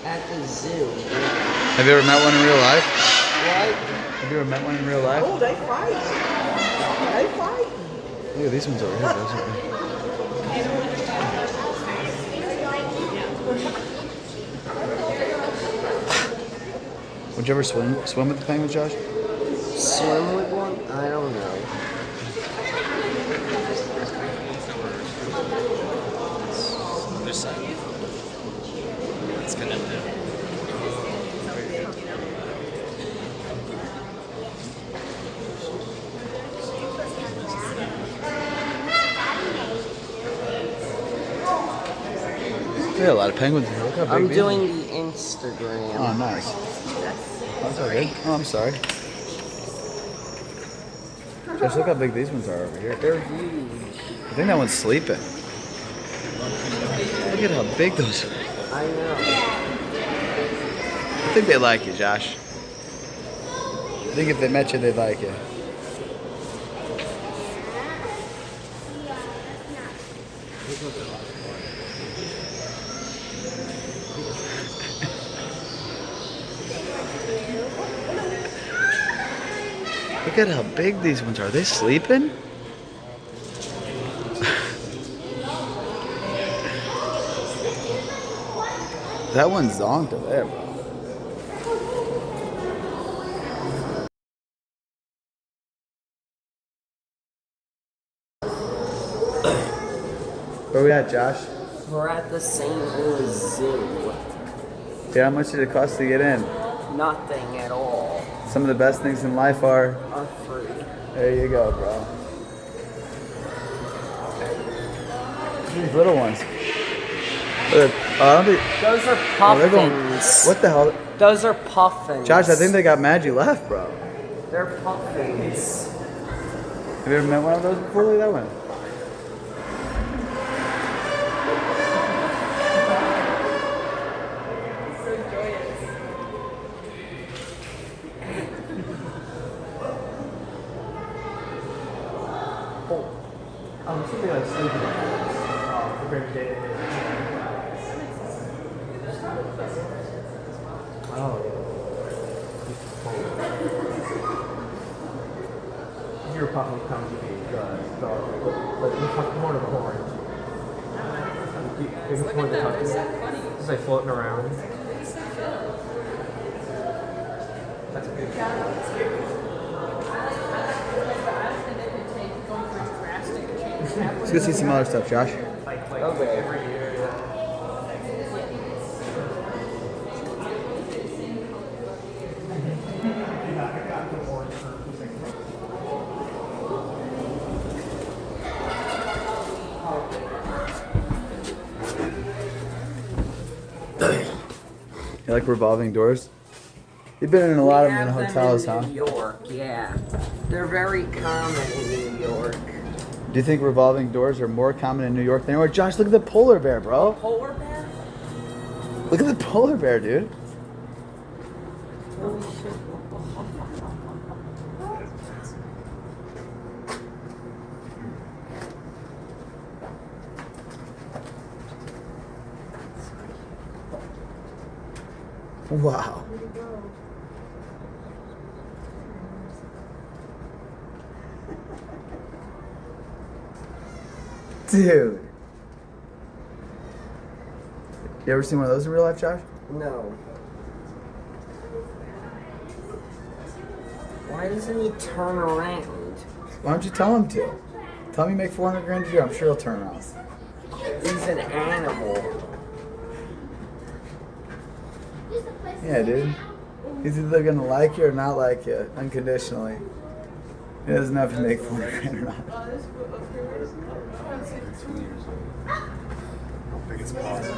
At the zoo. Have you ever met one in real life? What? Have you ever met one in real life? Oh, they fight. They fight. Look at these ones over here. Those are good. Would you ever swim with the penguins, Josh? Swim with one? I don't know. Other side. It's connected. Yeah, a lot of penguins here. Look how big I'm these doing are. the Instagram. Oh, nice. Oh, that's okay. Oh, I'm sorry. Just look how big these ones are over here. They're huge. I think that one's sleeping. Look at how big those are. I know. I think they like you, Josh. I think if they met you, they'd like you. Look at how big these ones are. Are they sleeping? That one's zonked over there, bro. Where we at, Josh? We're at the St. Louis Zoo. Yeah, how much did it cost to get in? Nothing at all. Some of the best things in life are Free. There you go, bro. These little ones. Look, Those are they're going, puffins. what the hell? Those are puffins. Josh, I think they got mad you left, bro. They're puffins. Have you ever met one of those before? Look at that one. Something like sleeping compared to day-to-day. Oh. Your pop will come to be dog, but you tuck more to the horn. You can more the tuck. Just like floating around. That's good. Let's go see some other stuff, Josh. Okay. You like revolving doors? You've been in a lot of them in We have hotels, them huh? in New York, yeah. They're very common in New York. Do you think revolving doors are more common in New York than anywhere? Josh, look at the polar bear, bro. Polar bear? Look at the polar bear, dude. Holy shit. Wow. Dude. You ever seen one of those in real life, Josh? No. Why doesn't he turn around? Why don't you tell him to? Tell him you make 400 grand a year. I'm sure he'll turn around. He's an animal. Yeah, dude. He's either gonna like you or not like you, unconditionally. He doesn't have to make 400 grand or not. 2 years old. How big its paws are.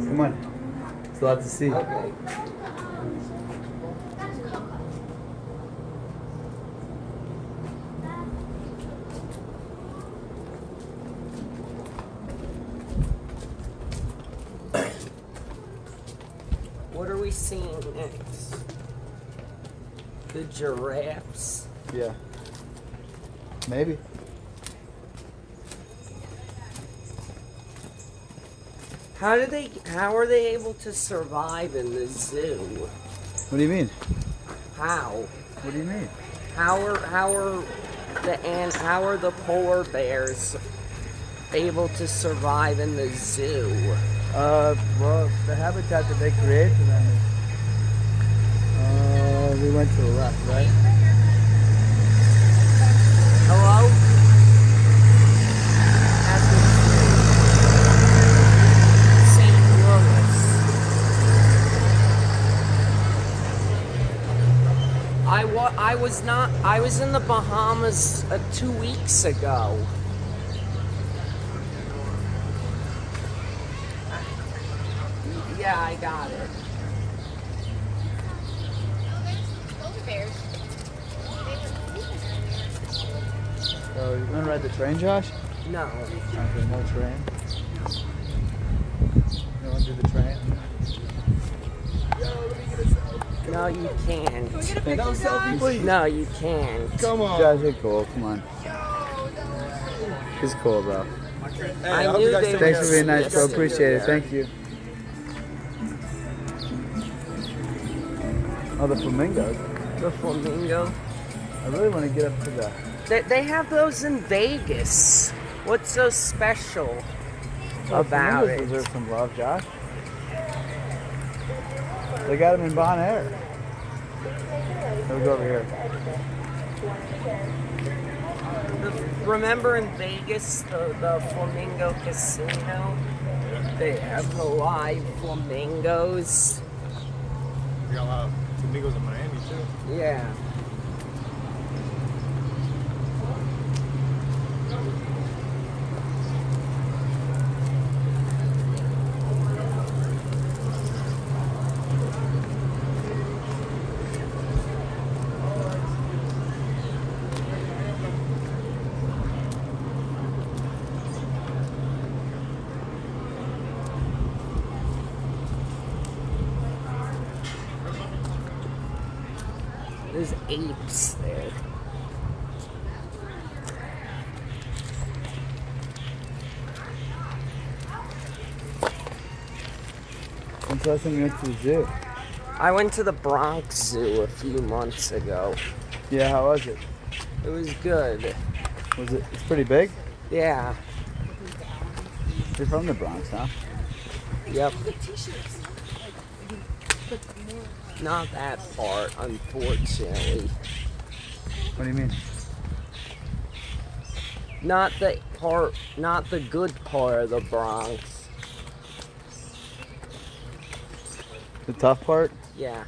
Come on. It's a lot to see. Okay. What are we seeing next? The giraffes. Yeah. Maybe. How are they able to survive in the zoo? What do you mean? How? What do you mean? How are the polar bears able to survive in the zoo? Well, the habitat that they create for them is, we went to the left, right? Hello? At the zoo. St. Louis. I was in the Bahamas 2 weeks ago. Yeah, I got it. Polar bears. So, you want to ride the train, Josh? No. Okay, no train. You want to do the train? No, you can't. No selfie, please. No, you can't. Come on. Josh, you're cool. Come on. He's cool, bro. Hey, I hope knew you guys they take Thanks care. for being nice, bro. Yes, Appreciate it. sir. Thank you. Oh, the flamingos. The flamingo. I really want to get up to the... They have those in Vegas. What's so special about flamingos it? deserve some love, Josh. They got them in Bon Air. Let me go over here. Remember in Vegas, the Flamingo Casino? They have the live flamingos. We got a lot of flamingos in Miami, too. Yeah. There's apes there. When's the last time you went to the zoo? I went to the Bronx Zoo a few months ago. Yeah, how was it? It was good. Was it? It's pretty big? Yeah. You're from the Bronx, huh? Yep. Not that part, unfortunately. What do you mean? Not the good part of the Bronx. The tough part? Yeah.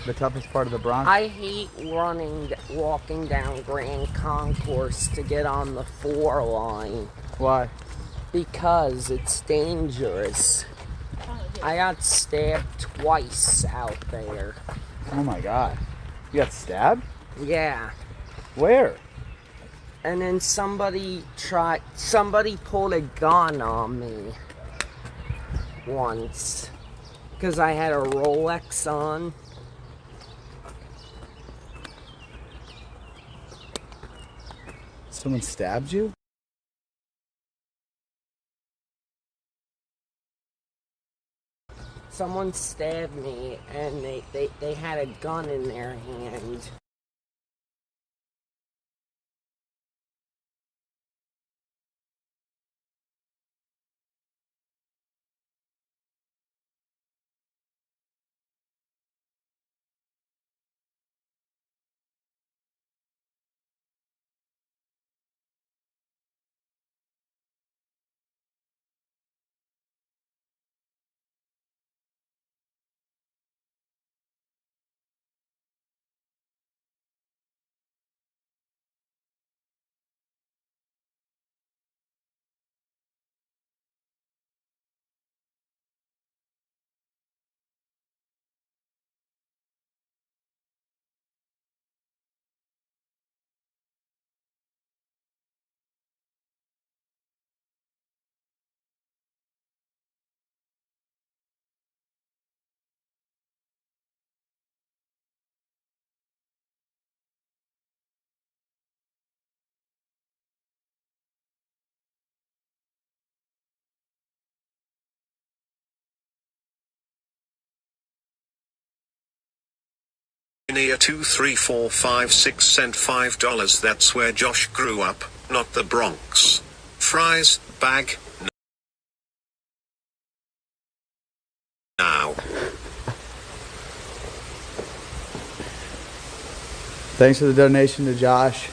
The toughest part of the Bronx? I hate walking down Grand Concourse to get on the 4 line Why? because it's dangerous. I got stabbed twice out there. Oh my god. You got stabbed? Yeah. Where? And then somebody pulled a gun on me once because I had a Rolex on. Someone stabbed you? Someone stabbed me and they had a gun in their hand. Tanzania 23456 sent $5. That's where Josh grew up, not the Bronx. Fries, bag, now. Thanks for the donation to Josh.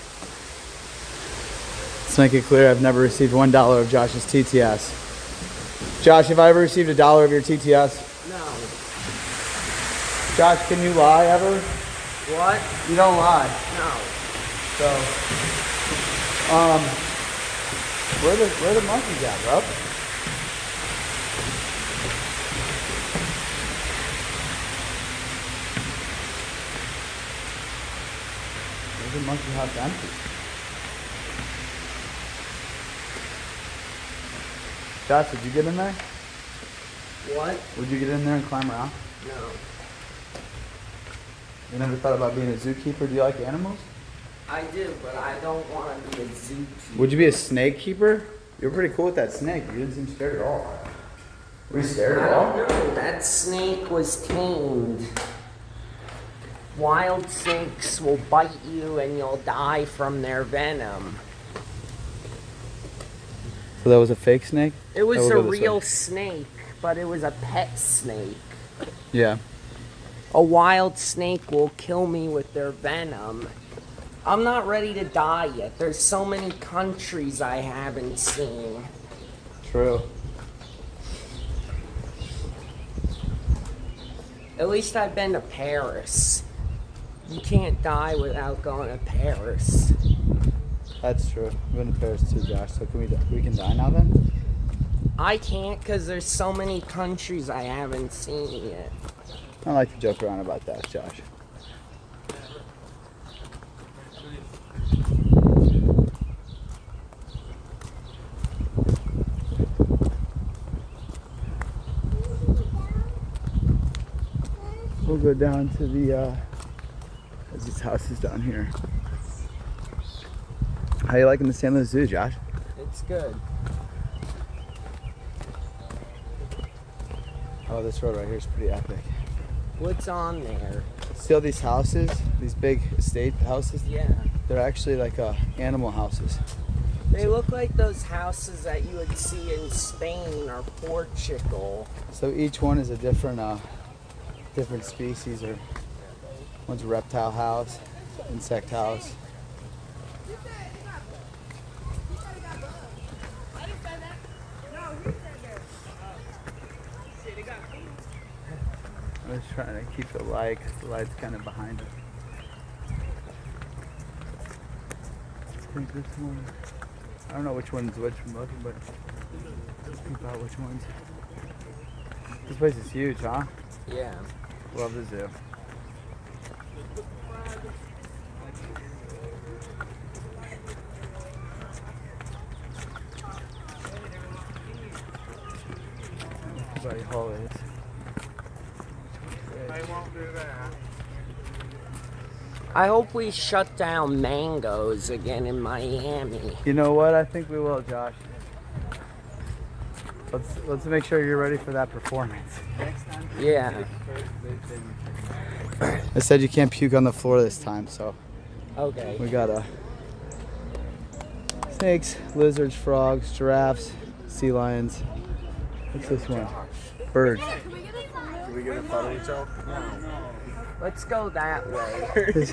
Let's make it clear I've never received $1 of Josh's TTS. Josh, have I ever received $1 of your TTS? No. Josh, can you lie ever? What? You don't lie. No. So, where the monkeys at, bro? Where's the monkey house empty? Josh, did you get in there? What? Would you get in there and climb around? No. You never thought about being a zookeeper? Do you like animals? I do, but I don't want to be a zookeeper. Would you be a snake keeper? You were pretty cool with that snake. You didn't seem scared at all. Were you scared at all? I don't know. That snake was tamed. Wild snakes will bite you and you'll die from their venom. So that was a fake snake? It was Oh, a we'll go this real way. snake, but it was a pet snake. Yeah. A wild snake will kill me with their venom. I'm not ready to die yet. There's so many countries I haven't seen. True. At least I've been to Paris. You can't die without going to Paris. That's true. I've been to Paris too, Josh. So can we can die now then? I can't because there's so many countries I haven't seen yet. I like to joke around about that, Josh. We'll go down to the there's these houses down here. How you liking the St. Louis Zoo, Josh? It's good. Oh, this road right here is pretty epic. What's on there? See all these houses? These big estate houses? Yeah. They're actually like animal houses. They look like those houses that you would see in Spain or Portugal. So each one is a different different species, or one's a reptile house, insect house. I was trying to keep the light because the light's kind of behind it. I think this one, I don't know which one's which from looking, but peep out which ones. This place is huge, huh? Yeah. Love the zoo. Buddy Hall is. I hope we shut down mangoes again in Miami. You know what? I think we will, Josh. Let's make sure you're ready for that performance. Yeah. I said you can't puke on the floor this time, so Okay. we got snakes, lizards, frogs, giraffes, sea lions. What's this one? Birds. Can we get a photo of each other? Let's go that way.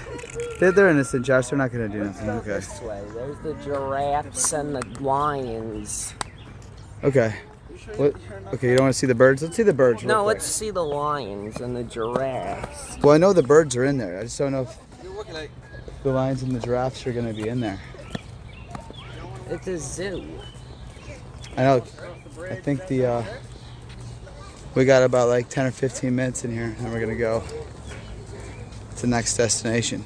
They're innocent, Josh. They're not gonna do nothing. Go Okay. this way. There's the giraffes and the lions. Okay. What? Okay, you don't want to see the birds? Let's see the birds. real No, quick. let's see the lions and the giraffes. Well, I know the birds are in there. I just don't know if the lions and the giraffes are gonna be in there. It's a zoo. I know. I think we got about like 10 or 15 minutes in here, and we're gonna go to the next destination.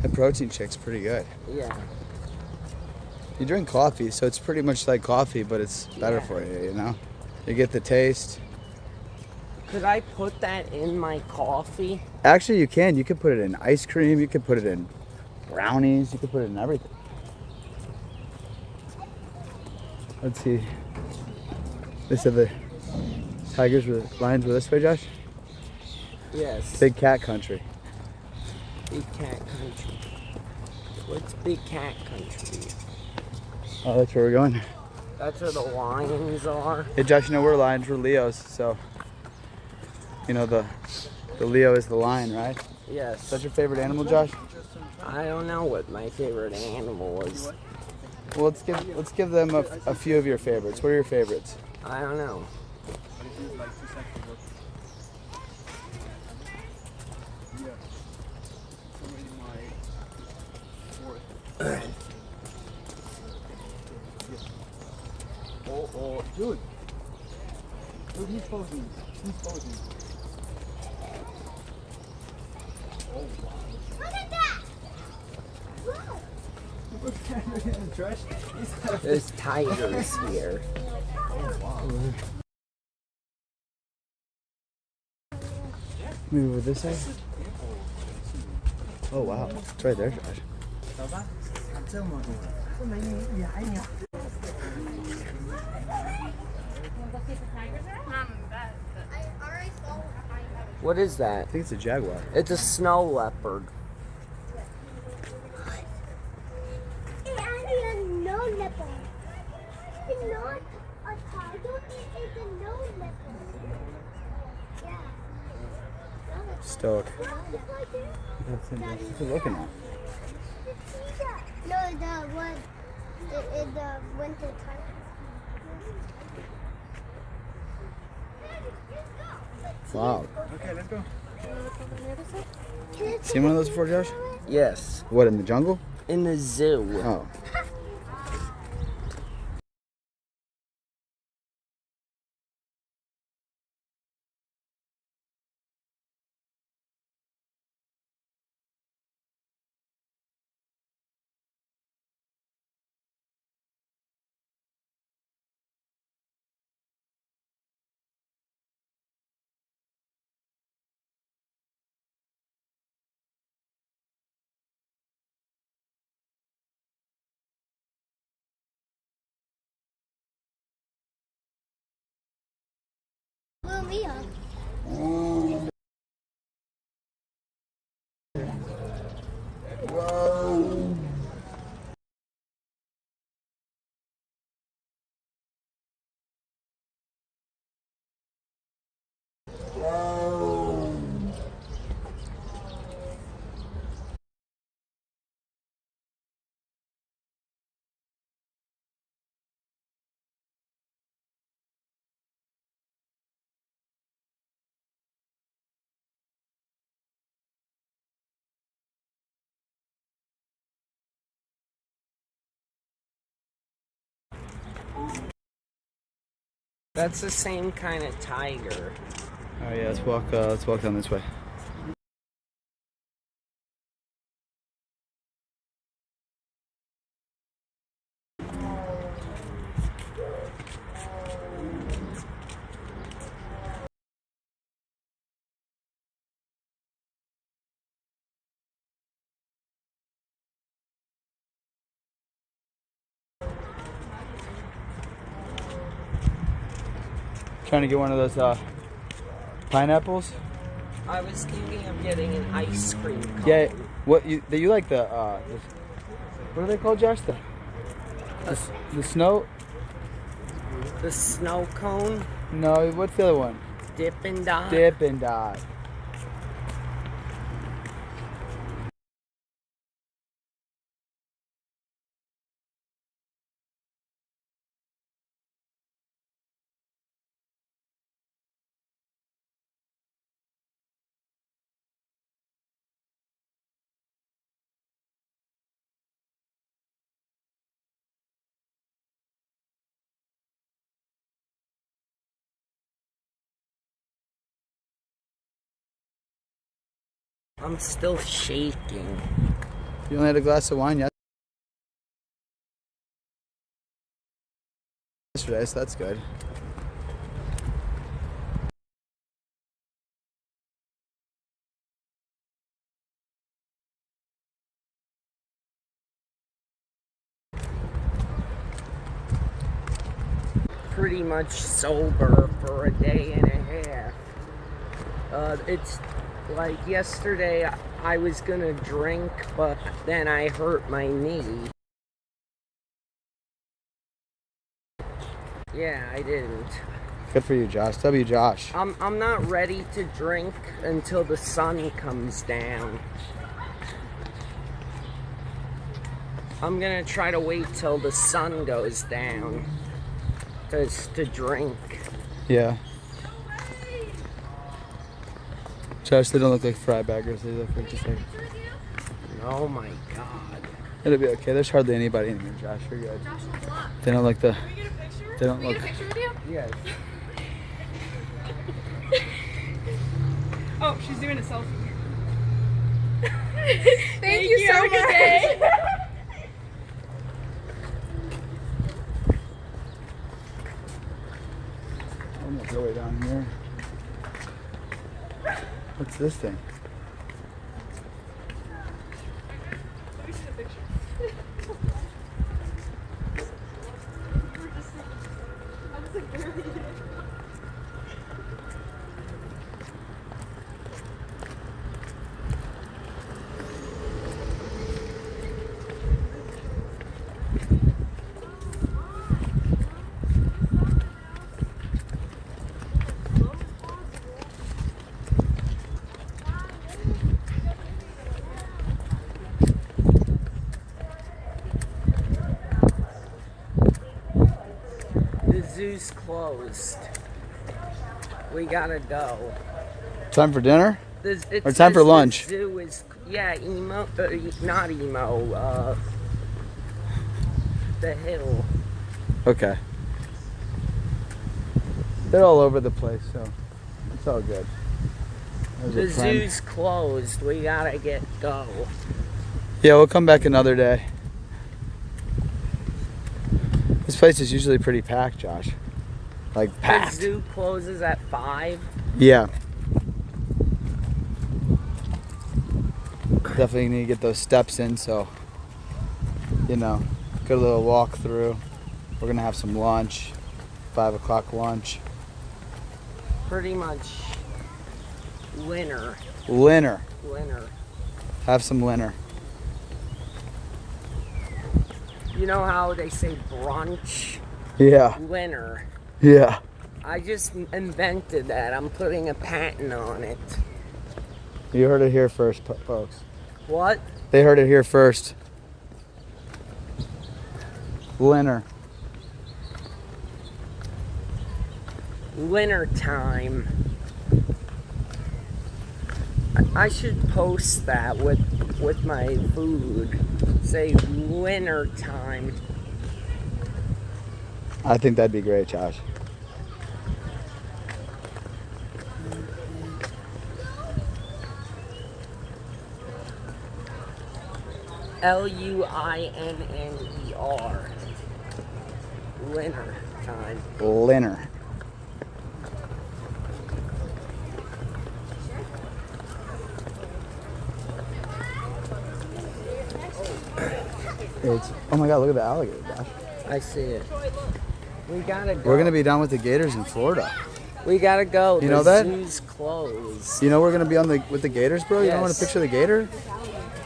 That protein shake's pretty good. Yeah. You drink coffee, so it's pretty much like coffee, but it's better for you, you know? You get the taste. Could I put that in my coffee? Actually, you can. You could put it in ice cream. You could put it in brownies. You could put it in everything. Let's see. They said the lions were this way, Josh? Yes. Big cat country. Big cat country. What's big cat country? Oh, that's where we're going. That's where the lions are. Hey, Josh, you know we're lions, we're Leos, so you know the Leo is the lion, right? Yes. Is that your favorite animal, Josh? I don't know what my favorite animal is. Well, let's give them a few of your favorites. What are your favorites? I don't know. Oh, dude. Dude, he's posing. He's posing. Look at that! Look! There's tigers here. Maybe over this side? Oh, wow. It's right there, Josh. I already saw What is I that? think it's a jaguar. It's a snow leopard. It's actually a no leopard. It's not a tiger, it's a no leopard. Yeah. Stoic. Right there. That's interesting. What are you looking at? No, the one, the winter time. Wow. Okay, let's go. Seen one of those before, Josh? Yes. What, in the jungle? In the zoo. Oh. Blew me up. That's the same kind of tiger. Oh yeah, let's walk down this way. Trying to get one of those pineapples. I was thinking of getting an ice cream cone. Yeah. What you like the what are they called, Josh? The snow? The snow cone, No, what's the other one? Dippin' Dot. Dip and Dot. I'm still shaking. You only had a glass of wine yesterday, so that's good. pretty much sober for a day and a half. It's like yesterday I was gonna drink, but then I hurt my knee. Yeah, I didn't. Good for you, Josh. W. Josh. I'm not ready to drink until the sun comes down. I'm gonna try to wait till the sun goes down to drink. Yeah. Josh, they don't look like fry baggers. They look like just like. Oh my god. It'll be okay. There's hardly anybody in here, Josh. You're good. They don't like the. Can we get a picture? They don't Can we look. get a picture with you? Yes. Oh, she's doing a selfie. Thank you so much. I'm gonna go way down here. What's this thing? Let me see the picture. I was like, barely in it. The zoo's closed. We gotta go. Time for dinner? It Or time for says lunch? The zoo is, yeah, not emo, the hill. Okay. They're all over the place, so it's all good. The There's a friend. zoo's closed. We gotta go. Yeah, we'll come back another day. This place is usually pretty packed, Josh. Like The packed. zoo closes at 5. Yeah. Definitely need to get those steps in, so you know, good little walk through. We're gonna have some lunch, 5 o'clock lunch. Pretty much winter. Dinner. Winter. Have some dinner. You know how they say brunch? Yeah. Winter. Yeah. I just invented that. I'm putting a patent on it. You heard it here first, folks. What? They heard it here first. Dinner. Winter time. I should post that with my food. Say winter time. I think that'd be great, Josh. Luinner. Winter time. Dinner. It's, oh my god, look at the alligator, Josh. I see it. We gotta go. We're gonna be down with the gators in Florida. We gotta go. You know that? The zoo's closed. You know we're gonna be on with the gators, bro? You don't want Yes. a picture of the gator? You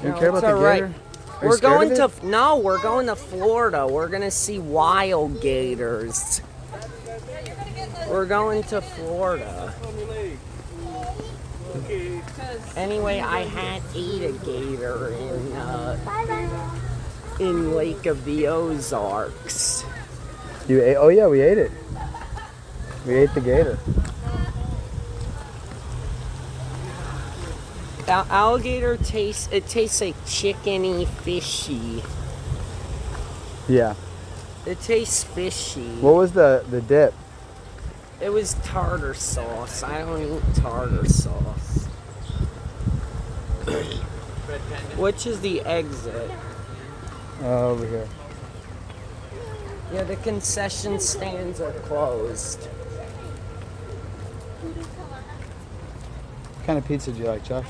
don't No, care it's about the alright. gator? Are you We're scared going of to it? no. We're going to Florida. We're gonna see wild gators. We're going to Florida. Anyway, I had ate a gator in Lake of the Ozarks. You ate? Oh yeah, we ate it. We ate the gator. Alligator tastes like chickeny, fishy. Yeah. It tastes fishy. What was the dip? It was tartar sauce. I don't eat tartar sauce. Which is the exit? Over here. Yeah, the concession stands are closed. What kind of pizza do you like, Josh?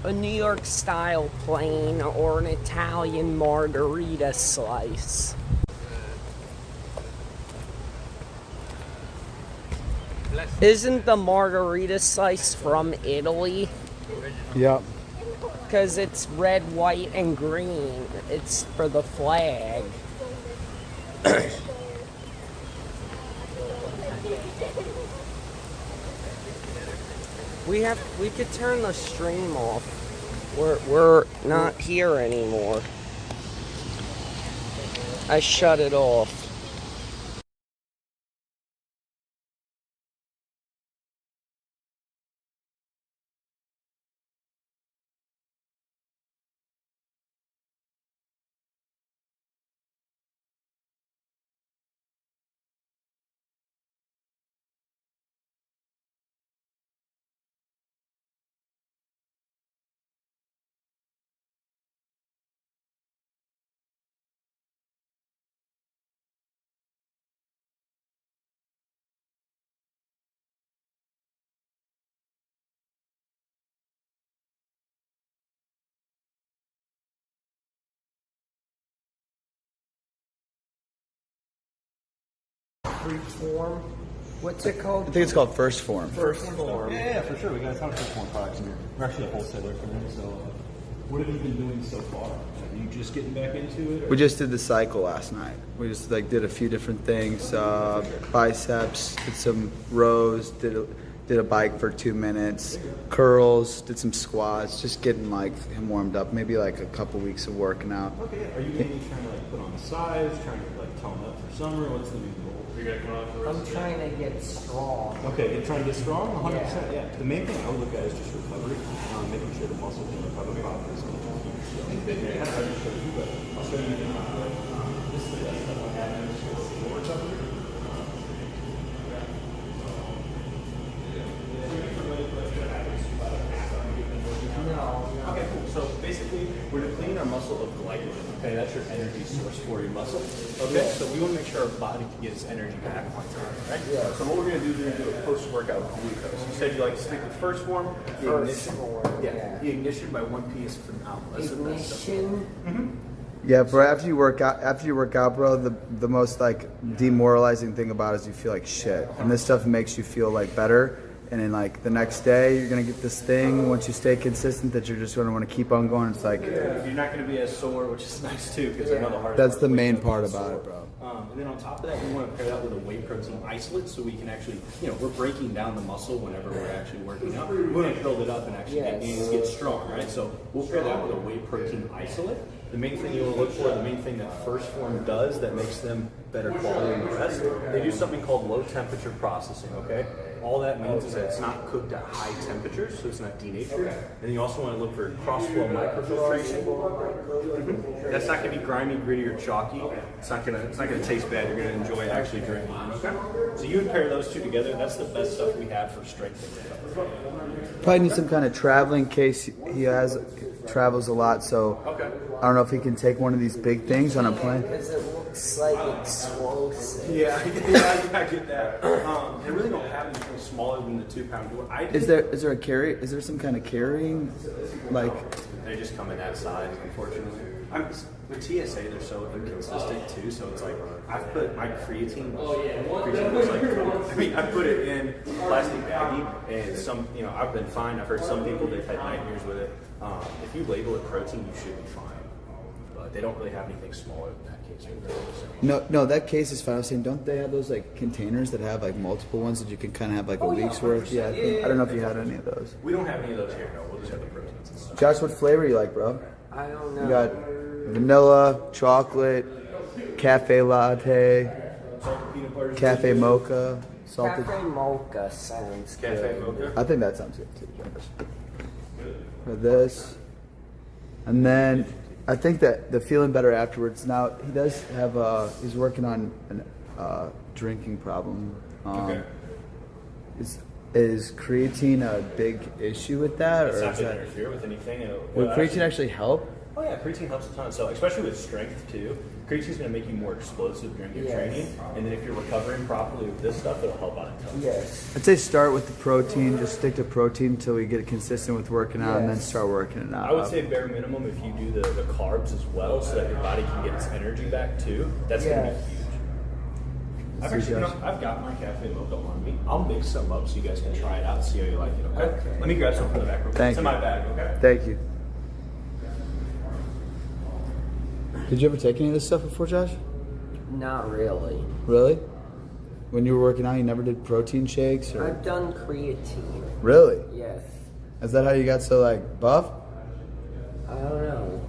A New York style plain or an Italian margarita slice. Isn't the margarita slice from Italy? Yep. Because it's red, white, and green. It's for the flag. We could turn the stream off. We're not here anymore. I shut it off. Freeform. What's it called? I think it's called First Form. First Form. Yeah, for sure. We got a ton of first form products in here. We're actually a wholesaler for them. So, what have you been doing so far? Are you just getting back into it? Or? We just did the cycle last night. We just like did a few different things. Biceps, did some rows, did a bike for 2 minutes, curls, did some squats, just getting like him warmed up. Maybe like a couple weeks of working out. Okay. Are you mainly trying to like put on the size, trying to like tone up for summer? What's the main goal? Are you gonna come out for the rest I'm of trying to get strong. Okay, you're trying to get strong? 100%. Yeah. The main thing I would look at is just recovery, making sure the muscle can recover properly. So, yeah, I'll show you, but I'll show you. This is the best stuff I have in for recovery. Okay, cool. So basically, we're depleting our muscle of glycogen. Okay, that's your energy source for your muscle. Okay, so we want to make sure our body can get its energy back on time, right? Yeah. So what we're going to do is we're going to do a post-workout glucose. You said you like to stick with first form. The ignition. Yeah, the ignition by 1P is phenomenal. That's the best stuff. Ignition. Yeah, bro. After you work out, bro, the most like demoralizing thing about it is you feel like shit, and this stuff makes you feel like better. And then like the next day, you're gonna get this thing. Once you stay consistent, that you're just gonna want to keep on going. It's like you're not going to be as sore, which is nice too, because I know the hardest. that's part the is main waking up part being about sore. it, bro. And then on top of that, we want to pair that with a whey protein isolate, so we can actually, we're breaking down the muscle whenever we're actually working out. We want to build it up and actually get strong, right? So we'll pair that with a whey protein isolate. The main thing you want to look for, the main thing that First Form does that makes them better quality than the rest, they do something called low temperature processing, okay? All that means is that it's not cooked at high temperatures, so it's not denatured. And you also want to look for cross-flow microfiltration. That's not going to be grimy, gritty, or chalky. It's not going to taste bad. You're going to enjoy actually drinking. Okay. So you would pair those two together. That's the best stuff we have for strength and recovery. Probably need some kind of traveling in case he travels a lot. So I don't know if he can take one of these big things on a plane. Because it looks like explosive. Yeah, I get that. They really don't have anything smaller than the 2-pound door. Is there a carry? Is there some kind of carrying? Like they just come in that size, unfortunately. With TSA, they're so inconsistent too. So it's like I've put my creatine was like I put it in plastic baggie, and some I've been fine. I've heard some people they've had nightmares with it. If you label it protein, you should be fine. But they don't really have anything smaller than that case. no, that case is fine. I was saying, don't they have those like containers that have like multiple ones that you can kind of have like a week's worth? Yeah, I don't know if you had any of those. We don't have any of those here. No, we'll just have the proteins and stuff. Josh, what flavor you like, bro? I don't know. You got vanilla, chocolate, cafe latte, Salted peanut butter, cafe mocha, salted. Cafe mocha sounds cafe good. mocha. I think that sounds good too, Josh. For this, and then I think that the feeling better afterwards. Now he does have he's working on a drinking problem. Okay. Is creatine a big issue with that, It's or not is going to that? interfere with anything. Would creatine actually help? Oh yeah, creatine helps a ton. So especially with strength too, creatine is going to make you more explosive during your training. And then if you're recovering properly with this stuff, it'll help out a ton. Yes. I'd say start with the protein. Just stick to protein until we get consistent with working out, and then start working it out. I would say bare minimum if you do the carbs as well, so that your body can get its energy back too. That's going to be huge. I've See, actually, Josh? I've got my cafe mocha on me. I'll mix some up so you guys can try it out, see how you like it. Okay. Let me grab some from the back real quick. Thank It's in you. my bag. Okay. Thank you. Did you ever take any of this stuff before, Josh? Not really. Really? When you were working out, you never did protein shakes, or I've done creatine. really? Yes. Is that how you got so like buff? I don't know.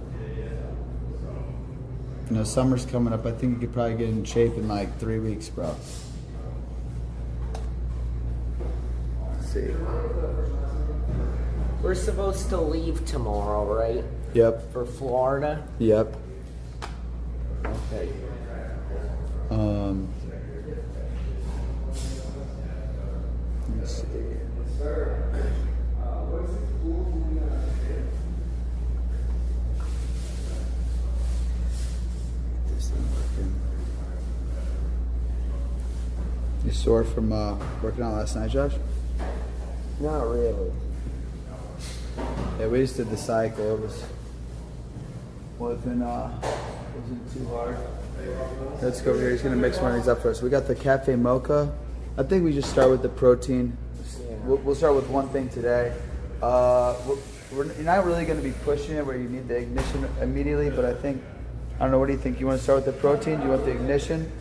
You know, summer's coming up. I think you could probably get in shape in like 3 weeks, bro. Let's see. We're supposed to leave tomorrow, right? Yep. For Florida? Yep. Okay. Let's see. This thing working. You sore from working out last night, Josh? Not really. Yeah, we just did the cycle. It wasn't too hard. Let's go over here. He's gonna mix one of these up for us. We got the cafe mocha. I think we just start with the protein. We'll start with one thing today. You're not really going to be pushing it where you need the ignition immediately, but I don't know, what do you think? You want to start with the protein? Do you want the ignition?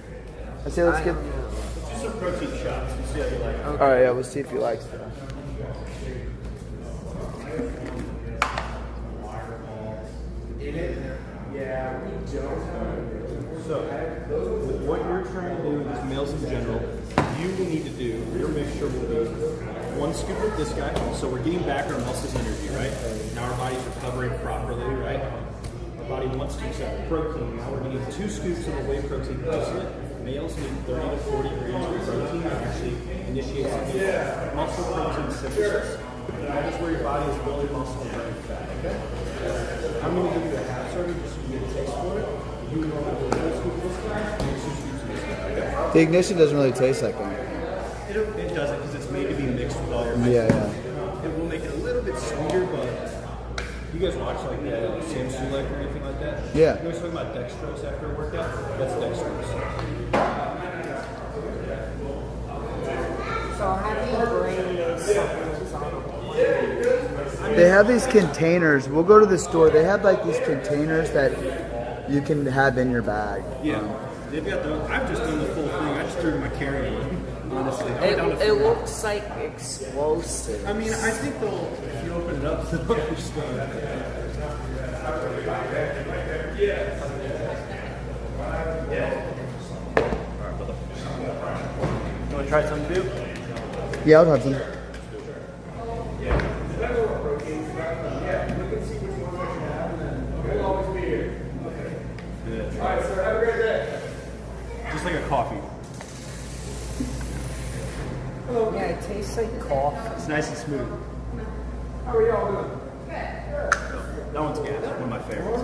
I say let's get. Let's do some protein shots and see how you like it. All right, yeah, we'll see if he likes that. So, with what you're trying to do with males in general, you will need to do, your mixture will be 1 scoop of this guy, so we're getting back our muscles energy, right? Now our body's recovering properly, right? Our body wants to accept protein. Now we're getting 2 scoops of the whey protein isolate. Males need 30 to 40 grams of protein to actually initiate some muscle protein synthesis. That is where your body is building muscle and burning fat, okay? I'm going to give you a half serving just so you get a taste for it. You know how to do a scoop of this guy, and 2 scoops of this guy, okay? The ignition doesn't really taste like one. It doesn't because it's made to be mixed with all your Yeah. It will make it a little bit sweeter, but you guys watch like Sam Sulek or anything like that? Yeah. You always talking about dextrose after a workout? That's dextrose. So how do you bring those supplements on a plane? They have these containers. We'll go to the store. They have like these containers that you can have in your bag. Yeah. They've got the. I've just done the full thing. I just threw it in my carry-on. Honestly, I went down to It 4. looks like explosive. I mean, I think they'll. If you open it up, they'll understand. Alright, brother. You want to try something too? Yeah, I'll have some. Just like a coffee. Yeah, it tastes like coffee. It's nice and smooth. How are y'all doing? That one's gas. One of my favorites.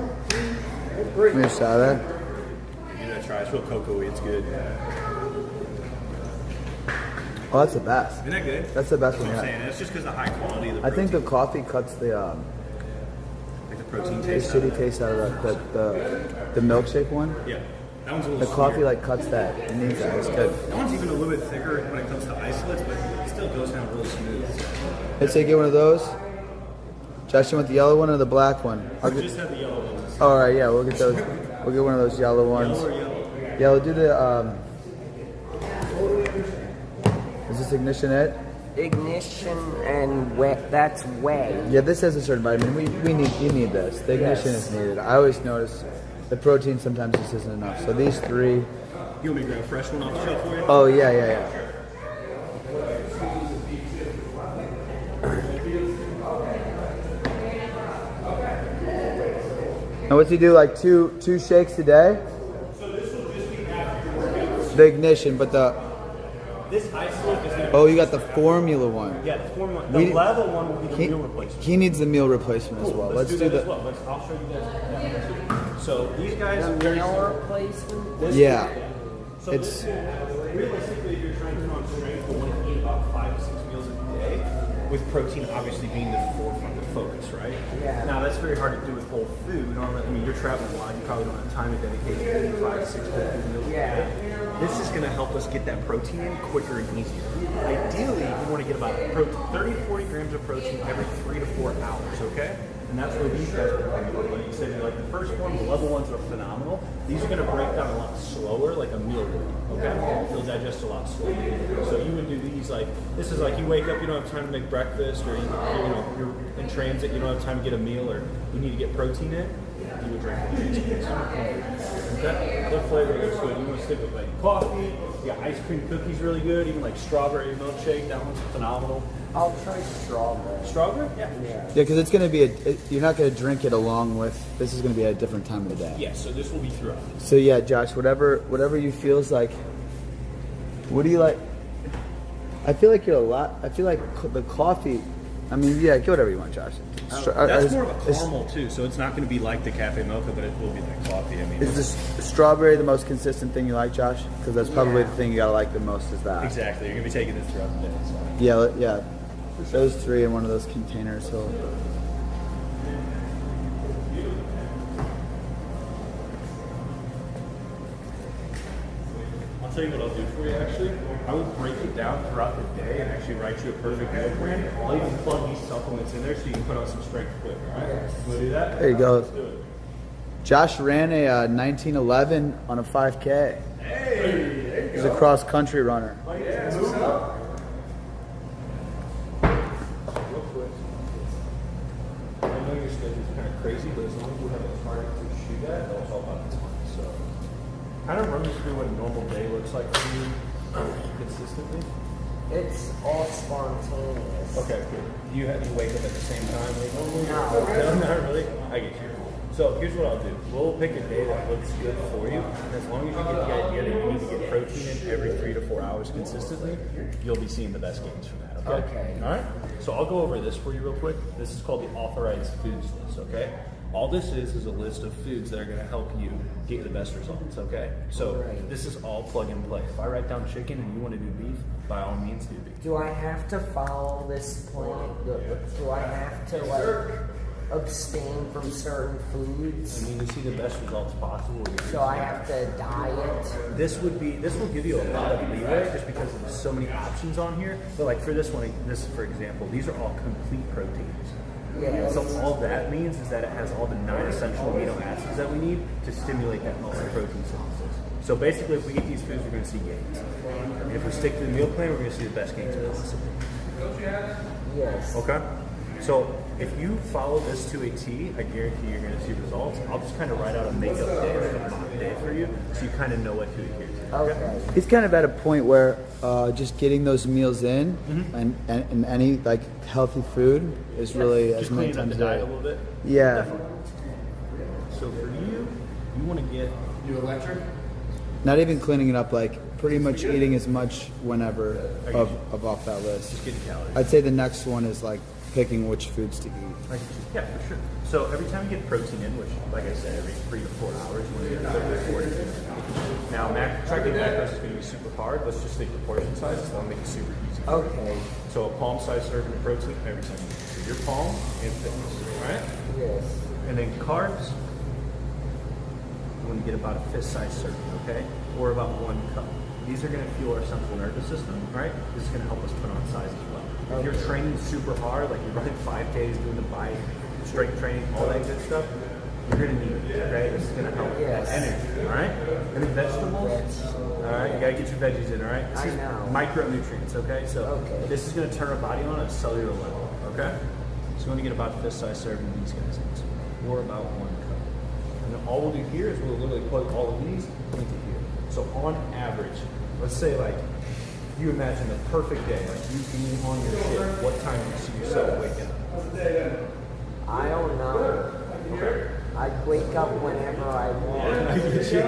Let me just try that. You gotta try. It's real cocoa-y. It's good. Oh, that's the best. Isn't that good? That's the best That's one. what I'm Yeah. saying. It's just because of the high quality of the I protein. think the coffee cuts the like the protein the taste. shitty taste out of the milkshake one. Yeah. That one's a The little coffee sweeter. like cuts that. It needs that. It's good. That one's even a little bit thicker when it comes to isolates, but it still goes down really smooth. Let's say get one of those. Josh, you want the yellow one or the black one? I'll We get, just have the yellow ones. all right, yeah, we'll get those. We'll get one of those yellow ones. Yellow or yellow? Yeah, we'll do the. Is this ignition it? Ignition and wet. That's whey. Yeah, this has a certain vitamin. You need this. The ignition Yes. is needed. I always notice the protein sometimes just isn't enough. So these 3. You want me to grab a fresh one off the shelf for you? Oh yeah. And what's he do? Like two shakes a day? The ignition, but the This isolate is going to oh, you got the formula one. Yeah, the formula. The We- level one will be the He, meal replacement. he needs the meal replacement as well. Let's do do that as the well. I'll show you guys. So these guys are very Meal similar. replacement. yeah. So It's this is, realistically, if you're trying to put on strength, you want to eat about 5 to 6 meals a day, with protein obviously being the forefront, the focus, right? Yeah. Now that's very hard to do with whole food. I mean, you're traveling a lot. You probably don't have time to dedicate to eating 5 to 6 whole food meals a Yeah. day. This is going to help us get that protein in quicker and easier. Ideally, you want to get about 30 to 40 grams of protein every 3 to 4 hours, okay? And that's where these guys are coming in. Like you said, like the first one, the level ones are phenomenal. These are going to break down a lot slower, like a meal would, okay? They'll digest a lot slower. So you would do these like, this is like you wake up, you don't have time to make breakfast, or you're in transit, you don't have time to get a meal, or you need to get protein in, you would drink one of these. Okay? The flavor looks good. You want to stick with like coffee, yeah, ice cream cookies really good, even like strawberry milkshake, that one's phenomenal. I'll try strawberry. Strawberry? Yeah. Yeah, because it's going to be you're not going to drink it along with. This is going to be at a different time of the day. Yeah. So this will be throughout. So yeah, Josh, whatever you feels like. What do you like? I feel like you're a lot. I feel like the coffee. I mean, yeah, get whatever you want, Josh. That's more of a caramel too, so it's not going to be like the cafe mocha, but it will be like coffee. I mean, Is this strawberry the most consistent thing you like, Josh? Because that's probably the thing you gotta like the most. Is that exactly? You're going to be taking this throughout the day. So. Yeah. Those 3 in one of those containers. So. I'll tell you what I'll do for you actually. I will break it down throughout the day and actually write you a perfect meal plan. I'll even plug these supplements in there so you can put on some strength quick, alright? You want to do that? There you go. Let's do it. Josh ran a 1911 on a 5K. Hey! He's a cross country runner. Yeah, what's up? Real quick. I know your schedule's kind of crazy, but as long as you have a target to shoot at, that's all about the time. So, kind of run me through what a normal day looks like for you consistently. It's all spontaneous. Okay, cool. Do you wake up at the same time? No. No, not really. I get you. So here's what I'll do. We'll pick a day that looks good for you. And as long as you get the idea that you need to get protein in every 3 to 4 hours consistently, you'll be seeing the best gains from that, okay? Okay. All right? So I'll go over this for you real quick. This is called the authorized foods list, okay? All this is a list of foods that are going to help you get the best results, okay? So this is all plug and play. If I write down chicken and you want to do beef, by all means do beef. Do I have to follow this plan? Do I have to like abstain from certain foods? I mean, to see the best results possible. So I have to diet. This will give you a lot of leeway just because there's so many options on here. But like for this one, for example, these are all complete proteins. Yes. So all that means is that it has all the 9 essential amino acids that we need to stimulate that muscle protein synthesis. So basically, if we eat these foods, we're going to see gains. And if we stick to the meal plan, we're going to see the best gains possible. Yes. Okay? So if you follow this to a T, I guarantee you're going to see results. I'll just kind of write out a makeup day, like a mock day for you, so you kind of know what to adhere to. Okay. He's kind of at a point where just getting those meals in and any like healthy food is really Just as many cleaning up times the a diet day. a little bit. Yeah. Definitely. So for you want to get You electric? Not even cleaning it up, like pretty much eating as much whenever of off that list. just getting calories. I'd say the next one is like picking which foods to eat. Yeah, for sure. So every time you get protein in, which, like I said, every 3 to 4 hours, you want to get a little bit more. Now, tracking macros is going to be super hard. Let's just stick to portion sizes. That'll make it super easy. Okay. So a palm-sized serving of protein every time you eat. So your palm and thickness, all right? Yes. And then carbs, you want to get about a fist-sized serving, okay? Or about 1 cup. These are going to fuel our central nervous system, right? This is going to help us put on size as well. If you're training super hard, like you're running 5Ks, doing the bike, strength training, all that good stuff, you're going to need it, okay? This is going to help that energy, all right? And then vegetables, all right? You got to get your veggies in, all right? This is micronutrients, okay? So this is going to turn our body on at a cellular level, okay? So you want to get about a fist-sized serving of these guys, or about 1 cup. And then all we'll do here is we'll literally plug all of these into here. So on average, let's say like, you imagine a perfect day, like you being on your shit, what time do you see yourself waking up? I don't know. Okay. I wake up whenever I want. I get you.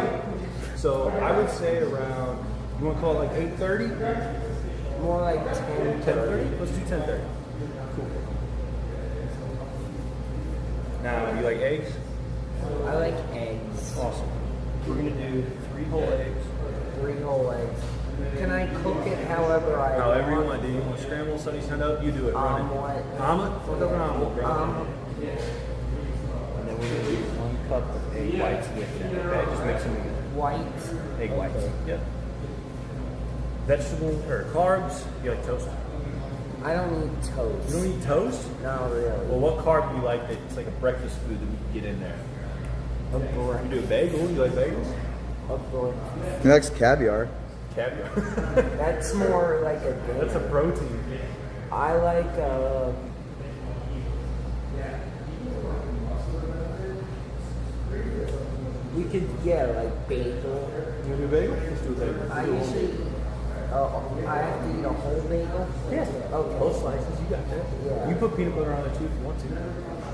So I would say around, you want to call it like 8:30? More like 10. 10:30? Let's do 10:30. Cool. Now, do you like eggs? I like eggs. Awesome. We're going to do 3 whole eggs. 3 whole eggs. Can I cook it however I However you want? want. Do you want scramble, sunny side up? You do it. Run it. Omelet. Omelet? We'll go for an omelet, bro. And then we're going to do 1 cup of egg whites with it, okay? Just mix them together. White. Egg whites. Yep. vegetable or carbs? You like toast? I don't eat toast. You don't eat toast? Not really. Well, what carb do you like that's like a breakfast food that we can get in there? A breakfast. You do a bagel? You like bagels? A breakfast. He likes caviar. Caviar. That's more like a dinner. That's a protein. I like we could like bagel. You want to do a bagel? Let's do a bagel. I usually I have to eat a whole bagel. Yeah. Okay. Both slices, you got that. Yeah. You put peanut butter on it too if you want to.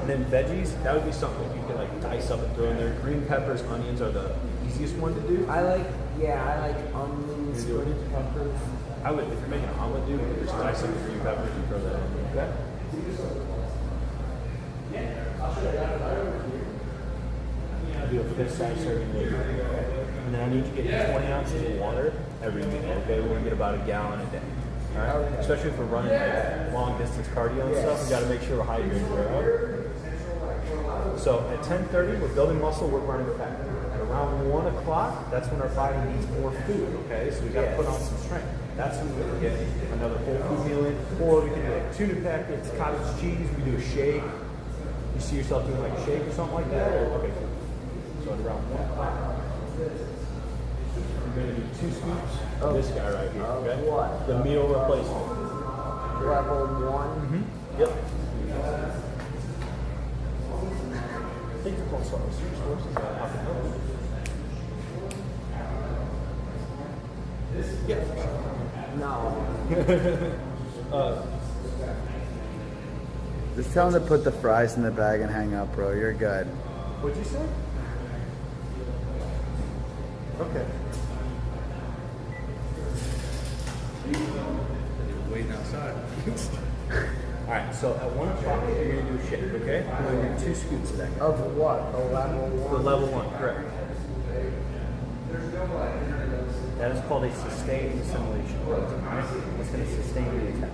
And then veggies, that would be something you could like dice up and throw in there. Green peppers, onions are the easiest one to do. I like onions, You do it? green peppers. I would, if you're making an omelet, dude, just dice up the green peppers and throw that in. Okay. I'll do a fifth size serving later. And then I need to get 20 ounces of water every meal. Okay, we're gonna get about a gallon a day. All right. Okay. Especially if we're running like long distance cardio and stuff, we got to make sure we're hydrated. Right? So at 10:30, we're building muscle, we're burning fat. At around 1 o'clock, that's when our body needs more food. Okay, so we got to put on some strength. That's when we can get another whole food meal in, or we can do like tuna packets, cottage cheese. We do a shake. You see yourself doing like a shake or something like that? Or, okay, cool. So at around 1 o'clock, we're going to do 2 scoops of this guy right here. Okay, What? the meal replacement. Level 1. Yep. I think you're called something serious forces. Yeah. No. Just tell him to put the fries in the bag and hang up, bro. You're good. What'd you say? Okay. Waiting outside. All right, so at 1 o'clock, you're going to do a shake, okay? We're going to do 2 scoops of that. Of what? The level 1? The level 1, correct. That is called a sustained assimilation protein, right? It's going to sustain the attack.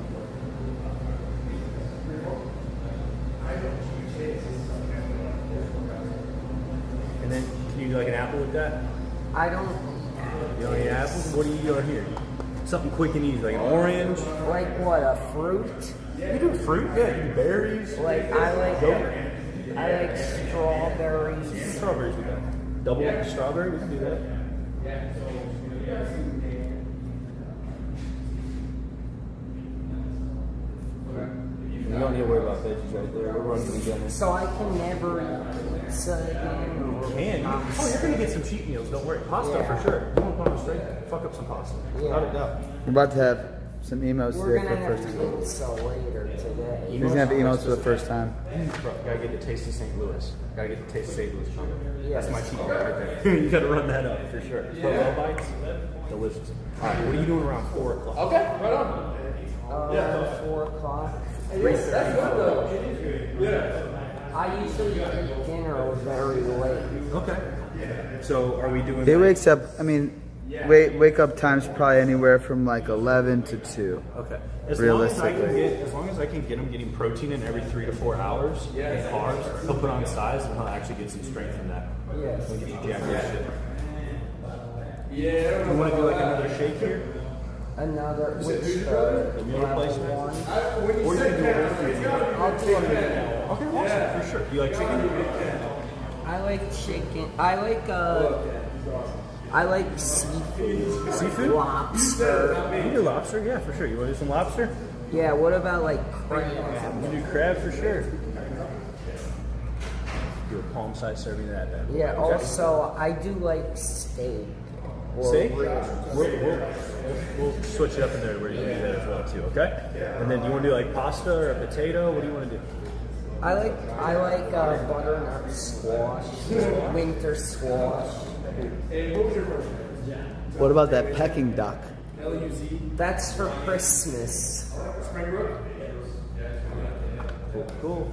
And then, can you do like an apple with that? I don't You don't eat apples? What do you eat here? Something quick and easy, like an orange. like what, a fruit? You do fruit, yeah. You do berries. Like I like Yogurt. strawberries. Strawberries we got. Double strawberry, we can do that. You don't need to worry about veggies right there. We're running together. So I can never eat pizza again. Or Can you? Oh, you're gonna get some cheat meals. Don't worry. Pasta Yeah. for sure. You want to put on straight? Fuck up some pasta. Without a doubt. We're about to have some emos We're today gonna for the have first time. pizza later today. He's gonna have emos for the first time. Bro, gotta get the taste of St. Louis. Gotta get the taste of St. Louis chicken. Yes. That's my cheat meal right there. You gotta run that up for sure. Well bites, delicious. All right, what are you doing around 4 o'clock? Okay, right on. 4 o'clock. 3:30. I usually eat dinner very late. Okay. So are we doing? They wakes up. I mean, wake up time's probably anywhere from like 11 to 2. Okay. As long as I can get him getting protein in every 3 to 4 hours and carbs, he'll put on size and he'll actually get some strength from that. Yes. He'll get you jacked up shit. Yeah. You want to do like another shake here? Another, which The meal level replacement? 1. Or you can do a whole food. I'll do it. Okay, awesome, for sure. Do you like chicken? I like chicken. I like seafood. Seafood? Lobster. You can do lobster, yeah, for sure. You want to do some lobster? Yeah, what about like You crab? can do crab for sure. Do a palm size serving of that then. Yeah, Okay. also I do like steak. Or Steak? ribs. We'll switch it up in there where you can do that as well too, okay? And then do you want to do like pasta or a potato? What do you want to do? I like butternut squash, winter squash. What about that pecking duck? That's for Christmas. Cool.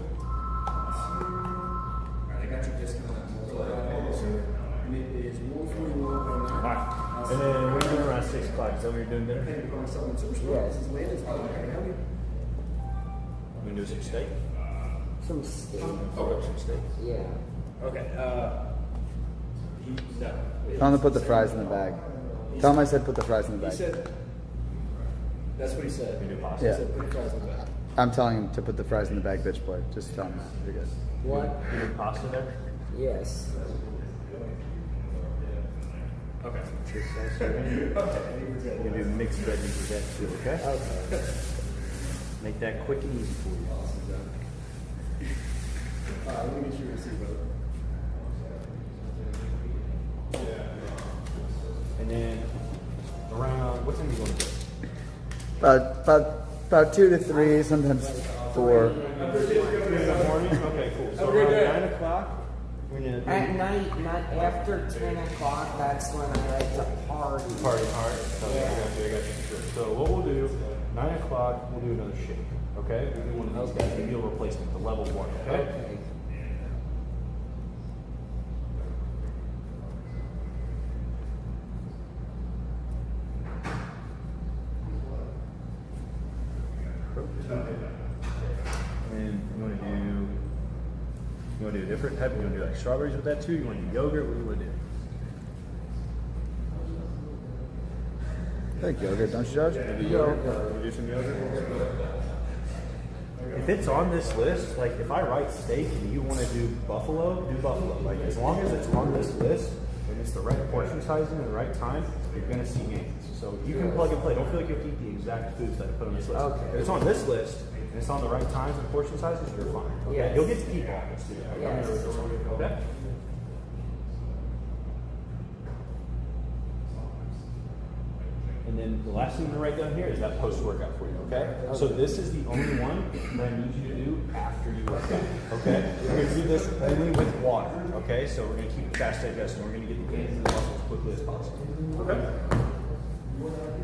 Alright. And then what are you doing around 6 o'clock? Is that what you're doing dinner? Yes, We can do some steak. some steak. Oh, some steak. Yeah. Okay. Tell him to put the fries in the bag. Tell him I said put the fries in the bag. That's what he said. We do pasta. Yeah. He said put fries in the bag. I'm telling him to put the fries in the bag, bitch boy. Just tell him that. You're good. What? You do pasta there? Yes. Okay. You're gonna do mixed veggies with that too, okay? Okay. Make that quick and easy for you. Let me get your receipt, brother. And then around what time are you going to do? About 2 to 3, sometimes 4. In the morning? Okay, cool. So around 9 o'clock, we're gonna do At night, not after 10 o'clock, that's when I like to party. party hard. Okay, I got you, sure. So what we'll do, 9 o'clock, we'll do another shake. Okay? We'll do one of these guys, a meal replacement, the level 1, okay? Okay. And you want to do a different type? You want to do like strawberries with that too? You want to do yogurt? What do you want to do? I like yogurt, don't you, Josh? Maybe yogurt? Want to do some yogurt? If it's on this list, like if I write steak and you want to do buffalo, do buffalo. Like as long as it's on this list and it's the right portion sizing and the right time, you're gonna see gains. So you can plug and play. Don't feel like you have to eat the exact foods that I put on this list. Okay. If it's on this list and it's on the right times and portion sizes, you're fine. Okay. Yes. You'll get to keep all this too. Yes. Okay. And then the last thing to write down here is that post-workout for you, okay? So this is the only one that I need you to do after you work out, okay? We're gonna do this only with water, okay? So we're gonna keep it fast digestion. We're gonna get the gains in the muscle as quickly as possible, okay? So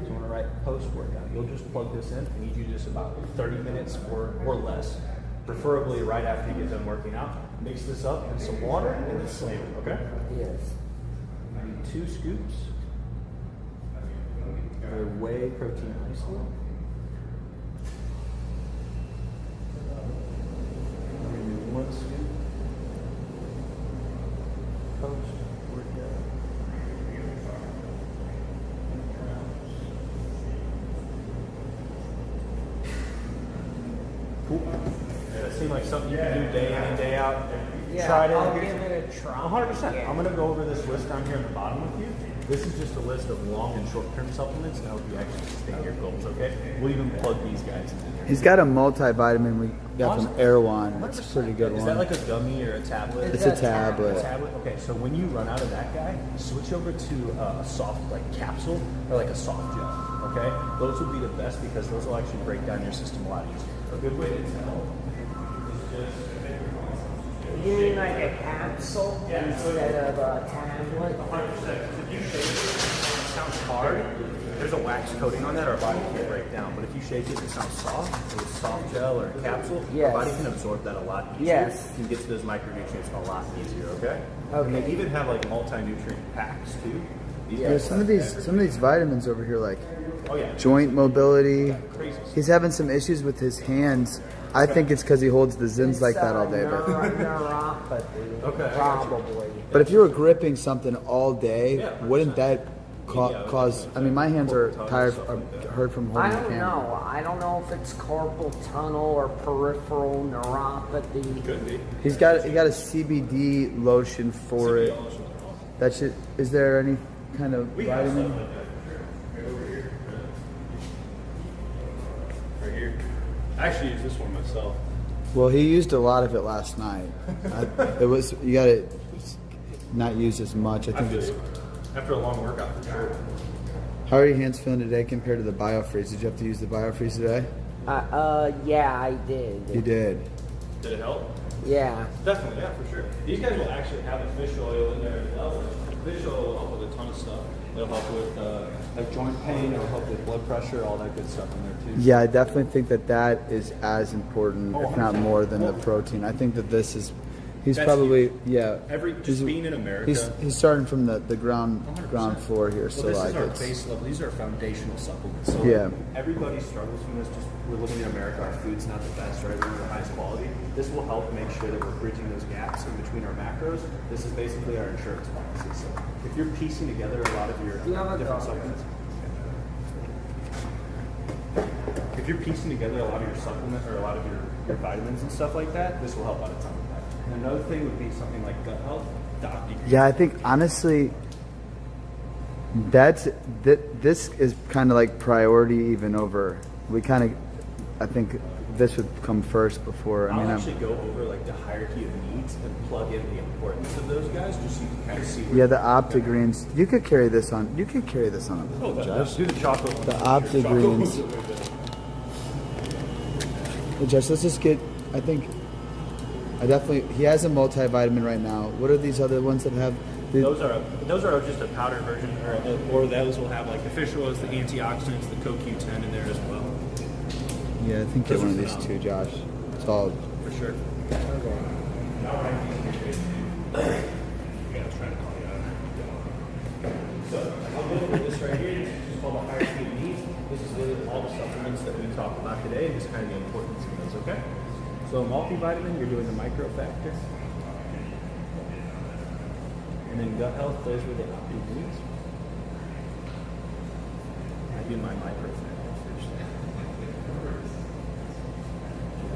I'm gonna write post-workout. You'll just plug this in. I need you to just about 30 minutes or less, preferably right after you get done working out. Mix this up in some water and then slam it, okay? Yes. I need 2 scoops. Or whey protein isolate. Maybe 1 scoop. Post workout. Cool. Yeah, that seemed like something you can do day in and day out. Yeah, Tried it. I'll give it a try. 100%. Yeah. I'm going to go over this list down here at the bottom with you. This is just a list of long and short-term supplements to help you actually sustain your goals, okay? We'll even plug these guys in there. He's got a multivitamin we got from Erewhon. That's a pretty good Is one. that like a gummy or a tablet? It's a tablet. A tablet? Okay, so when you run out of that guy, switch over to a soft like capsule or like a soft gel, okay? Those would be the best because those will actually break down your system a lot easier. A good way to tell is just You mean like a capsule instead of a tablet? 100%. If you shake it, it sounds hard. There's a wax coating on that our body can't break down. But if you shake it, it sounds soft. With a soft gel or a capsule, Yes. our body can absorb that a lot easier. Yes. You can get to those micronutrients a lot easier, okay? Okay. And they even have like multi-nutrient packs too. These Yeah, guys some of these vitamins over here, like oh yeah. joint mobility. Crazy. He's having some issues with his hands. I think it's because he holds the zins like that all day. But, Neuropathy. Okay. Probably. but if you were gripping something all day, Yeah, wouldn't that cause? I mean, my hands are tired, hurt from I holding the don't camera. know. I don't know if it's carpal tunnel or peripheral neuropathy. Could be. He got a CBD lotion for it. That should. Is there any kind of We have vitamin? stuff like that. Right over here. Right here. I actually use this one myself. Well, he used a lot of it last night. It was you got to not use as much. I think it's. After a long workout for sure. How are your hands feeling today compared to the BioFreeze? Did you have to use the BioFreeze today? Yeah, I did. You did. Did it help? Yeah. Definitely, yeah, for sure. These guys will actually have the fish oil in there as well. Fish oil will help with a ton of stuff. It'll help with like joint pain. It'll help with blood pressure. All that good stuff in there too. Yeah, I definitely think that is as important, if not more, than the protein. I think that this is. He's That's probably huge. Just being in America. He's starting from the ground 100%. floor here, Well, so this like is our it's. base level. These are foundational supplements. So Yeah. everybody struggles from this. Just we're living in America. Our food's not the best, right? We're the highest quality. This will help make sure that we're bridging those gaps in between our macros. This is basically our insurance policy. So if you're piecing together a lot of your You have a different dog. supplements. if you're piecing together a lot of your supplement or a lot of your vitamins and stuff like that, this will help out a ton with that. And another thing would be something like gut health, the OptiGreen. Yeah, I think honestly, this is kind of like priority even over. I think this would come first before. I'll actually go over like the hierarchy of needs and plug in the importance of those guys, just so you can kind of see. Yeah, the OptiGreens. You could carry this on. You could carry this on. Josh. Do the chocolate. The OptiGreens. Hey, Josh, let's just get. I think. He has a multivitamin right now. What are these other ones that have? Those are just a powder version, or those will have like the fish oils, the antioxidants, the CoQ10 in there as well. Yeah, I think get one of these too, Josh. It's all For sure. Yeah, I was trying to call you out. So I'll go over this right here. This is called the hierarchy of needs. This is literally all the supplements that we talked about today, and just kind of the importance of those, okay? So multivitamin, you're doing the microfactor. And then gut health, those were the OptiGreens. I do my microfactor first.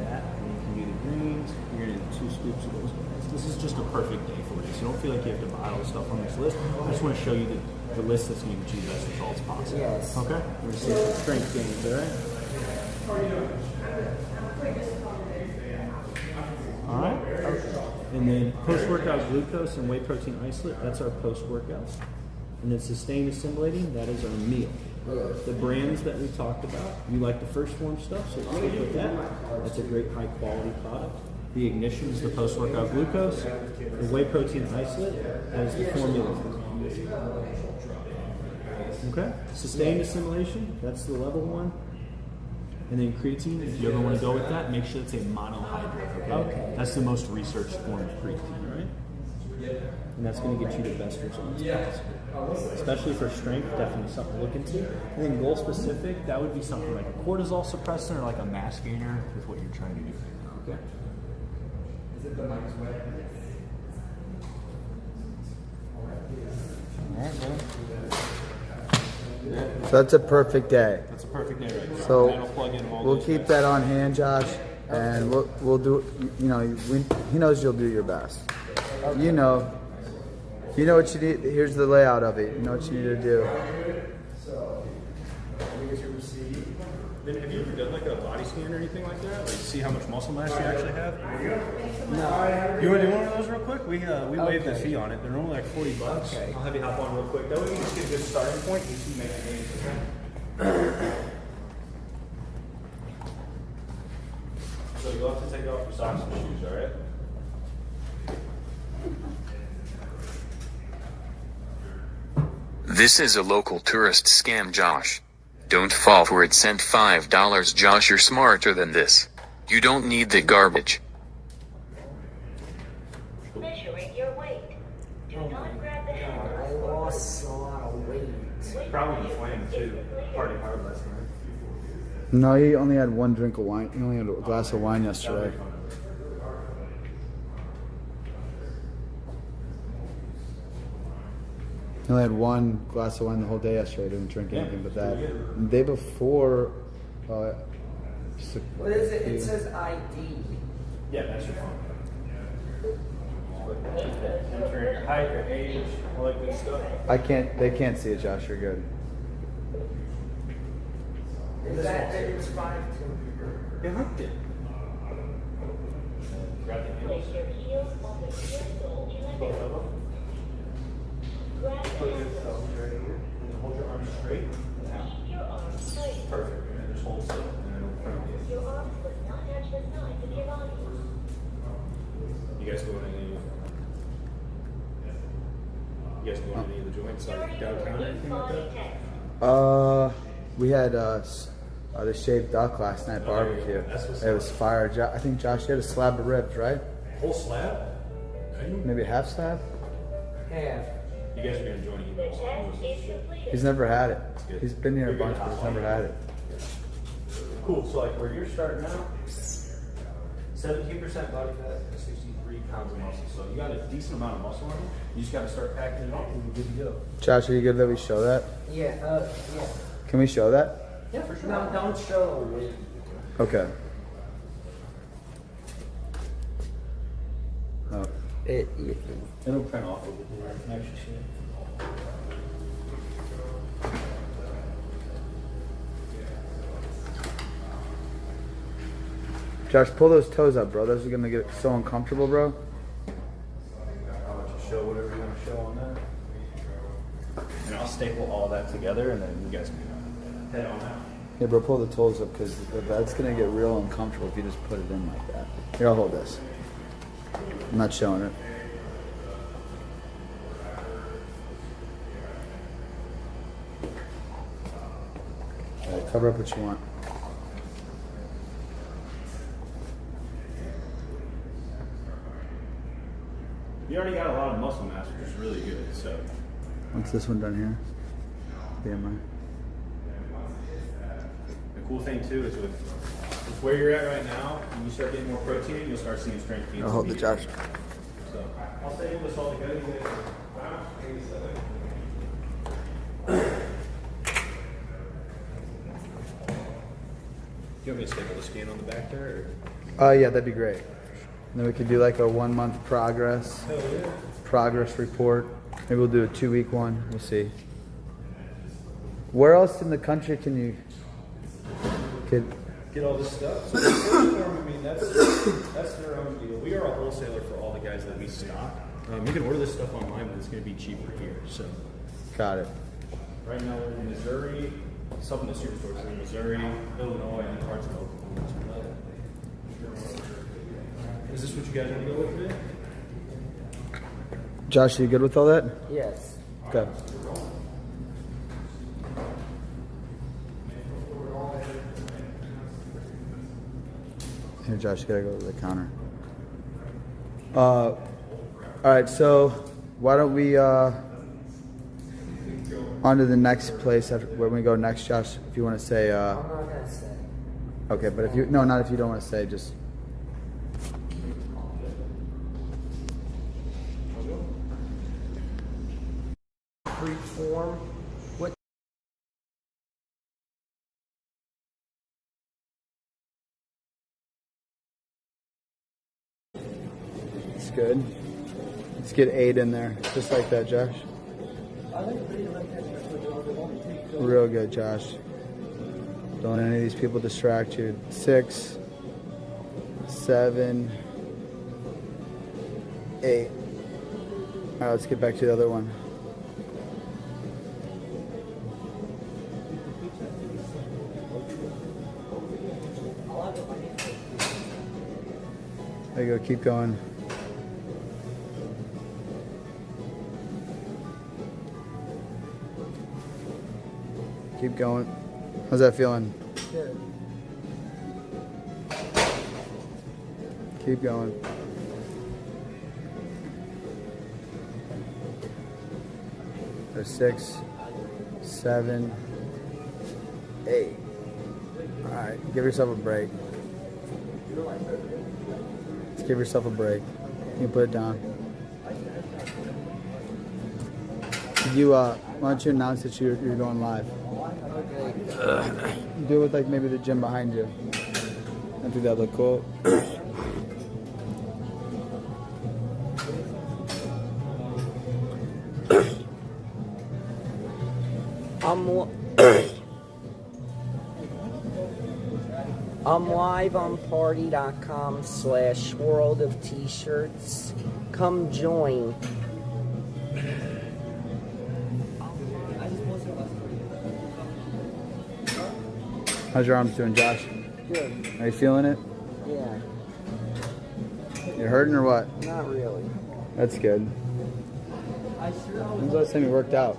That, and you can do the greens. You're gonna do 2 scoops of those guys. This is just a perfect day for you. So don't feel like you have to buy all the stuff on this list. I just want to show you the list that's going to get you the best results possible. Yes. Okay? We're going to see some strength gains, all right? All right. And then post-workout glucose and whey protein isolate, that's our post-workout. And then sustained assimilating, that is our meal. The brands that we talked about, you like the first form stuff, so let's stick with that. That's a great high quality product. The ignition is the post-workout glucose. The whey protein isolate, that is the formula. Okay? Sustained assimilation, that's the level 1. And then creatine, if you ever want to go with that, make sure it's a monohydrate, okay? That's the most researched form of creatine, right? And that's going to get you the best results possible. Especially for strength, definitely something to look into. And then goal specific, that would be something like a cortisol suppressant or like a mass gainer with what you're trying to do right now, okay? Is it the mic's wet? Alright, bro. So that's a perfect day. That's a perfect day right there. So That'll plug in all we'll those keep guys. that on hand, Josh, and we'll do. You know, he knows you'll do your best. You know what you need. Here's the layout of it. You know what you need to do. Then have you ever done like a body scan or anything like that? Like see how much muscle mass you actually have? No. You want to do one of those real quick? We waive the fee on it. They're only like $40. Okay. I'll have you hop on real quick. That way we can just get a good starting point and you can make a gains. So you'll have to take off your socks and shoes, all right? This is a local tourist scam, Josh. Don't fall for it. Sent $5, Josh. You're smarter than this. You don't need the garbage. Measuring your weight. Do not grab the I handle. lost a lot of weight. Probably inflamed too. Party hard last night. No, he only had 1 drink of wine. He only had a glass of wine yesterday. He only had 1 glass of wine the whole day yesterday. Didn't drink anything but that. The day before, just What is it? It says ID. Yeah, that's your phone. Enter your height, your age, all that good stuff. They can't see it, Josh. You're good. Is that it's 5'2"? Yeah, hooked it. Grab the heels. Place your heels on the heel sole joint. Both of them. Grab the Put your handle. thumbs right here. And then hold your arms straight. And out. Keep your arms straight. Perfect. And then just hold still. And then it'll front you. Your arms must not touch the sides of your body. You guys go in any of the joints like downtown or anything like that? We had the shaved duck last night barbecue. It was fire. I think Josh, you had a slab of ribs, right? Whole slab? Maybe a half slab? Half. You guys are going to join The emails. test is completed. He's never had it. good. He's been here a bunch, but he's never had it. Cool. So like where you're starting out, 17% body fat, 63 pounds of muscle. So you got a decent amount of muscle on you. You just got to start packing it up and you're good to go. Josh, are you good that we show that? Yeah. Yeah. Can we show that? Yeah, for sure. No, don't show it. Okay. Oh. It'll print off over here. I can actually see it. Josh, pull those toes up, bro. Those are gonna get so uncomfortable, bro. I'll let you show whatever you want to show on that. And I'll staple all that together, and then you guys can head on out. Yeah, bro, pull the toes up because that's gonna get real uncomfortable if you just put it in like that. Here, I'll hold this. I'm not showing it. All right, cover up what you want. You already got a lot of muscle mass, which is really good. So, What's this one done here? BMI. the cool thing too is with where you're at right now, when you start getting more protein, you'll start seeing strength gains. I'll hold the immediately. Josh. So, I'll staple this all together. You want me to staple the scan on the back there? Yeah, that'd be great. And then we could do like a 1 month progress report. Maybe we'll do a 2 week one. We'll see. Where else in the country can you Get all this stuff. So the first form, I mean, that's their own deal. We are a wholesaler for all the guys that we stock. You can order this stuff online, but it's going to be cheaper here. So Got it. right now we're in Missouri. Supplement superstores are in Missouri, Illinois, and parts of Oklahoma as well. Is this what you guys want to go with today? Josh, you good with all that? Yes. Okay. Here, Josh, you gotta go to the counter. All right, so why don't we on to the next place after, where we go next, Josh? If you want to say. I'm not gonna say. Okay, but if you not if you don't want to say, just. Freeform. What? It's good. Let's get 8 in there, just like that, Josh. Real good, Josh. Don't let any of these people distract you. 6, 7, 8. All right, let's get back to the other one. There you go, keep going. Keep going. How's that feeling? Good. Keep going. There's 6, 7, 8. All right, give yourself a break. Let's give yourself a break. You can put it down. Why don't you announce that you're going live? Do it with like maybe the gym behind you. I think that look cool. I'm live on party.com/world of t-shirts. Come join. How's your arms doing, Josh? Good. Are you feeling it? Yeah. You're hurting or what? Not really. That's good. When's the last time you worked out?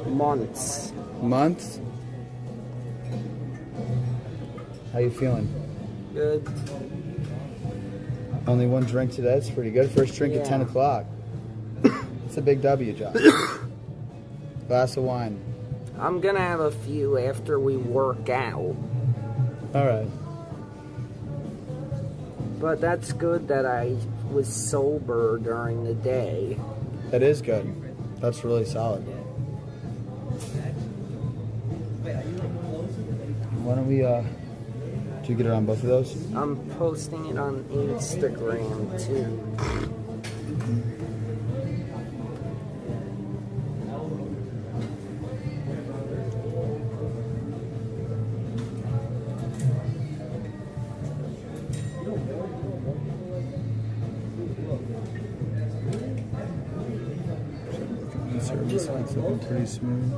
Months. Months? How you feeling? Good. Only one drink today? That's pretty good. First drink at 10 o'clock. It's a big W, Josh. Glass of wine. I'm gonna have a few after we work out. All right. But that's good that I was sober during the day. That is good. That's really solid. Why don't we, did you get it on both of those? I'm posting it on Instagram too. Service looks looking pretty smooth.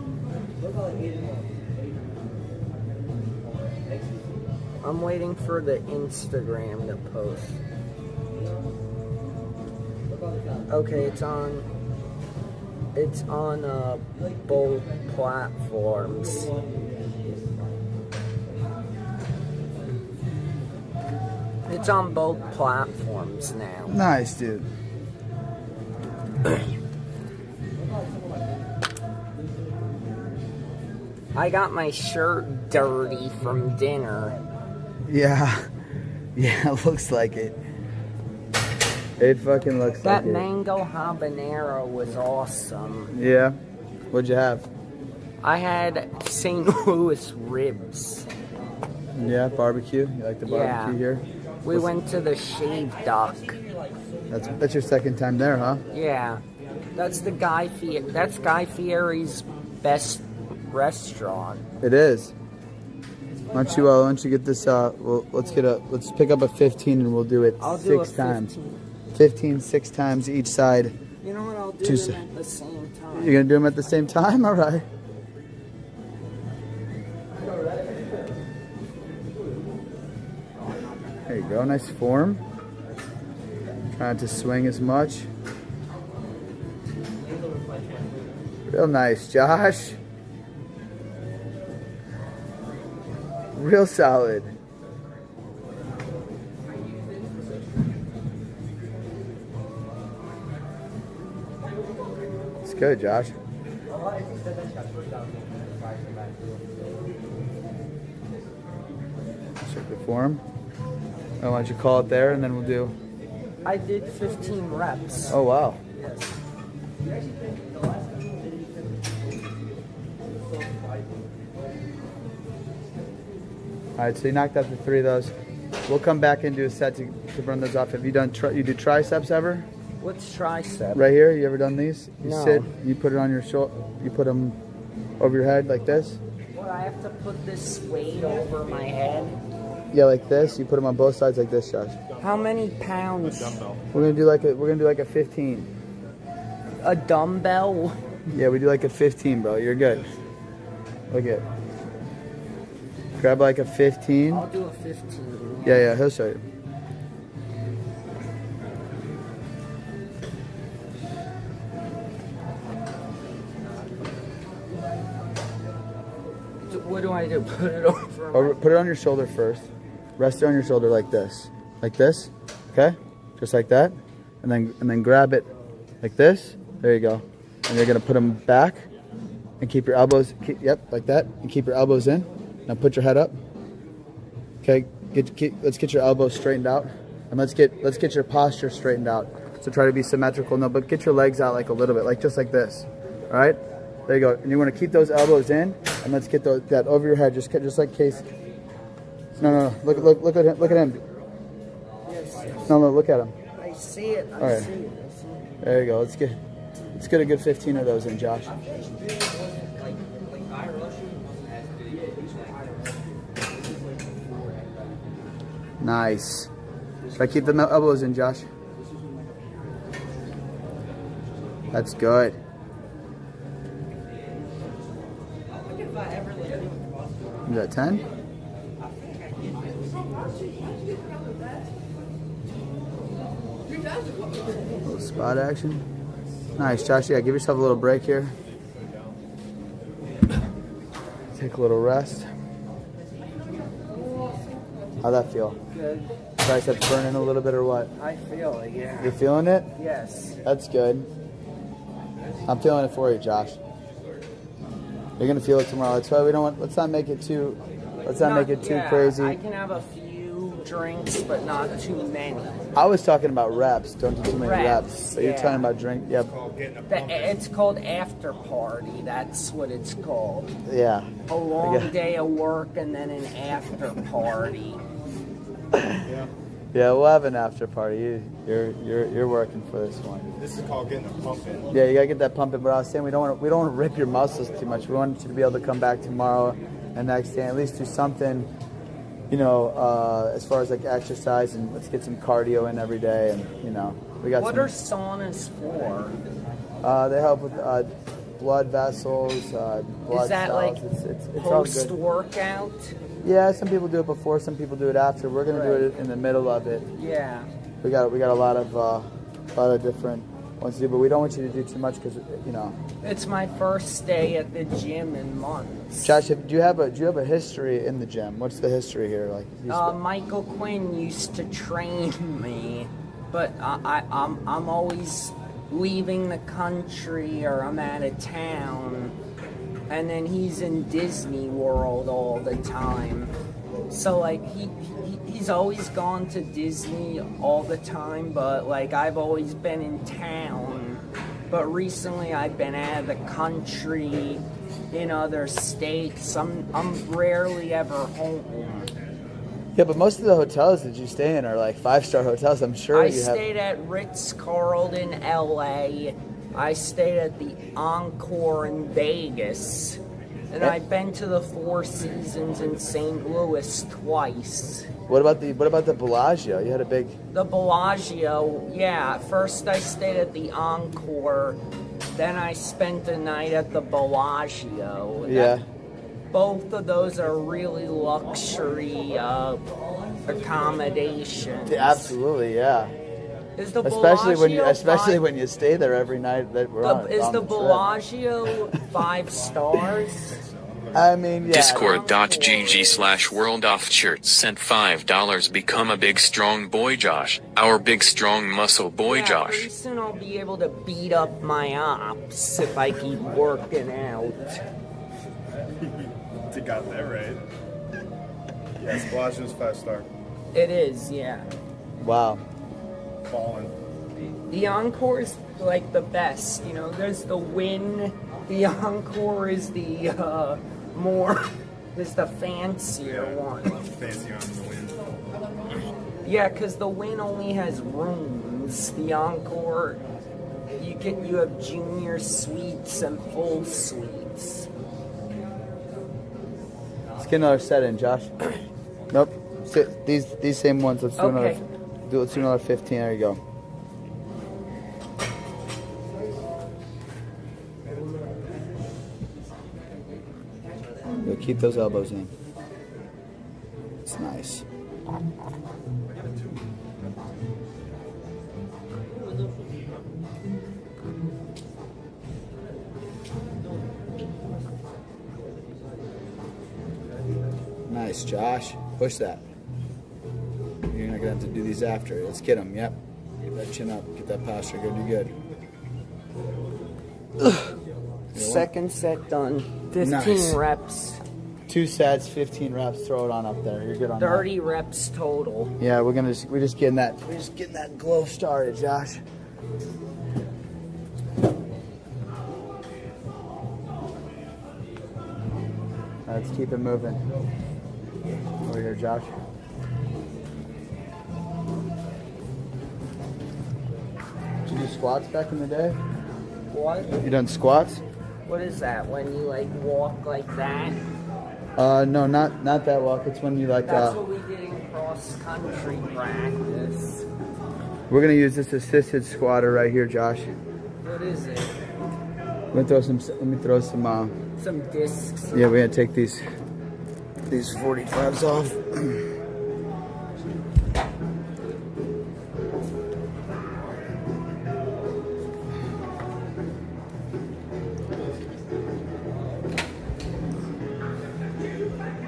I'm waiting for the Instagram to post. Okay, it's on both platforms. It's on both platforms now. Nice, dude. I got my shirt dirty from dinner. Yeah. Yeah, it looks like it. It fucking looks like That it. mango habanero was awesome. Yeah. What'd you have? I had St. Louis ribs. Yeah, barbecue. You like the barbecue here? We went to the Shaved Duck. That's your second time there, huh? Yeah. That's Guy Fieri's best restaurant. It is. Why don't you get this? Well, let's pick up a 15 and we'll do it I'll do a 6 times. 15. 6 times each side. You know what? I'll do them at the same time. You're gonna do them at the same time? All right. There you go. Nice form. Trying to swing as much. Real nice, Josh. Real solid. It's good, Josh. Check the form. Why don't you call it there and then we'll do. I did 15 reps. Oh, wow. Yes. All right, so you knocked out the 3 of those. We'll come back and do a set to run those off. Have you done you do triceps ever? What's tricep? Right here, you ever done these? You No. sit, you put it on your shoulder, you put them over your head like this. What, I have to put this weight over my head? Yeah, like this. You put them on both sides like this, Josh. How many pounds? We're gonna do like a 15. A dumbbell? Yeah, we do like a 15, bro. You're good. Look at. Grab like a 15. I'll do a 15. Yeah, he'll show you. What do I do? Put it over Put it on your shoulder first. Rest it on your shoulder like this. Like this. Okay? Just like that. And then grab it like this. There you go. And you're gonna put them back and keep your elbows, like that. And keep your elbows in. Now put your head up. Okay, let's get your elbows straightened out. And let's get your posture straightened out. So try to be symmetrical. No, but get your legs out like a little bit, like just like this. Alright? There you go. And you want to keep those elbows in, and let's get that over your head, just like Case. No. Look at him. Look at him. No, look at him. I see it. All right. There you go. Let's get a good 15 of those in, Josh. Nice. Try to keep the elbows in, Josh. That's good. You got 10? Little spot action. Nice, Josh. Yeah, give yourself a little break here. Take a little rest. How'd that feel? Good. Triceps burning a little bit or what? I feel it, yeah. You're feeling it? Yes. That's good. I'm feeling it for you, Josh. You're gonna feel it tomorrow. That's why we don't want. Let's not make it too Make it too crazy. I can have a few drinks, but not too many. I was talking about reps. Don't do too many reps. But you're yeah. talking about drink. Yeah. It's called after party. That's what it's called. Yeah. A long day of work and then an after party. Yeah, we'll have an after party. You're working for this one. This is called getting a pump in. Yeah, you gotta get that pumping. But I was saying we don't want to rip your muscles too much. We want you to be able to come back tomorrow and next day, at least do something. You know, as far as like exercise, and let's get some cardio in every day. And you know, we got. What are saunas for? They help with blood vessels, blood Is that cells. like It's all good. post-workout? Yeah, some people do it before, some people do it after. We're gonna do it in the middle of it. Yeah. We got a lot of different ones to do, but we don't want you to do too much because you know. It's my first day at the gym in months. Josh, do you have a history in the gym? What's the history here? Like, Michael Quinn used to train me, but I'm always leaving the country or I'm out of town, and then he's in Disney World all the time. So like he's always gone to Disney all the time, but like I've always been in town. But recently I've been out of the country, in other states. I'm rarely ever home. yeah, but most of the hotels that you stay in are like 5-star hotels. I'm sure I you have. stayed at Ritz-Carlton, LA. I stayed at the Encore in Vegas. And I've been to the Four Seasons in St. Louis twice. What about the Bellagio? You had a big. The Bellagio, yeah. First I stayed at the Encore. Then I spent the night at the Bellagio. Yeah. Both of those are really luxury accommodations. Absolutely, yeah. Is the Especially Bellagio when you stay there every night that we're on. Is on the the trip. Bellagio 5 stars? I mean, yeah. Discord.gg/worldoffshirts sent $5. Become a big strong boy Josh. Our big strong muscle boy Yeah, Josh. pretty soon I'll be able to beat up my ops if I keep working out. You got that right. Yes, Bellagio's 5-star. It is, yeah. Wow. Fallen. The Encore is like the best, you know. There's the Win. The Encore is the is the fancier one. Fancy on the wind. Yeah, because the Win only has rooms. The Encore, you have junior suites and full suites. Let's get another set in, Josh. Nope. These same ones. Let's do Okay. Let's do another 15. There you go. You'll keep those elbows in. It's nice. Nice, Josh. Push that. You're not gonna have to do these after. Let's get them. Yep. Get that chin up. Get that posture. Go do good. Second set done. 15 Nice. reps. 2 sets, 15 reps. Throw it on up there. You're good on 30 reps total. that. Yeah, we're just getting that glow started, Josh. Let's keep it moving. Over here, Josh. Did you do squats back in the day? What? You done squats? What is that? When you like walk like that? No, not that walk. It's when you like. That's what we did in cross country practice. We're gonna use this assisted squatter right here, Josh. What is it? Let me throw some. Some discs. Yeah, we're gonna take these 45s off.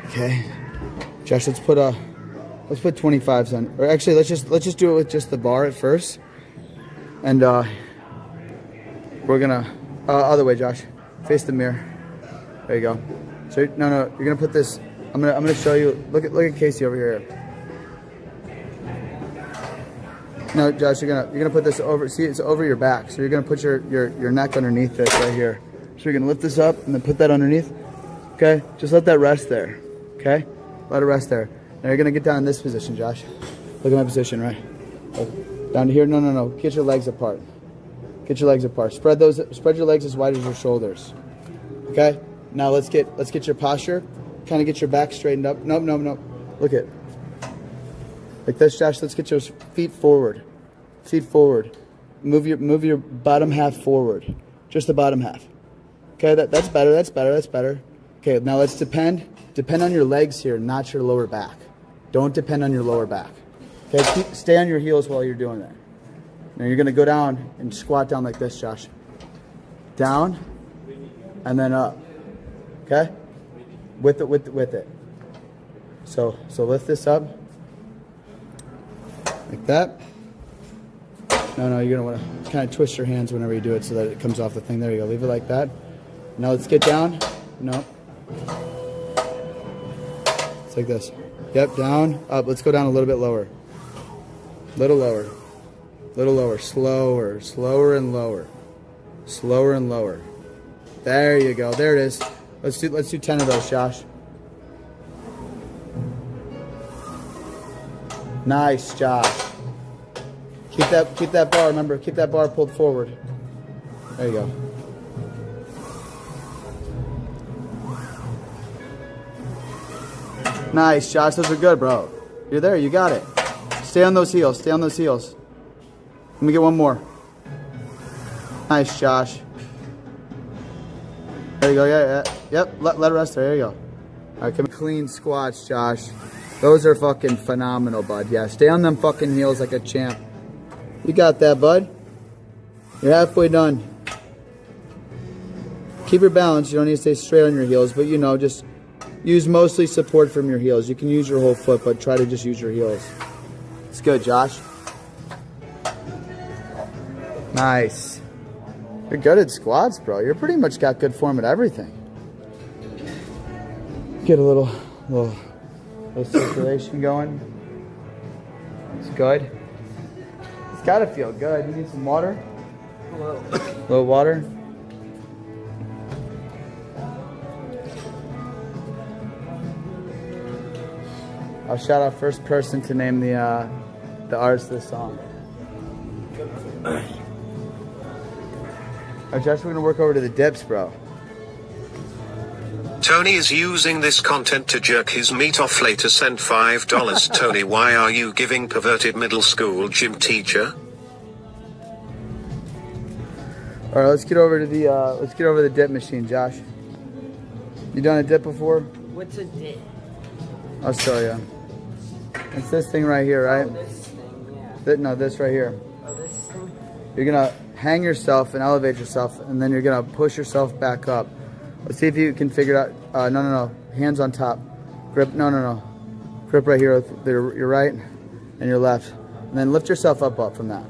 Okay, Josh, let's put 25s on. Or actually, let's just do it with just the bar at first, and we're gonna other way, Josh. Face the mirror. There you go. So no, you're gonna put this. I'm gonna show you. Look at Casey over here. No, Josh, you're gonna put this over. See, it's over your back, so you're gonna put your neck underneath this right here. So you're gonna lift this up and then put that underneath. Okay, just let that rest there. Okay, let it rest there. Now you're gonna get down in this position, Josh. Look at my position, right? Look, down to here. No, no, no. Get your legs apart. Get your legs apart. Spread your legs as wide as your shoulders. Okay. Now let's get your posture. Kind of get your back straightened up. Nope, nope, nope. Look at. Like this, Josh. Let's get your feet forward. Feet forward. Move your bottom half forward. Just the bottom half. Okay, that's better. That's better. That's better. Okay, now let's depend on your legs here, not your lower back. Don't depend on your lower back. Okay, stay on your heels while you're doing that. Now you're gonna go down and squat down like this, Josh. Down, and then up. Okay, with it. So lift this up like that. No, you're gonna want to kind of twist your hands whenever you do it so that it comes off the thing. There you go. Leave it like that. Now let's get down. No. It's like this. Yep, down, up. Let's go down a little bit lower. Little lower. Little lower. Slower. Slower and lower. Slower and lower. There you go. There it is. Let's do 10 of those, Josh. Nice, Josh. Keep that bar, remember, keep that bar pulled forward. There you go. Nice, Josh. Those are good, bro. You're there. You got it. Stay on those heels. Stay on those heels. Let me get one more. Nice, Josh. There you go. Yeah. Yep. Let it rest there. There you go. All right, come clean squats, Josh. Those are fucking phenomenal, bud. Yeah, stay on them fucking heels like a champ. You got that, bud. You're halfway done. Keep your balance. You don't need to stay straight on your heels, but just use mostly support from your heels. You can use your whole foot, but try to just use your heels. It's good, Josh. Nice. You're good at squats, bro. You're pretty much got good form at everything. Get a little circulation going. It's good. It's gotta feel good. You need some water? A little water? I'll shout out first person to name the artist of this song. Alright, Josh, we're gonna work over to the dips, bro. Tony is using this content to jerk his meat off later. Send $5. Tony, why are you giving perverted middle school gym teacher? Alright, let's get over to the dip machine, Josh. You done a dip before? What's a dip? I'll show you. It's this thing right here, right? Oh, this thing, yeah. No, this right here. Oh, this thing? You're gonna hang yourself and elevate yourself, and then you're gonna push yourself back up. Let's see if you can figure it out. No. Hands on top. Grip. No. Grip right here with your right and your left, and then lift yourself up from that.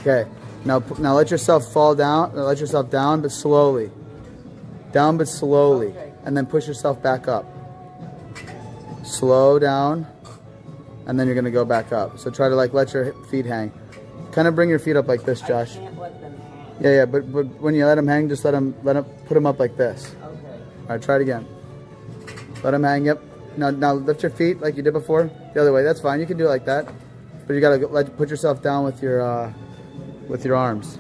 Okay. Now let yourself fall down. Let yourself down, but slowly. Down, but slowly, okay. And then push yourself back up. Slow down, and then you're gonna go back up. So try to let your feet hang. Kind of bring your feet up like this, Josh. I can't let them hang. Yeah, but when you let them hang, just put them up like this. Okay. All right, try it again. Let them hang. Yep. Now lift your feet like you did before. The other way. That's fine. You can do it like that, but you gotta put yourself down with your arms.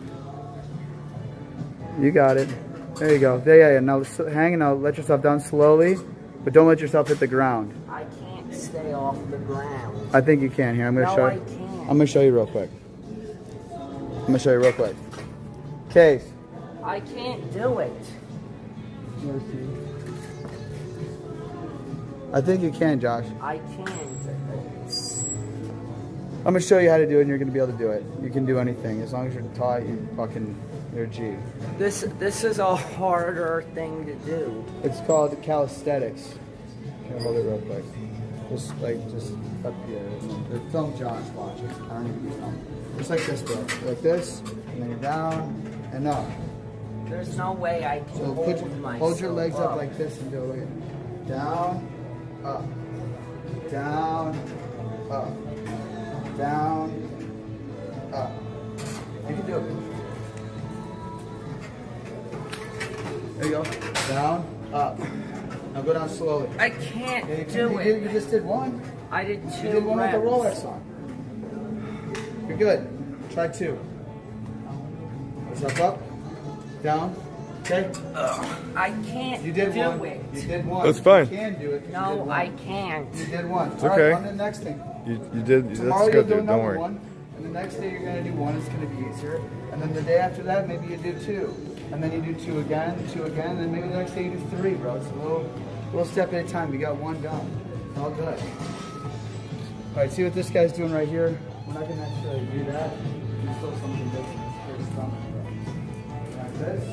You got it. There you go. Yeah. Now hang and now let yourself down slowly, but don't let yourself hit the ground. I can't stay off the ground. I think you can. Here, I'm gonna show you. I can't. I'm gonna show you real quick. Case. I can't do it. I think you can, Josh. I can't. I'm gonna show you how to do it, and you're gonna be able to do it. You can do anything as long as you're taught. You're a G. This is a harder thing to do. It's called calisthenics. Can I hold it real quick? Just up here. The film John's watching. I don't even know. Just like this, bro. Like this, and then you're down and up. There's no way I can So hold your legs up like this and do it. Look at down, up, down, up, down, Go down slowly. I can't Yeah, do it. You just did one. I did 2 You did one with the reps. Rolex on. You're good. Try 2. Up, down. Okay. I can't You did do one. it. You did one. That's fine. You can do it. 'cause you did No, one. I can't. You did one. It's All okay. right, on to the next thing. You did. Tomorrow That's you'll good, do dude. Don't another worry. one, and the next day you're gonna do one. It's gonna be easier. And then the day after that, maybe you do 2, and then you do 2 again, and then maybe the next day you do 3, bro. It's a little step at a time. You got one done. It's all good. All right, see what this guy's doing right here. We're not gonna actually do that. There's still something different. There's something. Like this.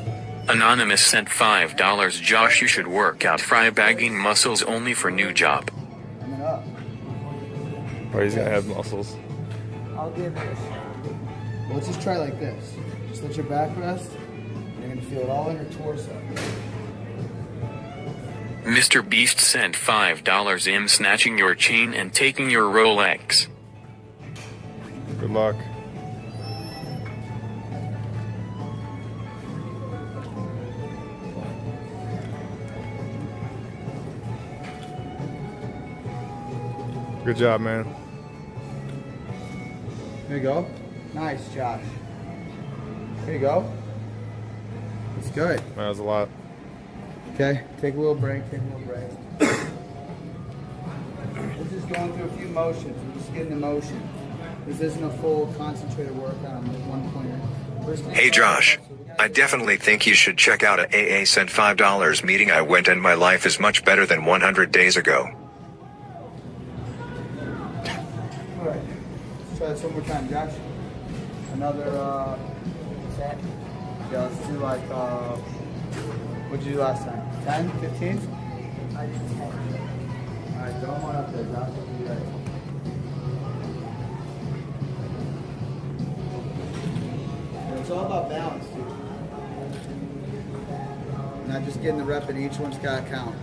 Anonymous sent $5. Josh, you should work out fry bagging muscles only for new job. And then up. Or he's gonna have muscles. I'll give it a shot. Well, let's just try like this. Just let your back rest. You're gonna feel it all in your torso. Mr. Beast sent $5. Snatching your chain and taking your Rolex. Good luck. Good job, man. There you go. Nice, Josh. There you go. It's good. That was a lot. Okay, take a little break, We're just going through a few motions. We're just getting the motion. This isn't a full concentrated workout on one pointer. Hey Josh, I definitely think you should check out a AA sent $5 meeting I went and my life is much better than 100 days ago. Alright, let's try this one more time, Josh. Another set. Yeah, let's do like, what'd you do last time? 10, 15? I did 10. Alright, throw one up there, Josh. You ready? It's all about balance, dude. Not just getting the rep in each one's gotta count.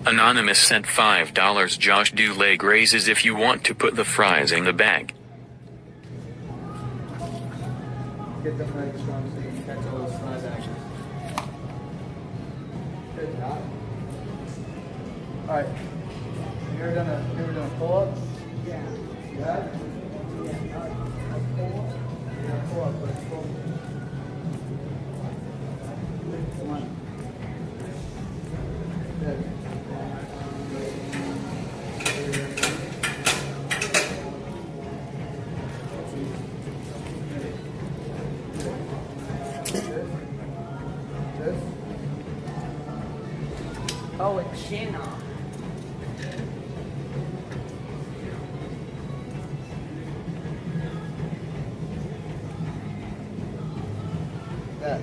Anonymous sent $5. Josh, do leg raises if you want to put the fries in the bag. Get them legs strong so you can catch all those side actions. Good job. Alright. You ever done a pull-up? Yeah. Yeah? Yeah. Yeah, pull-up, but it's full. Come on. Good. This. Oh, a chin up. That.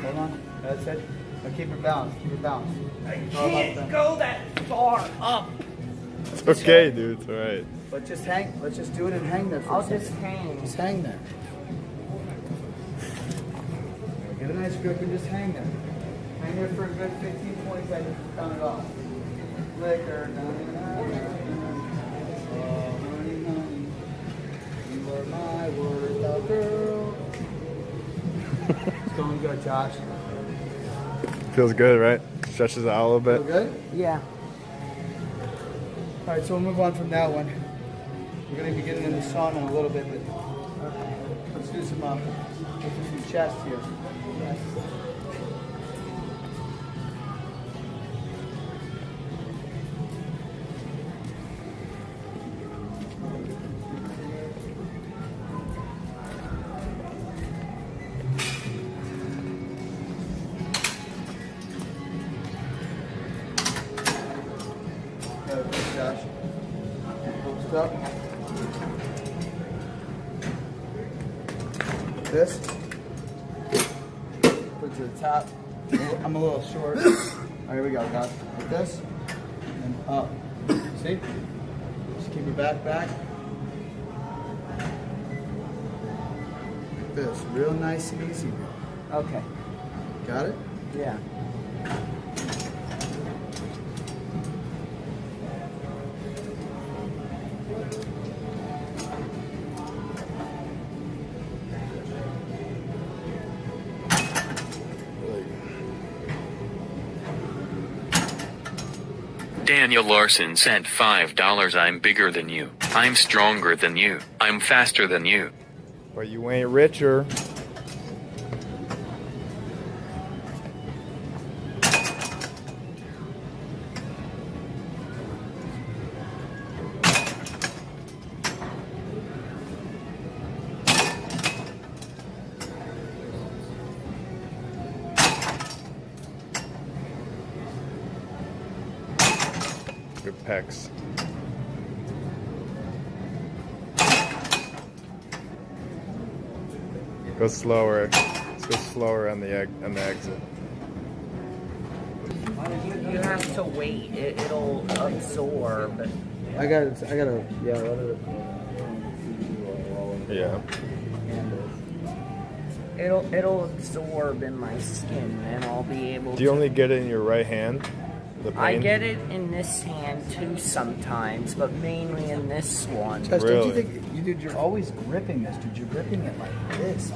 Hold on. That's it. Now keep it balanced. Keep it balanced. I can't go that far up. It's okay, dude. It's alright. Let's just hang. Let's just do it and hang there for I'll a second. just hang. Just hang there. Get a nice grip and just hang there. Hang there for a good 15, 20 seconds. Count it off. Flicker. Oh, honey, honey. You are my word, love girl. It's going good, Josh. Feels good, right? Stretches it out a little Feel bit. good? Yeah. Alright, so we'll move on from that one. We're going to be getting in the sauna in a little bit, but let's do some chest here. Good, Josh. Post up. This. Put to the top. I'm a little short. Alright, here we go, guys. Like this. And up. See? Just keep your back back. Like this. Real nice and easy. Okay. Got it? Yeah. Daniel Larson sent $5. I'm bigger than you. I'm stronger than you. I'm faster than you. But you ain't richer. Good pecs. Go slower. Let's go slower on the exit. You have to wait. It'll absorb. I gotta, yeah, let it. Yeah. It'll absorb in my skin, and I'll be able. Do you only get it in your right hand? The I pain? get it in this hand too sometimes, but mainly in this one. Josh, Really? don't you think, dude, you're always gripping this, dude. You're gripping it like this.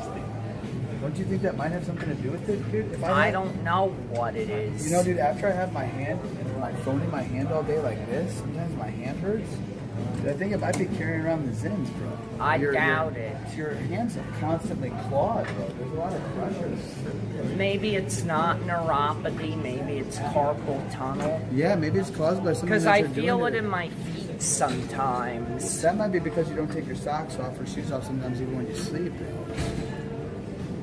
Don't you think that might have something to do with it, dude? If I don't know what it is. You know, dude, after I have my hand and my phone in my hand all day like this, sometimes my hand hurts. Dude, I think it might be carrying around the Zins, bro. I doubt it. Your hands are constantly clawed, bro. There's a lot of pressure. Maybe it's not neuropathy. Maybe it's carpal tunnel. Yeah, maybe it's caused by something. Because I feel it in my feet sometimes. That might be because you don't take your socks off or shoes off sometimes even when you sleep.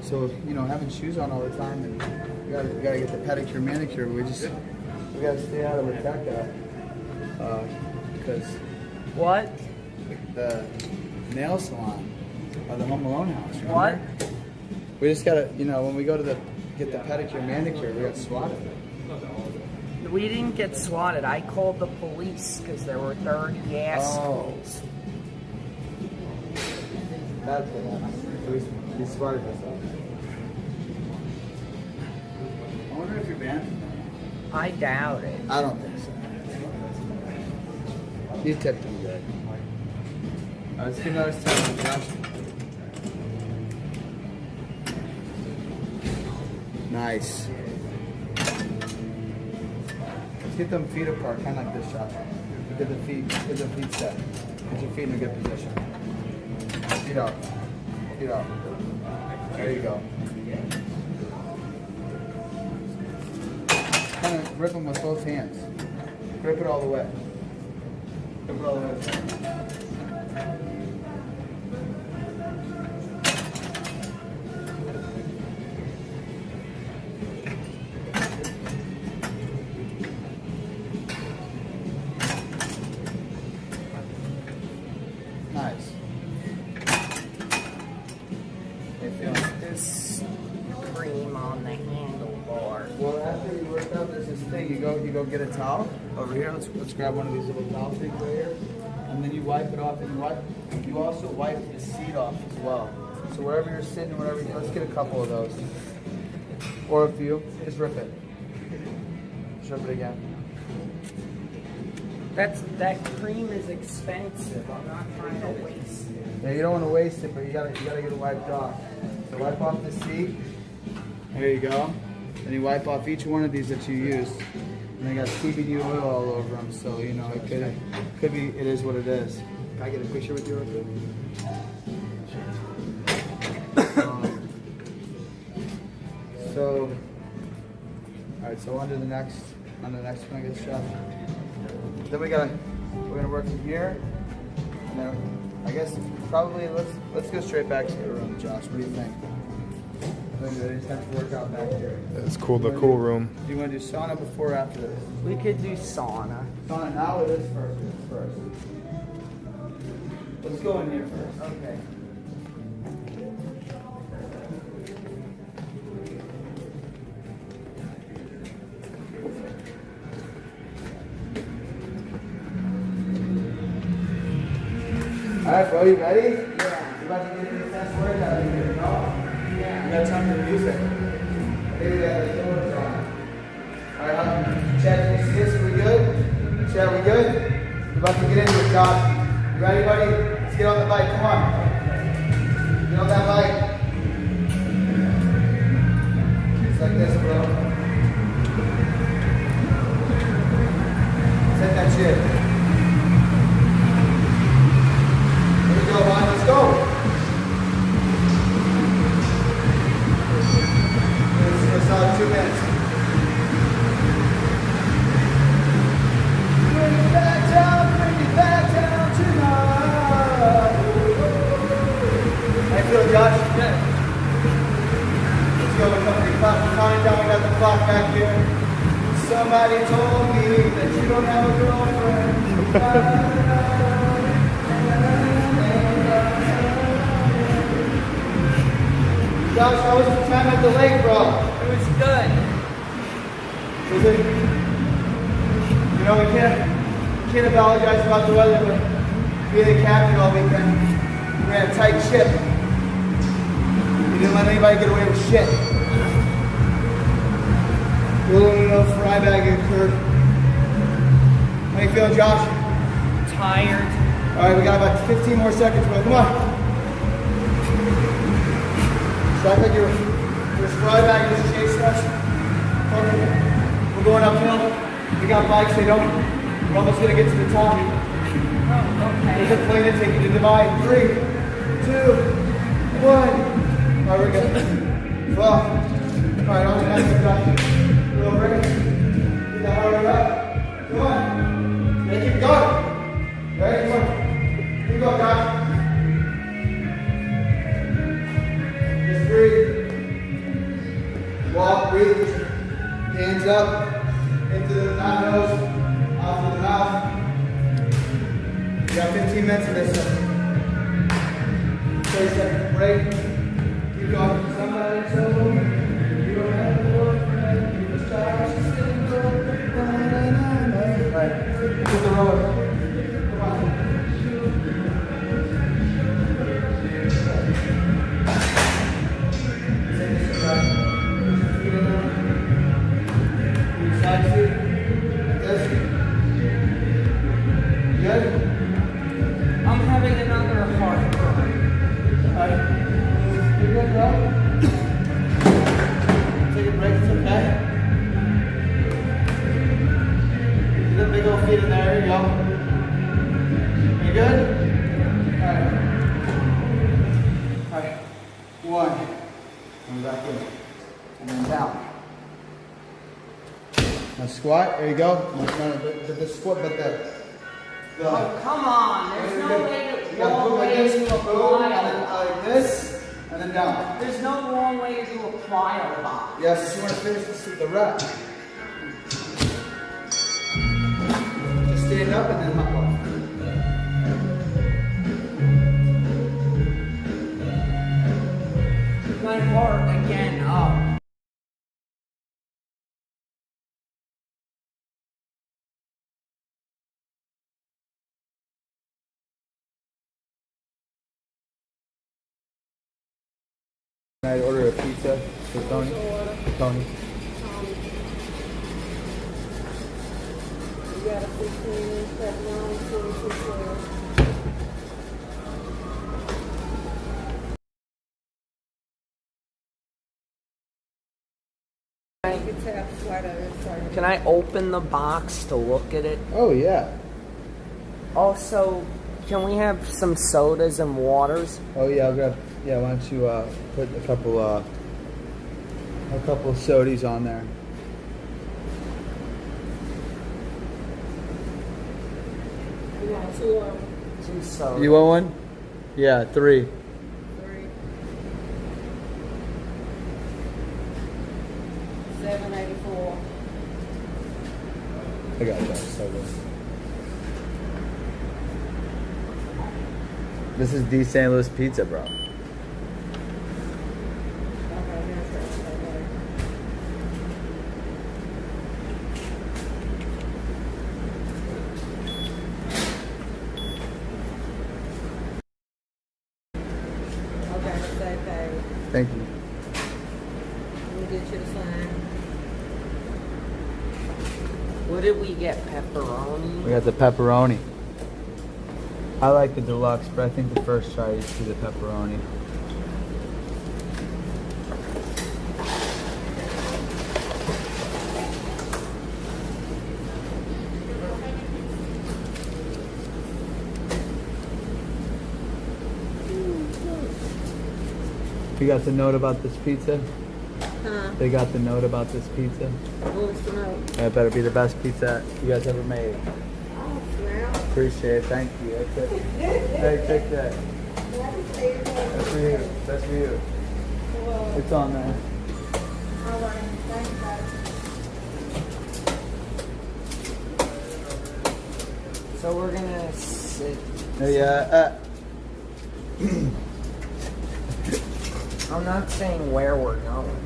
So, you know, having shoes on all the time, and we gotta get the pedicure, manicure. We gotta stay out of the tech because What? the nail salon or the Home Alone house. Remember? What? We just gotta, you know, when we go to get the pedicure, manicure, we got swatted. We didn't get swatted. I called the police because there were 30 assholes. That's what happened. We swatted us out. I wonder if you're banned. I doubt it. I don't think so. You tipped him good. Let's get another tip, Josh. Nice. Let's get them feet apart, kind of like this, Josh. Get the feet set. Get your feet in a good position. Feet up. Feet up. There you go. Kind of grip them with both hands. Grip it all the way. Grip it all the way. Nice. This cream on the handlebar. Well, after you work out, there's this thing. You go get a towel over here. Let's grab one of these little towel things right here, and then you wipe it off. And you also wipe the seat off as well. So wherever you're sitting, whatever, let's get a couple of those, or a few. Just rip it. Just rip it again. That cream is expensive. I'm not trying to waste it. Yeah, you don't want to waste it, but you gotta get it wiped off. So wipe off the seat. There you go. Then you wipe off each one of these that you use. And they got CBD oil all over them, so you know it could be. It is what it is. Can I get a picture with you real quick? So, all right. So on to the next one, I guess, Chef. Then we're gonna work from here, and then I guess probably let's go straight back to the room, Josh. What do you think? I just have to work out back here. It's cool. The cool room. Do you want to do sauna before or after this? We could do sauna. Sauna now or this first? Let's go in here first. Okay. All right, bro, you ready? Yeah. You about to get into this workout here, no? Yeah. You got time for music. Maybe we have the doors on. All right, Chad, can you see us? Are we good? Chad, we good? We're about to get into it, Josh. You ready, buddy? Let's get on the bike. Come on. Get on that bike. Just like this, bro. 10 shit. Here we go, Ryan, let's go. It's 2 minutes. Bring it back down tonight. How you feeling, Josh? Good. Let's go, we're coming to clap. Fine down, we got the clock back here. Somebody told me that you don't have a girlfriend. Josh, how was the time at the lake, bro? It was good. Was it? You know, we can't apologize about the weather, but being the captain all weekend, we had a tight ship. We didn't let anybody get away with shit. A little fry bag occurred. How you feeling, Josh? Tired. All right, we got about 15 more seconds, bro. Come on. It's like your fry bag is chasing us. We're going uphill. We got bikes. We're almost gonna get to the top. Oh, okay. There's a plane to take you to Dubai. 3, 2, 1. All right, we're good. Well, all right, on the next Josh. We'll bring it. Get that hard up. Come on. Keep going. Ready? Come on. Keep going, Josh. Just breathe. Walk, breathe. Hands up. Into the nose. Out of the mouth. You got 15 minutes of this stuff. 30 second break. Keep going. Somebody told me you don't have a girlfriend. You just try to single. Alright, hit the road. Come on. Side seat. Like this. Good? I'm having another heartburn. Alright. You good, bro? Take a break, it's okay. Get the big old feet in there, you go. You good? Alright. Alright. 1. And back in. And then down. Now squat, there you go. No, the squat, but the Oh, come on. There's no way you to gotta wrong move like way to this, do a boom, and then plyo. like this, and then down. There's no wrong way to do a plyo box. Yes, you want to finish this with the rep. Just stand up and then hop off. My heart again up. Can I order a pizza for Tony? Tony. You got a 15, 79, 22, 12. You can tap right over it, sorry. Can I open the box to look at it? Oh yeah. Also, can we have some sodas and waters? Oh yeah, I'll grab. Yeah, why don't you put a couple of sodies on there. You want 2 or 2 sodas. You want one? Yeah, 3. 3? $7.84. I got that. So good. This is D. St. Louis pizza, bro. Thank you. Let me get you the sign. What did we get? Pepperoni? We got the pepperoni. I like the deluxe, but I think the first try is to the pepperoni. You got the note about this pizza? Huh? They got the note about this pizza? What's the note? It better be the best pizza you guys ever made. Oh, smell. Appreciate it. Thank you. That's it. Hey, take that. That's for you. That's for you. It's on there. All right. Thanks, guys. So we're gonna sit. Yeah. I'm not saying where we're going.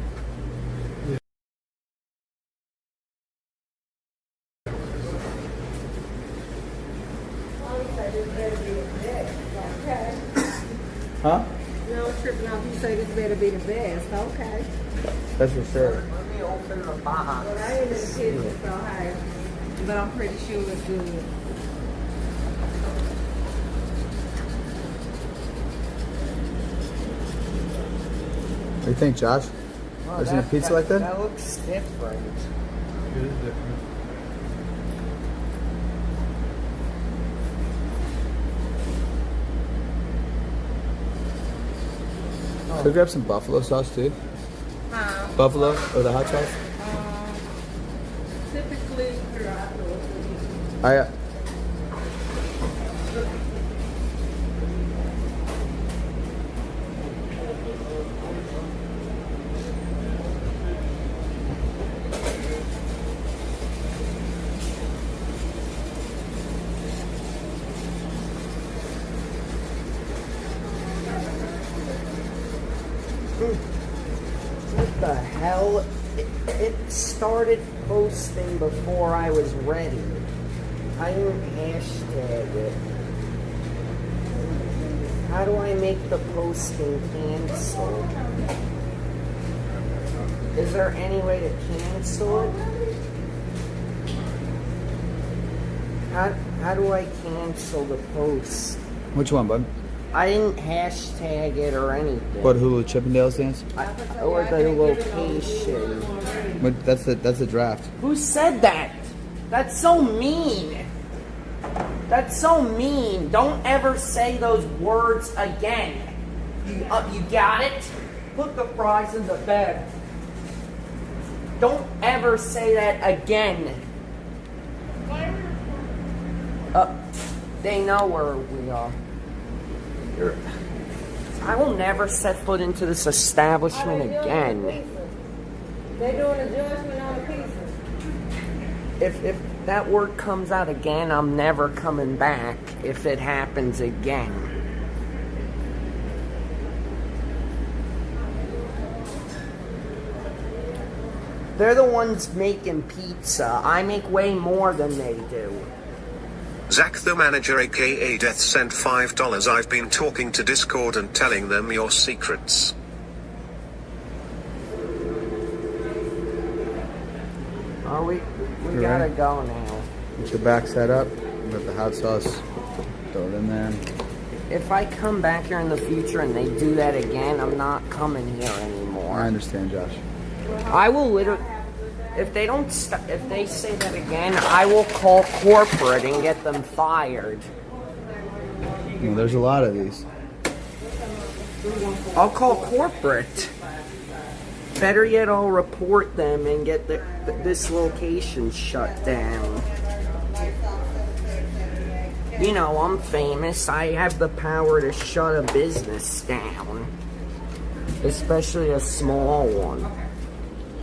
Huh? No tripping off. You say this better be the best. Okay. That's for sure. Let me open the box. Well, I ain't in the kitchen, so hey. But I'm pretty sure it's good. What do you think, Josh? Well, Isn't a pizza like that? That looks different. It is different. Could we grab some buffalo sauce too? Buffalo or the hot sauce? Typically, I What the hell? It started posting before I was ready. I didn't hashtag it. How do I make the posting cancel? Is there any way to cancel it? How do I cancel the post? which one, bud? I didn't hashtag it or anything. What Hulu Chippendales dance? Or the location. What, that's the draft. Who said that? That's so mean. That's so mean. Don't ever say those words again. You got it? Put the fries in the bed. Don't ever say that again. They know where we are. I will never set foot into this establishment again. They doing a judgment on the pizza. If that word comes out again, I'm never coming back if it happens again. They're the ones making pizza. I make way more than they do. Zach the manager aka Death sent $5. I've been talking to Discord and telling them your secrets. Oh, we gotta go now. Get your back set up. Put the hot sauce. Throw it in there. If I come back here in the future and they do that again, I'm not coming here anymore. I understand, Josh. I will literally, if they don't, if they say that again, I will call corporate and get them fired. Well, there's a lot of these. I'll call corporate. Better yet, I'll report them and get this location shut down. You know, I'm famous. I have the power to shut a business down. Especially a small one.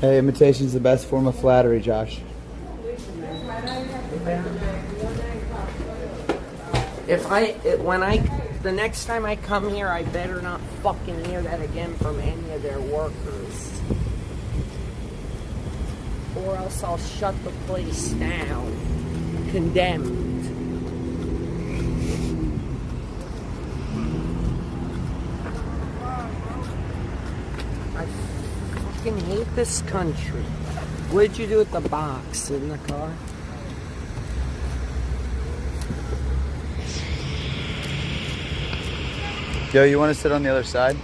Hey, imitation's the best form of flattery, Josh. The next time I come here, I better not fucking hear that again from any of their workers. Or else I'll shut the place down. Condemned. I fucking hate this country. What did you do with the box in the car? Yo, you want to sit on the other side?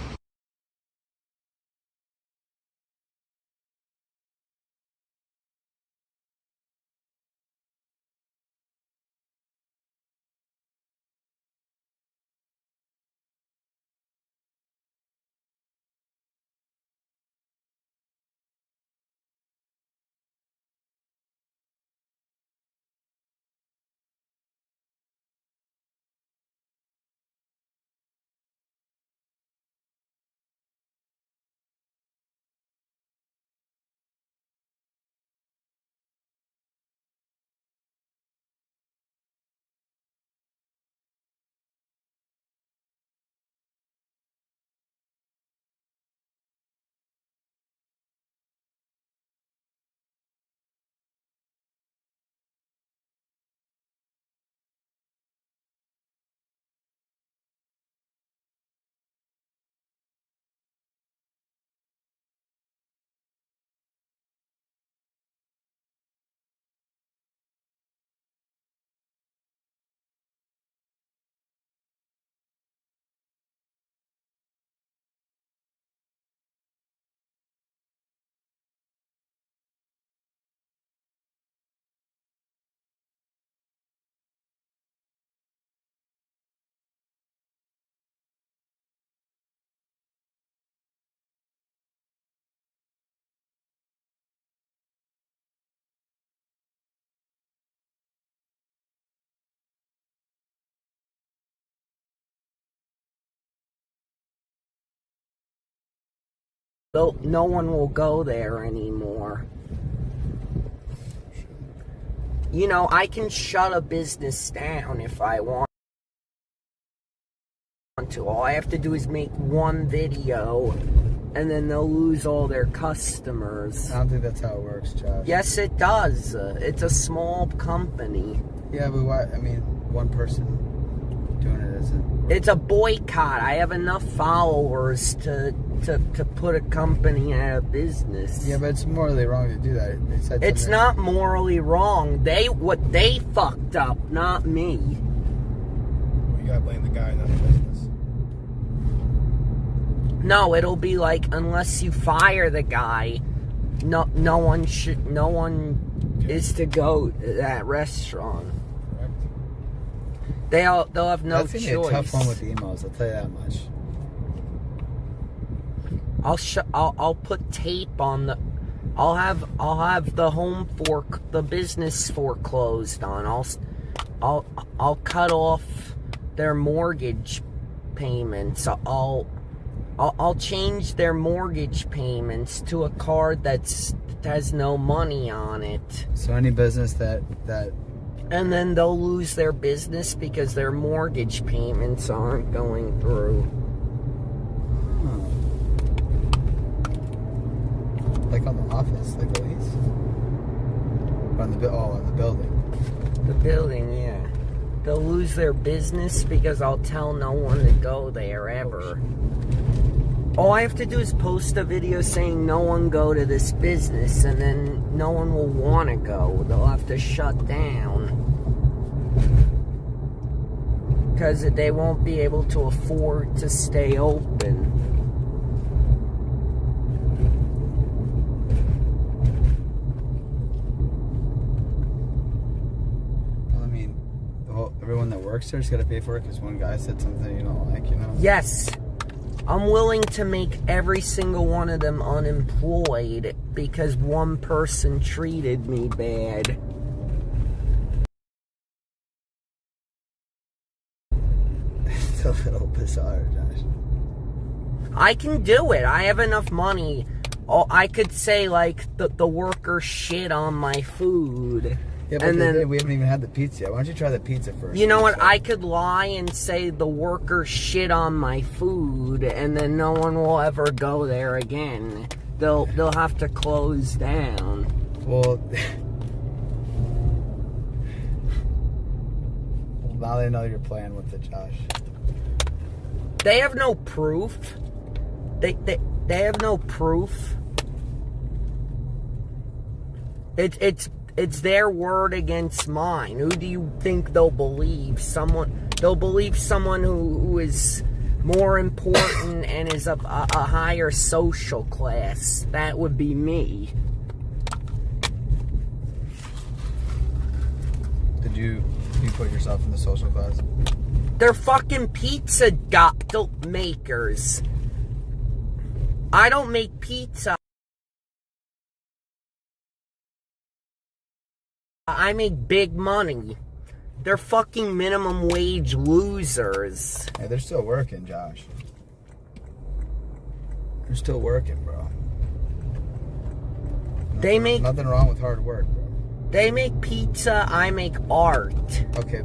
no one will go there anymore. You know, I can shut a business down if I want to. All I have to do is make one video, and then they'll lose all their customers. I don't think that's how it works, Josh. Yes, it does. It's a small company. Yeah, but why? I mean, one person doing it isn't. It's a boycott. I have enough followers to put a company out of business. Yeah, but it's morally wrong to do that. It's not morally wrong. They fucked up, not me. Well, you gotta blame the guy, not the business. No, it'll be like, unless you fire the guy, no one is to go to that restaurant. Correct. They'll have no choice. That's gonna be a tough one with the emails. I'll tell you that much. I'll put tape on the. I'll have the business foreclosed on. I'll cut off their mortgage payments. I'll change their mortgage payments to a card that has no money on it. So any business that And then they'll lose their business because their mortgage payments aren't going through. like on the office, like the lease, on the building. The building, yeah. They'll lose their business because I'll tell no one to go there ever. All I have to do is post a video saying no one go to this business, and then no one will want to go. They'll have to shut down. Because they won't be able to afford to stay open. Well, I mean, everyone that works there's got to pay for it because one guy said something you don't like, you know? Yes. I'm willing to make every single one of them unemployed because one person treated me bad. It's a little bizarre, Josh. I can do it. I have enough money. I could say, like, the workers shit on my food. Yeah, but then we haven't even had the pizza yet. Why don't you try the pizza first? You know what? I could lie and say the workers shit on my food, and then no one will ever go there again. They'll have to close down. Well, now they know you're playing with it, Josh. They have no proof. They have no proof. It's their word against mine. Who do you think they'll believe? They'll believe someone who is more important and is of a higher social class. That would be me. Did you put yourself in the social class? They're fucking pizza makers. I don't make pizza. I make big money. They're fucking minimum wage losers. Hey, they're still working, Josh. They're still working, bro. Nothing wrong with hard work, bro. They make pizza, I make art. Okay,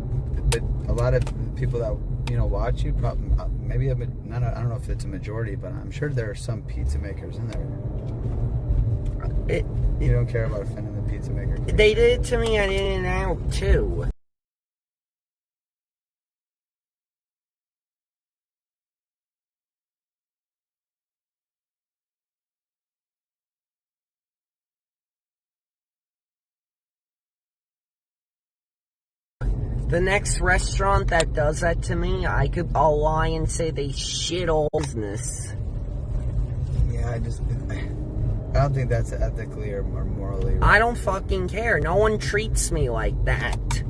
but a lot of people that watch you, probably maybe I don't know if it's a majority, but I'm sure there are some pizza makers in there. You don't care about offending the pizza maker. They did it to me at In-N-Out too. The next restaurant that does that to me, I'll lie and say they shit all business. Yeah, I don't think that's ethically or morally right. I don't fucking care. No one treats me like that.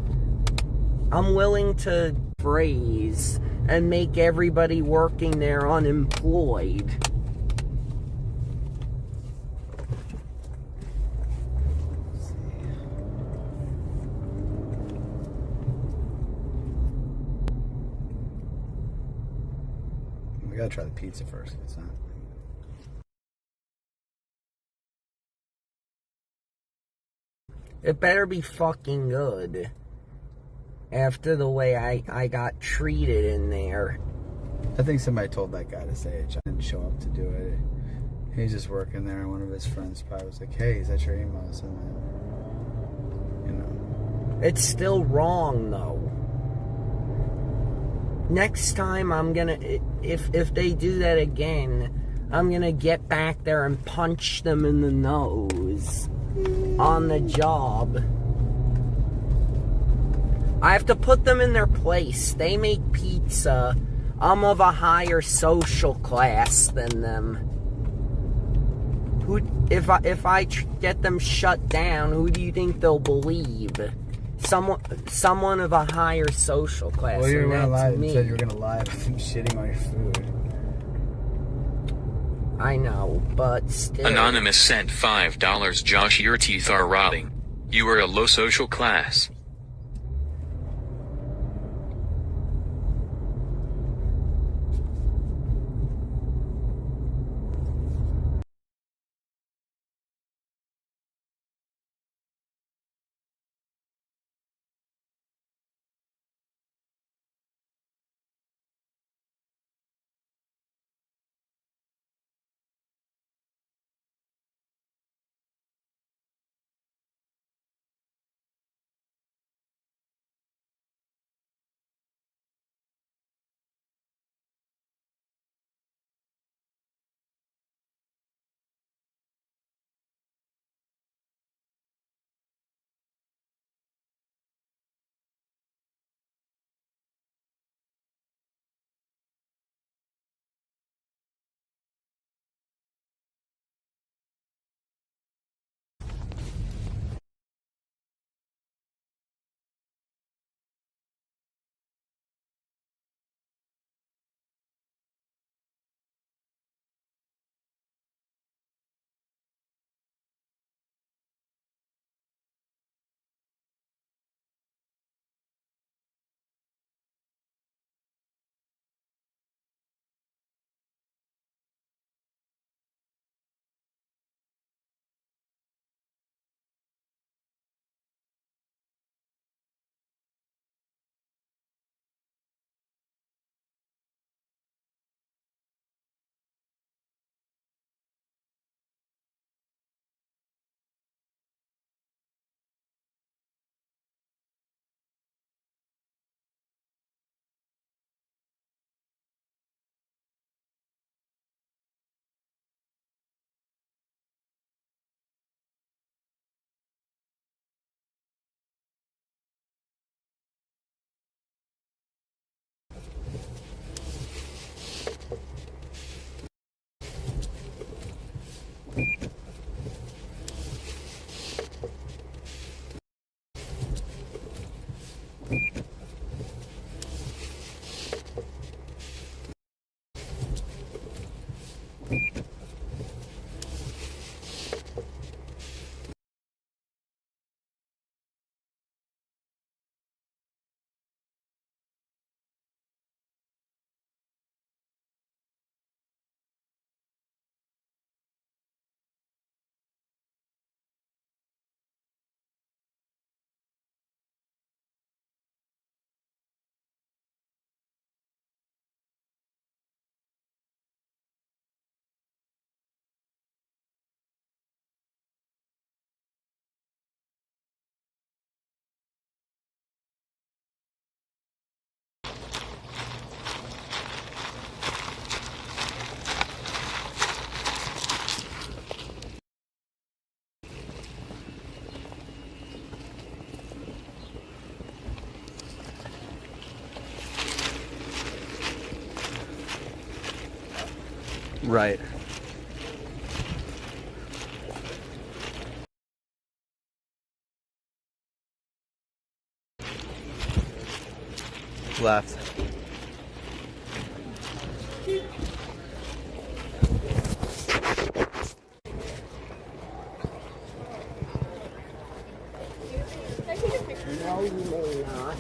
I'm willing to freeze and make everybody working there unemployed. We gotta try the pizza first. It's not. It better be fucking good. After the way I got treated in there. I think somebody told that guy to say it. John didn't show up to do it. He's just working there, and one of his friends probably was like, "Hey, is that your emails?" And then, It's still wrong, though. Next time I'm gonna, if they do that again, I'm gonna get back there and punch them in the nose on the job. I have to put them in their place. They make pizza. I'm of a higher social class than them. If I get them shut down, who do you think they'll believe? Someone of a higher social class. Well, you were gonna lie. Me. You said you were gonna lie about them shitting on your food. I know, but still. Anonymous sent $5. Josh, your teeth are rotting. You are a low social class. Right. Left. No, you may not.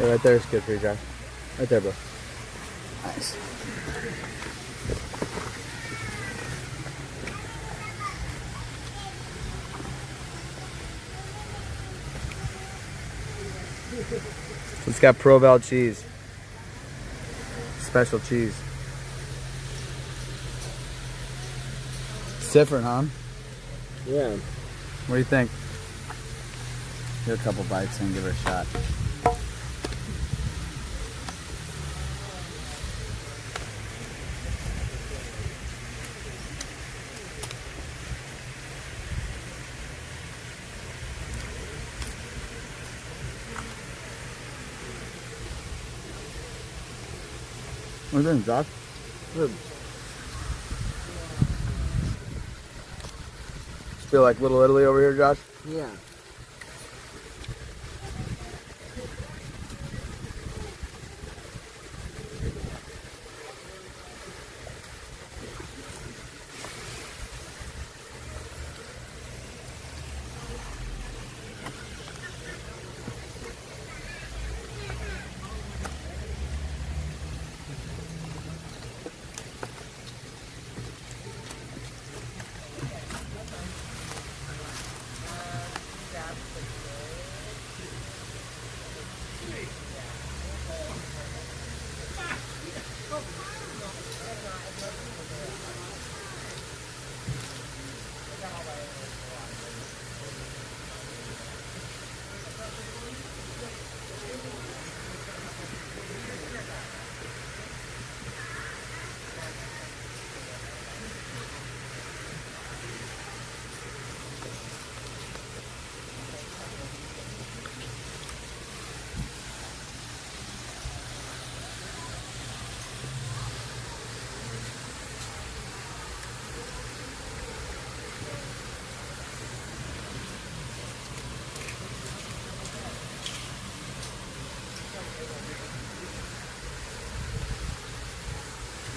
Yeah, right there is good for you, Josh. Right there, bro. Nice. It's got Provel cheese. Special cheese. It's different, huh? Yeah. What do you think? Get a couple bites and give it a shot. What do you think, Josh? Good. Just feel like Little Italy over here, Josh? Yeah.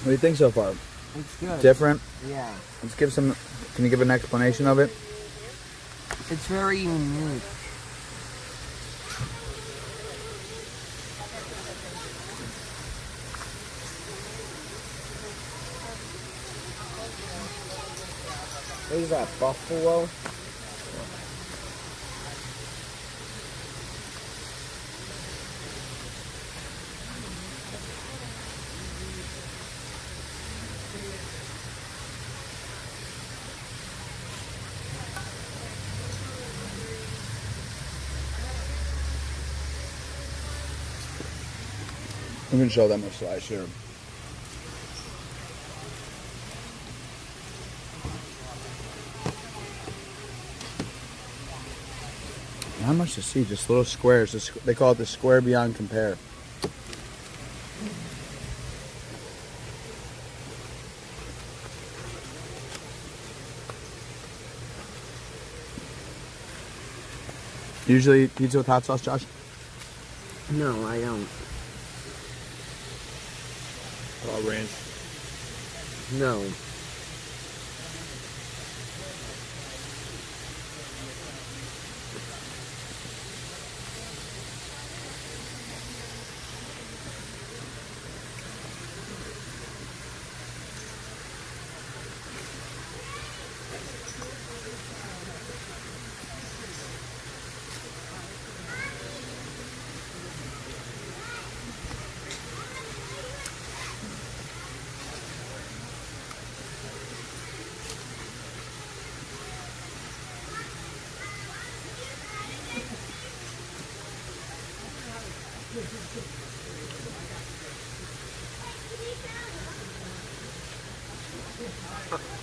What do you think so far? It's good. Different? Yeah. Let's give some. Can you give an explanation of it? It's very unique. What is that, buffalo? I'm gonna show them a slice here. Not much to see, just little squares. They call it the square beyond compare. Usually eat pizza with hot sauce, Josh? No, I don't. Ranch. No.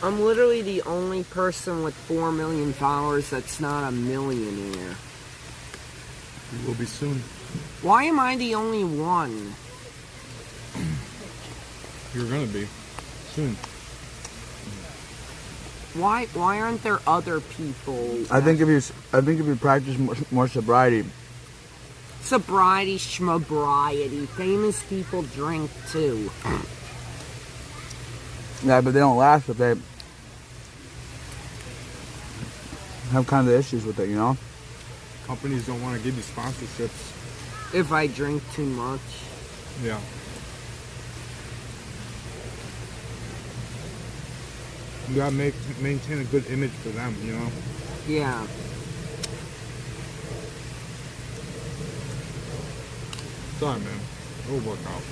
I'm literally the only person with 4 million followers that's not a millionaire. You will be soon. Why am I the only one? You're gonna be soon. Why aren't there other people? I think if you practice more sobriety. Sobriety, schmobriety. Famous people drink too. Yeah, but they don't last if they have kind of issues with it, you know? Companies don't want to give you sponsorships. If I drink too much. Yeah. You gotta maintain a good image for them, you know? Yeah. Sorry, man. It'll work out.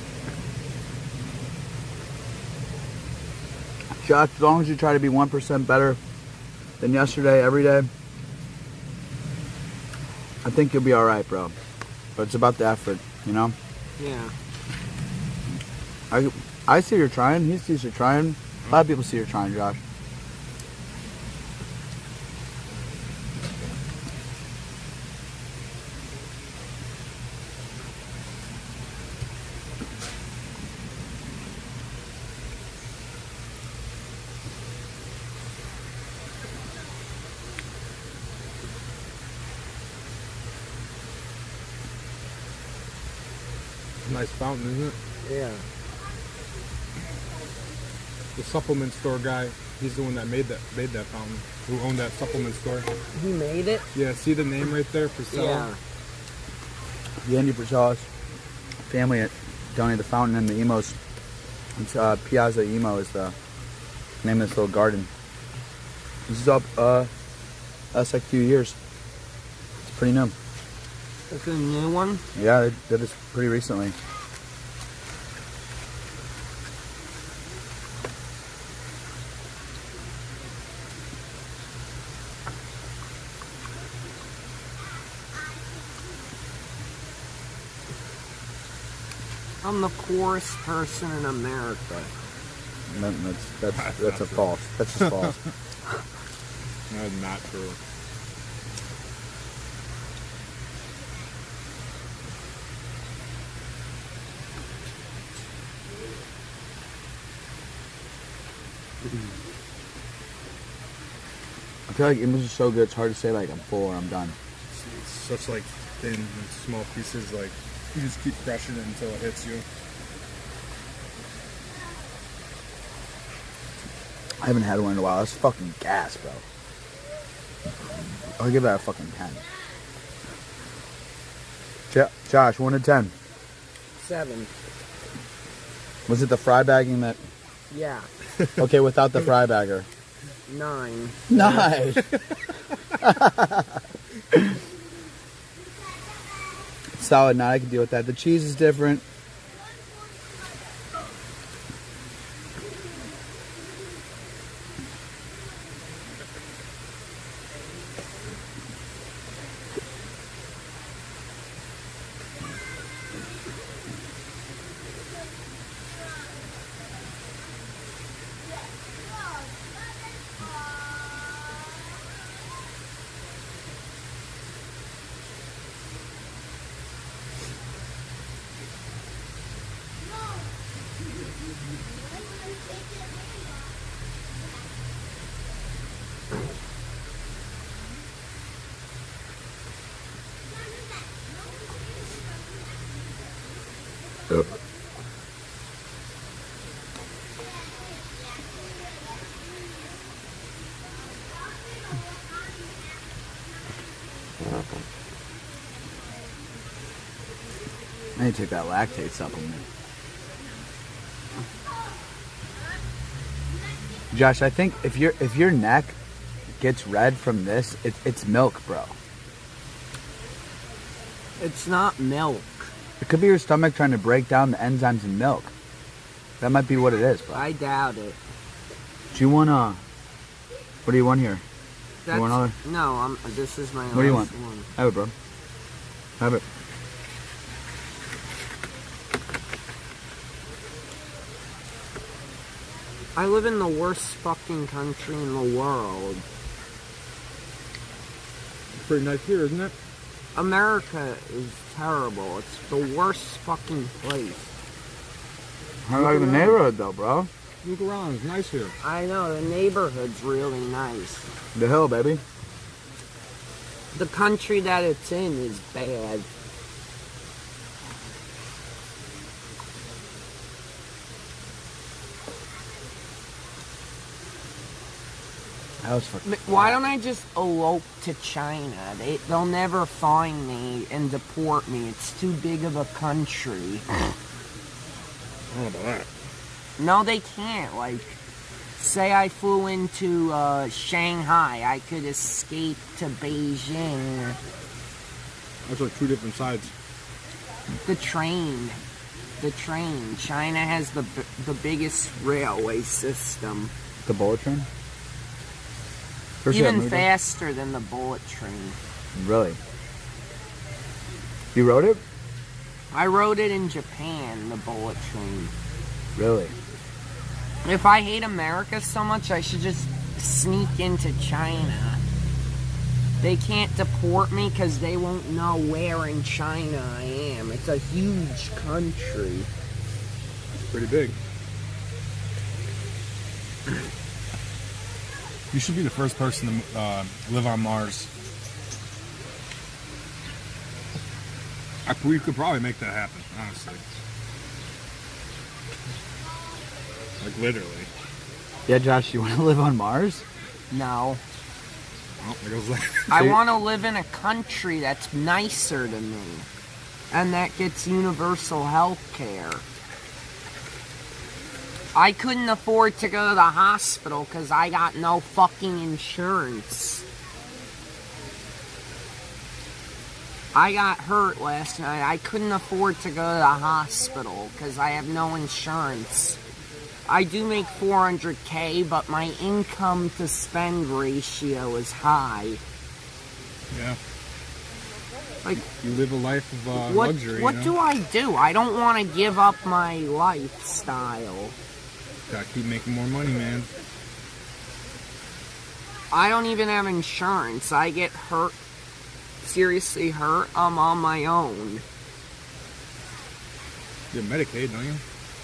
Josh, as long as you try to be 1% better than yesterday every day, I think you'll be alright, bro. But it's about the effort, you know? Yeah. I see you're trying. He sees you're trying. A lot of people see you're trying, Josh. Nice fountain, isn't it? Yeah. The supplement store guy, he's the one that made that fountain. Who owned that supplement store? He made it? Yeah, see the name right there for sale? Yeah. The Andy Brazeau's family donated the fountain and the Emos. It's Piazza Emo is the name of this little garden. This is up last like few years. It's pretty new. It's a new one? Yeah, they did this pretty recently. I'm the poorest person in America. That's a false. That's just false. That's not true. I feel like Emos is so good. It's hard to say like I'm full or I'm done. It's such like thin and small pieces. Like you just keep crushing it until it hits you. I haven't had one in a while. That's fucking gas, bro. I'll give that a fucking 10. Josh, 1 to 10. 7. Was it the fry bagging that? Yeah. Okay, without the fry bagger. 9. Nice. Solid 9. I can deal with that. The cheese is different. I need to take that lactate supplement. Josh, I think if your neck gets red from this, it's milk, bro. It's not milk. It could be your stomach trying to break down the enzymes in milk. That might be what it is, bro. I doubt it. Do you want what do you want here? That's, you want another? No, this is my What do you want? one. Have it, bro. Have it. I live in the worst fucking country in the world. Pretty nice here, isn't it? America is terrible. It's the worst fucking place. I like the neighborhood though, bro. Look around, it's nice here. I know, the neighborhood's really nice. The hill, baby. The country that it's in is bad. I was fucking. Why don't I just elope to China? They'll never find me and deport me. It's too big of a country. I don't know about that. No, they can't. Like, say I flew into Shanghai, I could escape to Beijing. That's like two different sides. The train. China has the biggest railway system. The bullet train? Even faster than the bullet train. Really? You rode it? I rode it in Japan, the bullet train. Really? If I hate America so much, I should just sneak into China. They can't deport me because they won't know where in China I am. It's a huge country. Pretty big. You should be the first person to live on Mars. We could probably make that happen, honestly. Like, literally. Yeah, Josh, you want to live on Mars? No. Oh, there goes that. I want to live in a country that's nicer to me. And that gets universal health care. I couldn't afford to go to the hospital because I got no fucking insurance. I got hurt last night. I couldn't afford to go to the hospital because I have no insurance. I do make $400K, but my income to spend ratio is high. Yeah. Like, you live a life of what, luxury. What do I do? I don't want to give up my lifestyle. Gotta keep making more money, man. I don't even have insurance. I get hurt, seriously hurt, I'm on my own. You have Medicaid, don't you?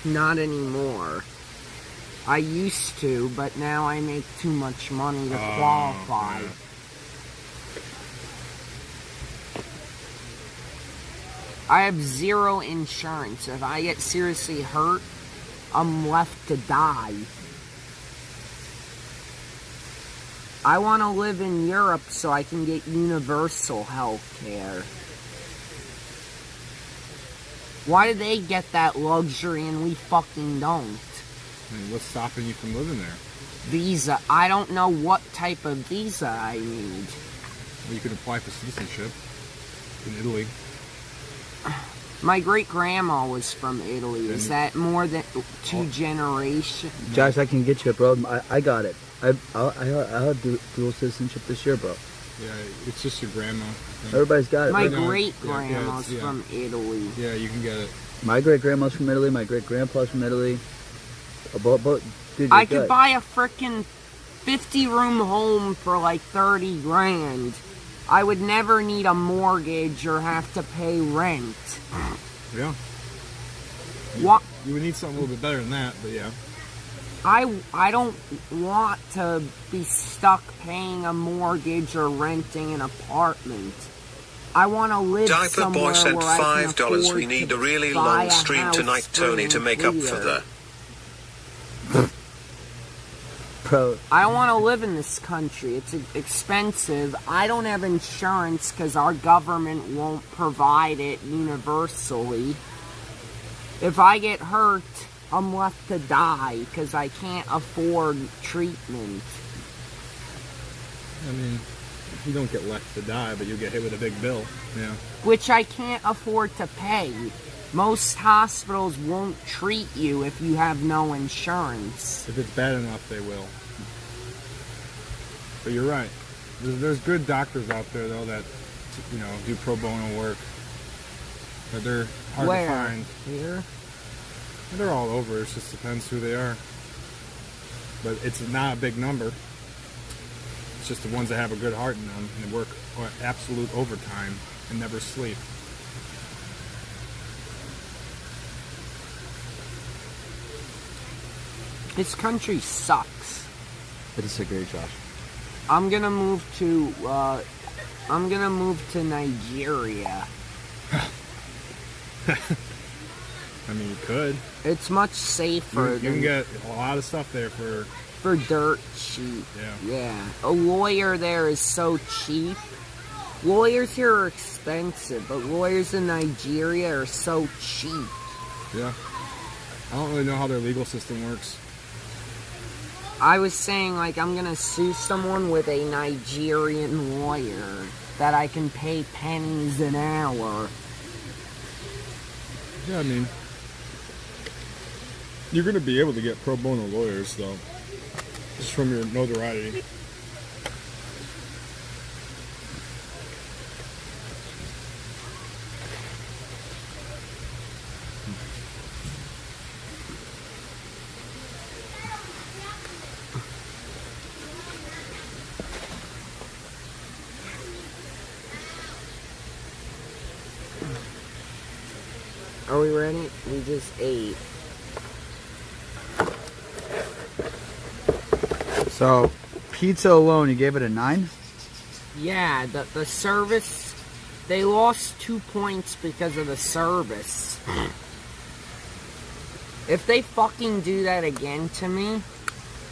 Not anymore. I used to, but now I make too much money to qualify. Yeah. I have zero insurance. If I get seriously hurt, I'm left to die. I want to live in Europe so I can get universal health care. Why do they get that luxury and we fucking don't? I mean, what's stopping you from living there? Visa. I don't know what type of visa I need. Well, you could apply for citizenship in Italy. My great-grandma was from Italy. Is that more than 2 generations? Josh, I can get you, bro. I got it. I'll have dual citizenship this year, bro. Yeah, it's just your grandma. Everybody's got it. My right? great-grandma's from Italy. Yeah, you can get it. My great-grandma's from Italy. My great-grandpa's from Italy. Dude, I could buy a frickin' 50-room home for like 30 grand. I would never need a mortgage or have to pay rent. Yeah. What? You would need something a little bit better than that, but yeah. I don't want to be stuck paying a mortgage or renting an apartment. I want to live Diaper somewhere Boy sent where I can $5. afford We need to a really buy long a stream house tonight, Tony, to make up for clear. the. Bro. I don't want to live in this country. It's expensive. I don't have insurance because our government won't provide it universally. If I get hurt, I'm left to die because I can't afford treatment. I mean, you don't get left to die, but you get hit with a big bill. Yeah. Which I can't afford to pay. Most hospitals won't treat you if you have no insurance. If it's bad enough, they will. But you're right. There's good doctors out there, though, that, you know, do pro bono work. But they're hard to find. Here? They're all over. It just depends who they are. But it's not a big number. It's just the ones that have a good heart in them and they work absolute overtime and never sleep. This country sucks. I disagree, Josh. I'm gonna move to Nigeria. I mean, you could. It's much safer You than can get a lot of stuff there for dirt cheap. Yeah. Yeah. A lawyer there is so cheap. Lawyers here are expensive, but lawyers in Nigeria are so cheap. Yeah. I don't really know how their legal system works. I was saying, like, I'm gonna sue someone with a Nigerian lawyer that I can pay pennies an hour. Yeah, I mean, you're going to be able to get pro bono lawyers, though, just from your notoriety. Are we ready? We just ate. So, pizza alone, you gave it a 9? Yeah, the service, they lost 2 points because of the service. If they fucking do that again to me,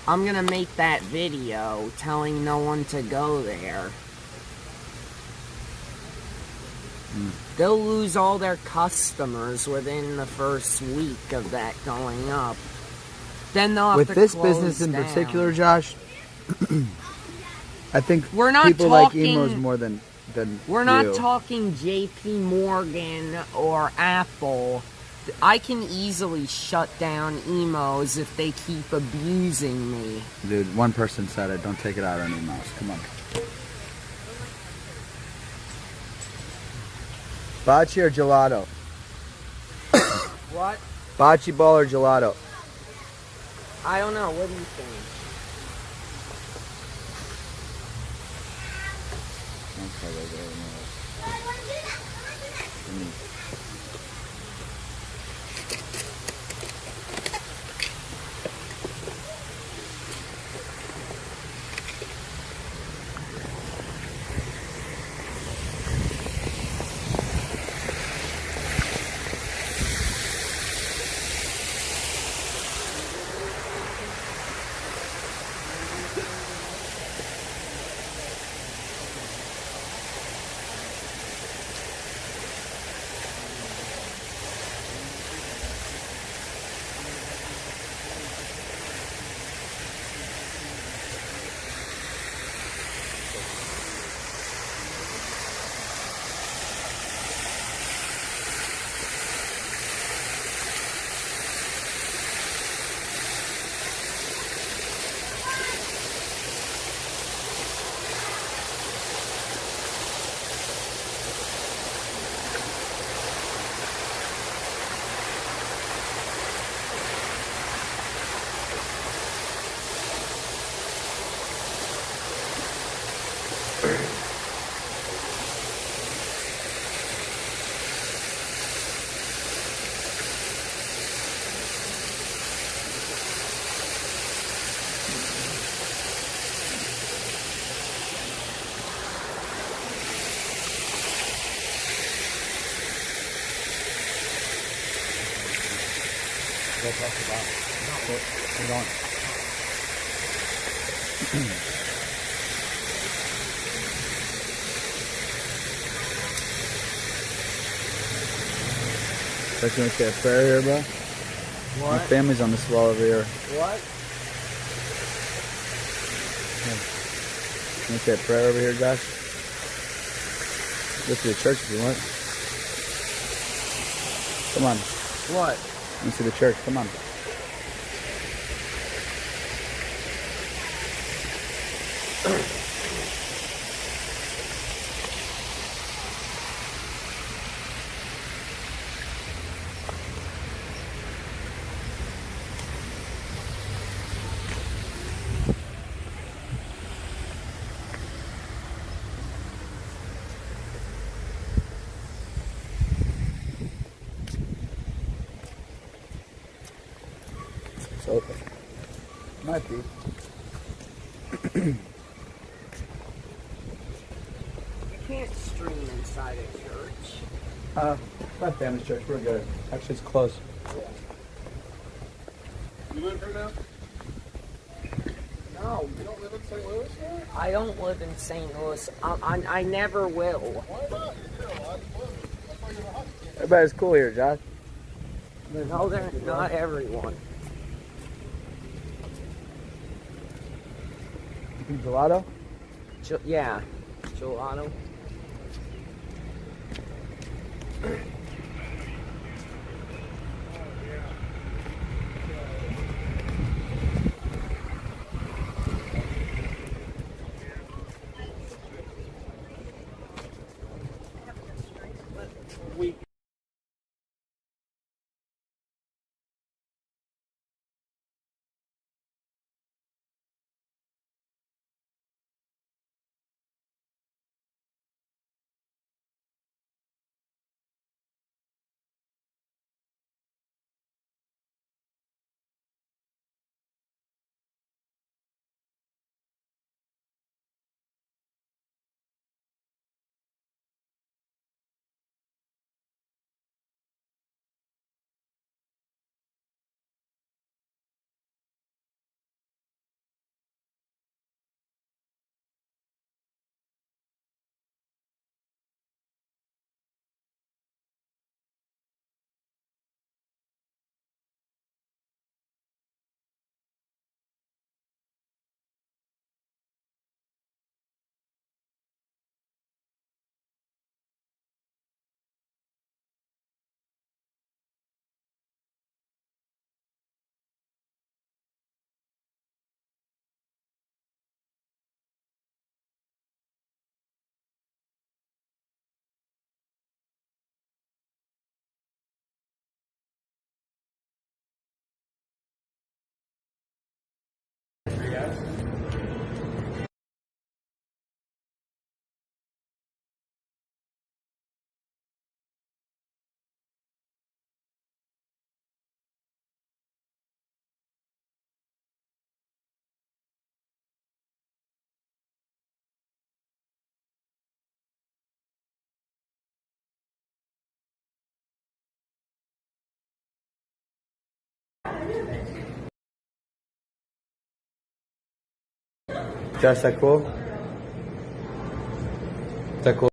I'm gonna make that video telling no one to go there. They'll lose all their customers within the first week of that going up. Then they'll have With to this close business in down. particular, Josh, I think We're not people talking- like emos more than We're you. not talking JP Morgan or Apple. I can easily shut down emos if they keep abusing me. Dude, one person said it. Don't take it out on emos. Come on. Bocce or gelato? What? Bocce ball or gelato? I don't know. What do you think? So you want to say a prayer here, bro? What? My family's on this wall over here. What? You want to say a prayer over here, Josh? Go to the church if you want. Come on. What? Let me see the church. Come on. It's open. Might be. You can't stream inside a church. My family's church. We're good. Actually, it's close. You live here now? No, You don't live in St. Louis now? I don't live in St. Louis. I never will. Why not? You're here a lot. You live. That's why you're in a hockey game. Everybody's cool here, Josh. No, they're not everyone. Gelato? Yeah, Gelato. Josh, that cool? Is that cool?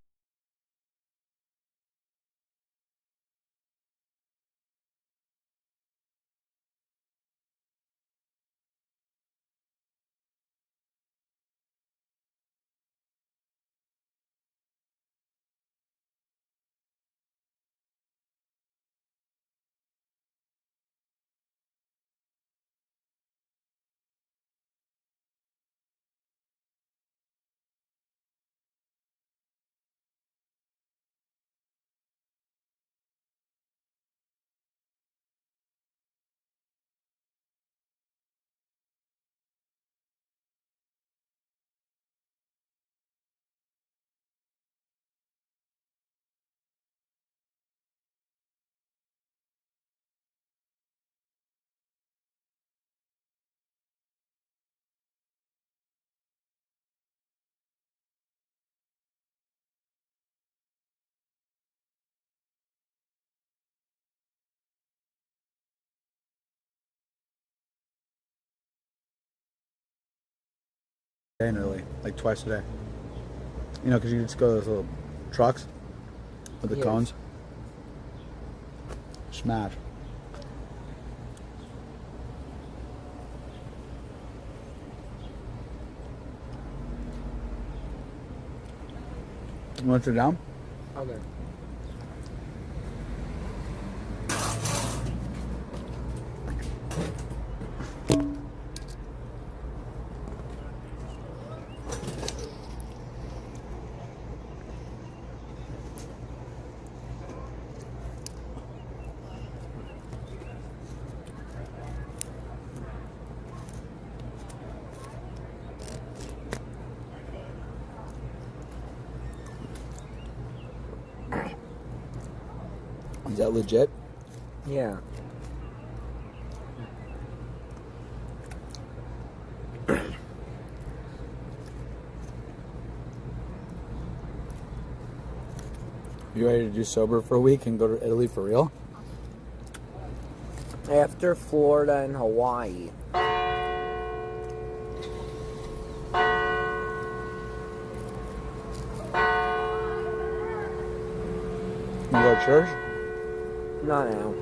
Nearly, like twice a day. You know, because you just go to those little trucks with the cones. Smash. You want to sit down? Okay. Is that legit? Yeah. You ready to do sober for a week and go to Italy for real? After Florida and Hawaii. You go to church? Not now.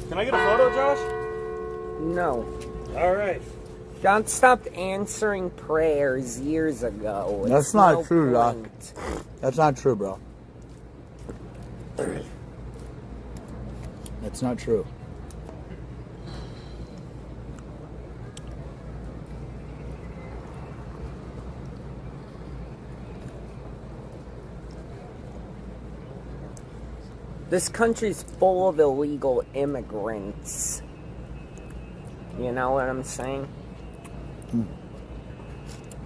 Can I get a photo, Josh? No. All right. John stopped answering prayers years ago. That's It's not no true, Doc. point. That's not true, bro. That's not true. This country's full of illegal immigrants. You know what I'm saying?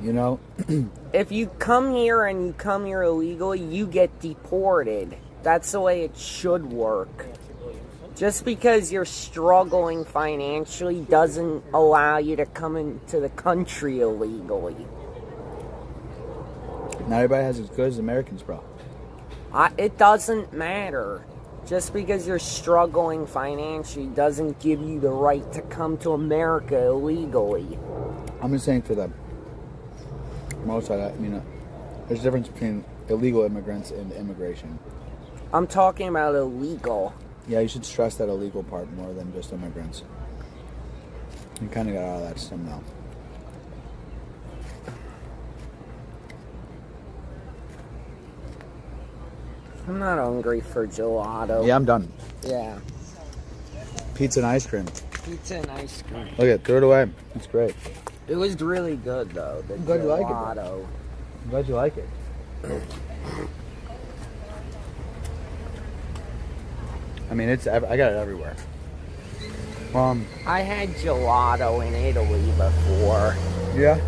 You know, If you come here and you come here illegally, you get deported. That's the way it should work. Just because you're struggling financially doesn't allow you to come into the country illegally. not everybody has as good as Americans, bro. It doesn't matter. Just because you're struggling financially doesn't give you the right to come to America illegally. I'm just saying for the most of that, I mean, there's a difference between illegal immigrants and immigration. I'm talking about illegal. Yeah, you should stress that illegal part more than just immigrants. You kind of got out of that system now. I'm not hungry for gelato. Yeah, I'm done. Yeah. Pizza and ice cream. Pizza and ice cream. Look at, throw it away. It's great. It was really good though. The I'm glad you like it, bro. gelato. I'm glad you like it. I mean, I got it everywhere. I had gelato in Italy before. Yeah.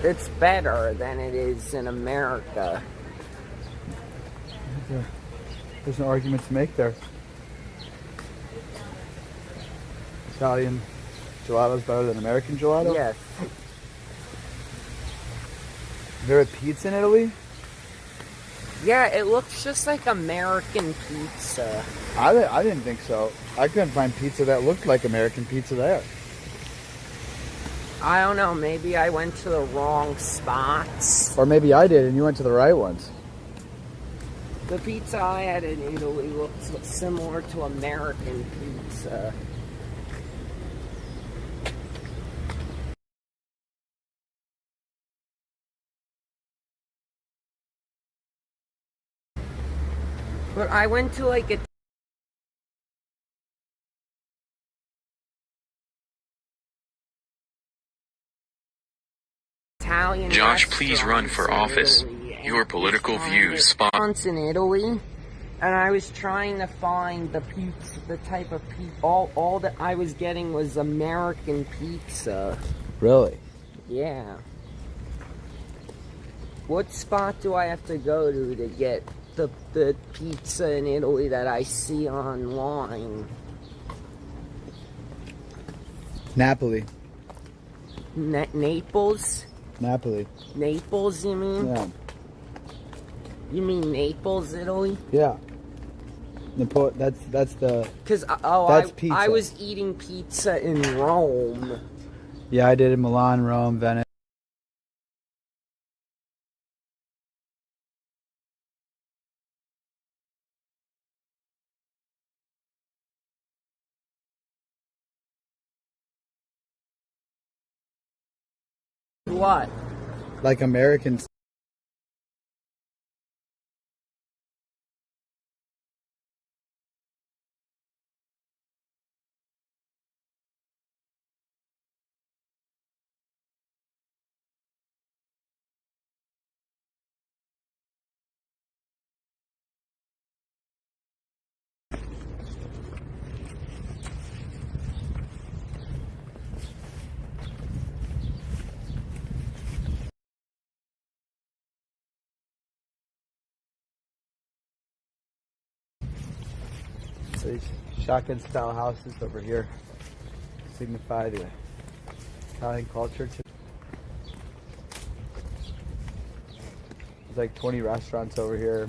It's better than it is in America. There's no argument to make there. Italian gelato is better than American gelato? Yes. There a pizza in Italy? Yeah, it looks just like American pizza. I didn't think so. I couldn't find pizza that looked like American pizza there. I don't know, maybe I went to the wrong spots. Or maybe I did and you went to the right ones. The pizza I had in Italy looks similar to American pizza. But I went to like a Italian Josh, please run for office. restaurants in Italy, and Your political Italian views spot. restaurants in Italy, and I was trying to find the pizza, the type of pizza. All that I was getting was American pizza. Really? Yeah. What spot do I have to go to get the pizza in Italy that I see online? Napoli. Naples? Napoli. Naples, you mean? Yeah. You mean Naples, Italy? Yeah. That's the... Because That's pizza. I was eating pizza in Rome. Yeah, I did in Milan, Rome, Venice. What? Like Americans. So these shotgun style houses over here signify the Italian culture. There's like 20 restaurants over here.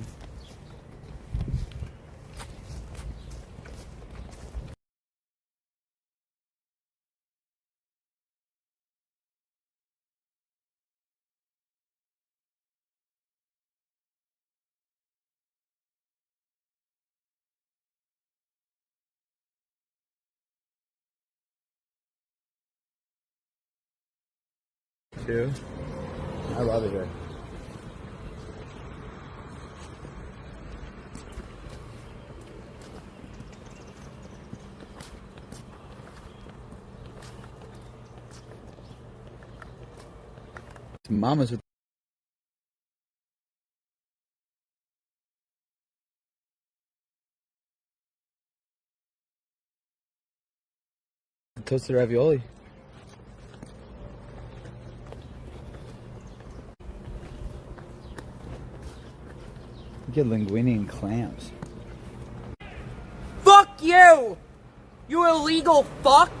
Too. I love it here. Mama's with toasted ravioli. You get linguine and clams. Fuck you! You illegal fuck!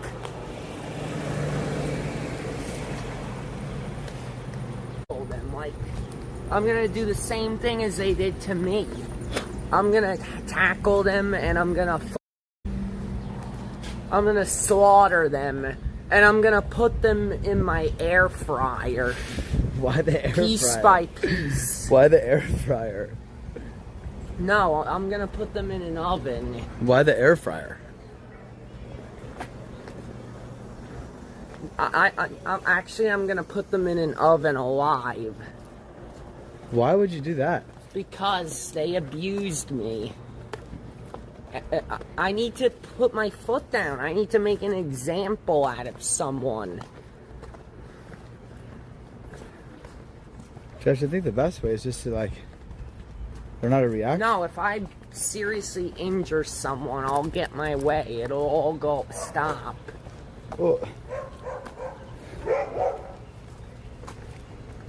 Them like, I'm gonna do the same thing as they did to me. I'm gonna tackle them and I'm gonna slaughter them and I'm gonna put them in my air fryer. Why the air fryer? Piece by piece. Why the air fryer? No, I'm gonna put them in an oven. Why the air fryer? I'm gonna put them in an oven alive. Why would you do that? Because they abused me. I need to put my foot down. I need to make an example out of someone. Josh, I think the best way is just to like learn how to react. No, if I seriously injure someone, I'll get my way. It'll all stop. Well,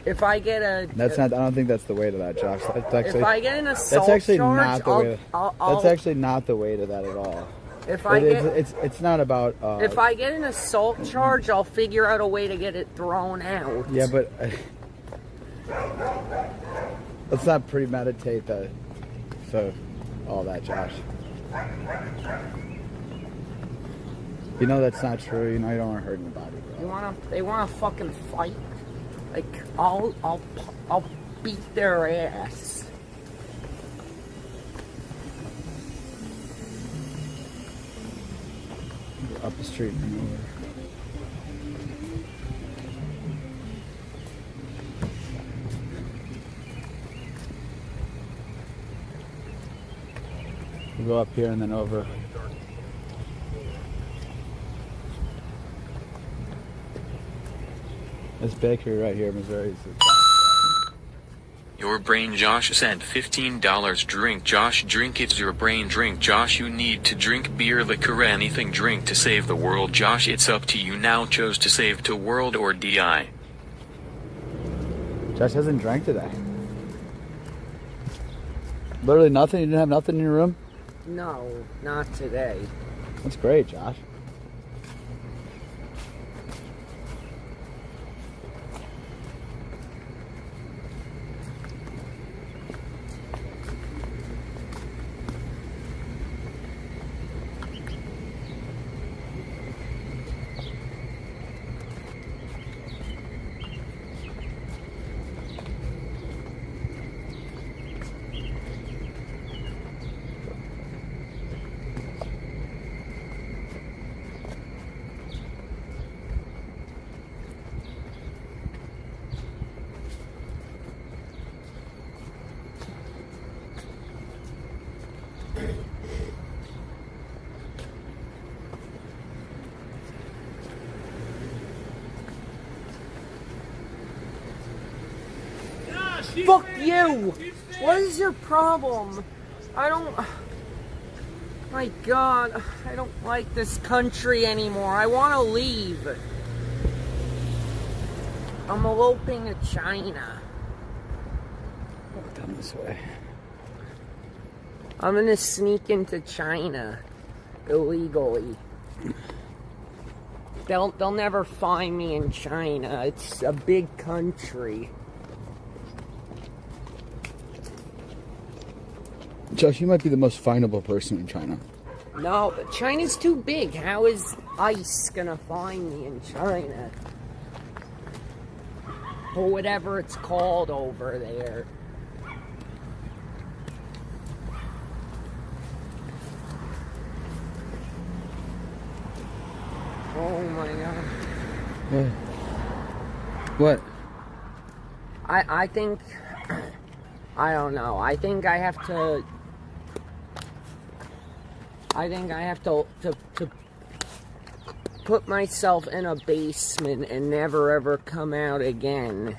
if I get a... That's not... I don't think that's the way to that, Josh. That's actually... If I get an assault that's actually charge, not the way... That's actually not the way to that at all. If I it's not about... if I get an assault charge, I'll figure out a way to get it thrown out. Yeah, but... let's not premeditate all that, Josh. You know that's not true. You know you don't want to hurt anybody, bro. They wanna fucking fight? Like, I'll beat their ass. Go up the street and over. We'll go up here and then over. This bakery right here, Missouri. Your brain Josh sent $15. Drink Josh, drink, it's your brain. Drink Josh, you need to drink beer, liquor, anything, drink to save the world. Josh, it's up to you now. Chose to save the world or DI. Josh hasn't drank today. Literally nothing? You didn't have nothing in your room? No, not today. That's great, Josh. Fuck you! What is your problem? My God, I don't like this country anymore. I want to leave. I'm eloping to China. Down this way. I'm gonna sneak into China illegally. They'll never find me in China. It's a big country. Josh, you might be the most findable person in China. No, China's too big. How is ICE gonna find me in China? Or whatever it's called over there. Oh my god. What? I think, I don't know. I think I have to put myself in a basement and never ever come out again.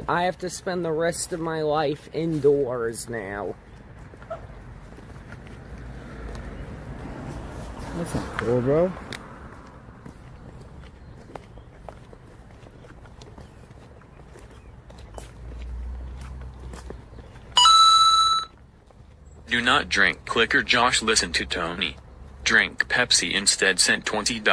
I have to spend the rest of my life indoors now. That's not cool, bro. Do not drink Clicker Josh, listen to Tony. Drink Pepsi instead, sent $20.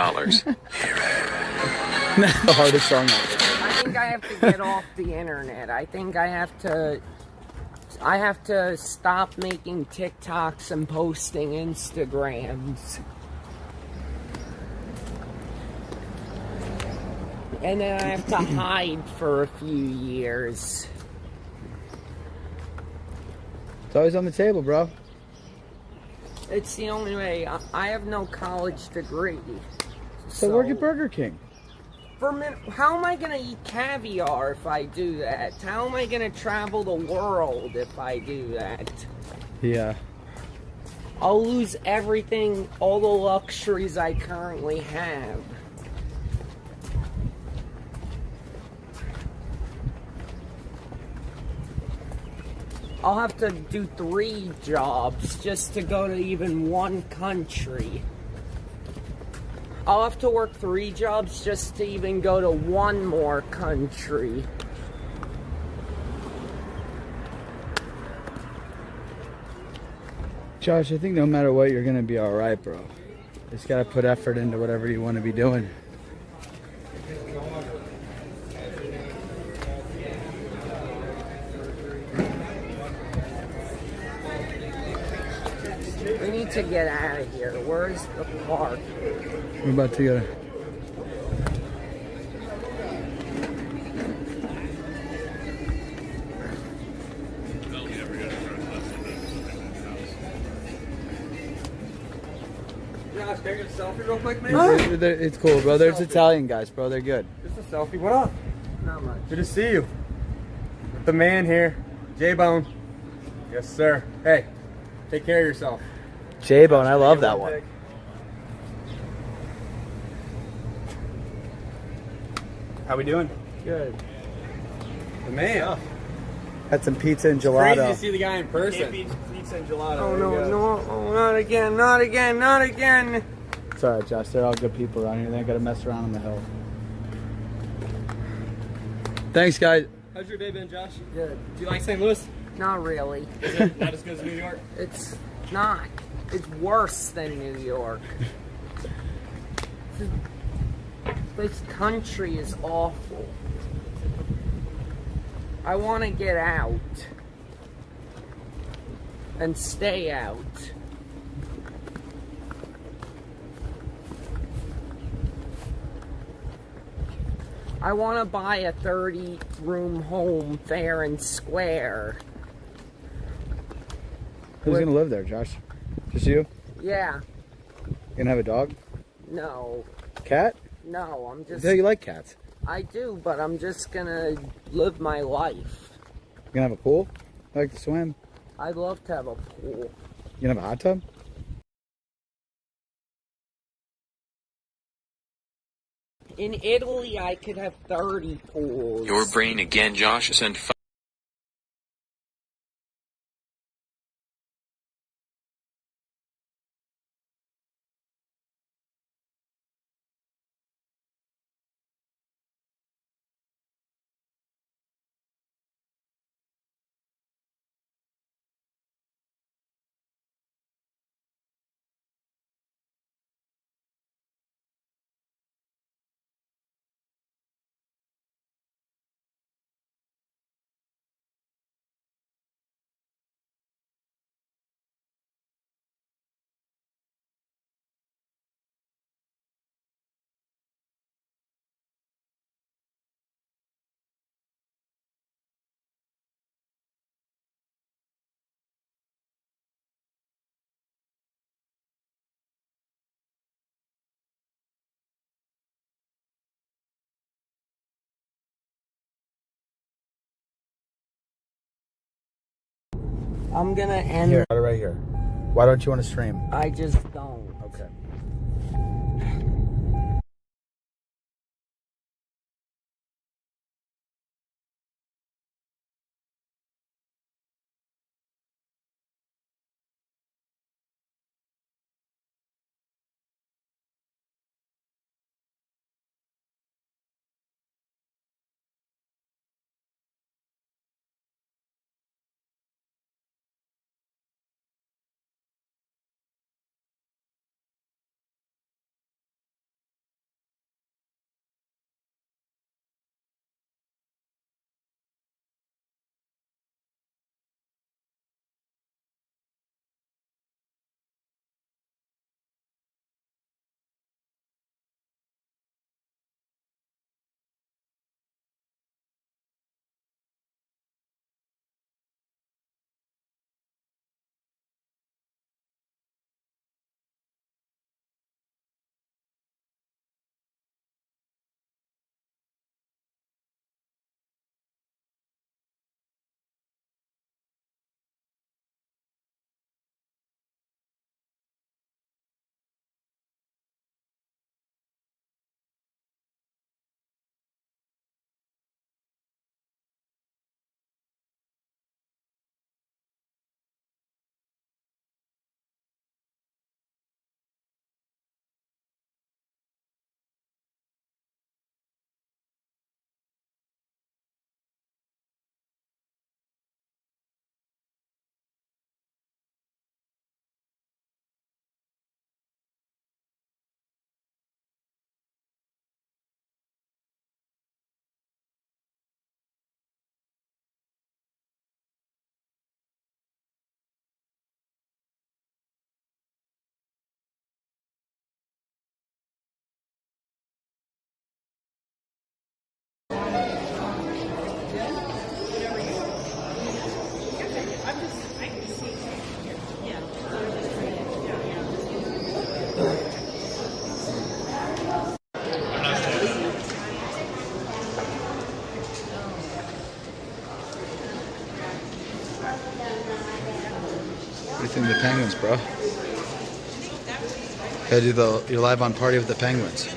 The hardest song ever. I think I have to get off the internet. I think I have to stop making TikToks and posting Instagrams. And then I have to hide for a few years. It's always on the table, bro. It's the only way. I have no college degree. So work at Burger King. How am I going to eat caviar if I do that? How am I going to travel the world if I do that? Yeah. I'll lose everything, all the luxuries I currently have. I'll have to do 3 jobs just to go to even one country. I'll have to work 3 jobs just to even go to one more country. Josh, I think no matter what, you're gonna be alright, bro. Just gotta put effort into whatever you want to be doing. We need to get out of here. Where's the park? We're about to go. Josh, can I get a selfie real quick, man? It's cool, bro. There's Italian guys, bro. They're good. Just a selfie. What up? Not much. Good to see you. The man here, J-Bone. Yes, sir. Hey, take care of yourself. J-Bone, I love that one. How we doing? Good. The man. Had some pizza and Crazy gelato. to see the guy in person. Pizza and gelato. Oh no, not again, not again, not again. It's alright, Josh. They're all good people around here. They ain't gotta mess around on the hill. Thanks, guys. How's your day been, Josh? Good. Do you like St. Louis? Not really. Is it not as good as New York? It's not. It's worse than New York. This country is awful. I want to get out and stay out. I want to buy a 30-room home fair and square. Who's gonna live there, Josh? Just you? Yeah. You gonna have a dog? No. Cat? No, I'm just... I thought you like cats. I do, but I'm just gonna live my life. You gonna have a pool? I like to swim. I'd love to have a pool. You gonna have a hot tub? In Italy, I could have 30 pools. Your brain again, Josh, sent I'm gonna end. Here, right here. Why don't you want to stream? I just don't. Okay. What do you think of the Penguins, bro? You're live on Party with the Penguins.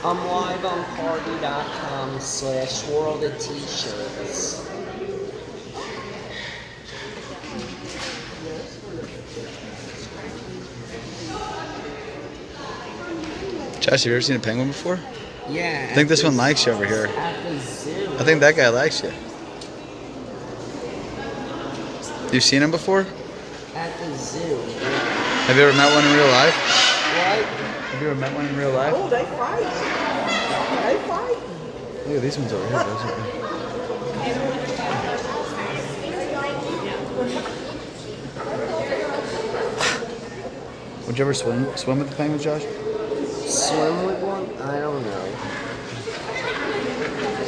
I'm live on party.com/world of t-shirts. Josh, have you ever seen a penguin before? Yeah. I think this one likes you over here. At the zoo. I think that guy likes you. You've seen him before? At the zoo. Have you ever met one in real life? What? Have you ever met one in real life? Oh, they fight. They fight. Look at these ones over here. Would you ever swim with the penguins, Josh? Swim with one? I don't know.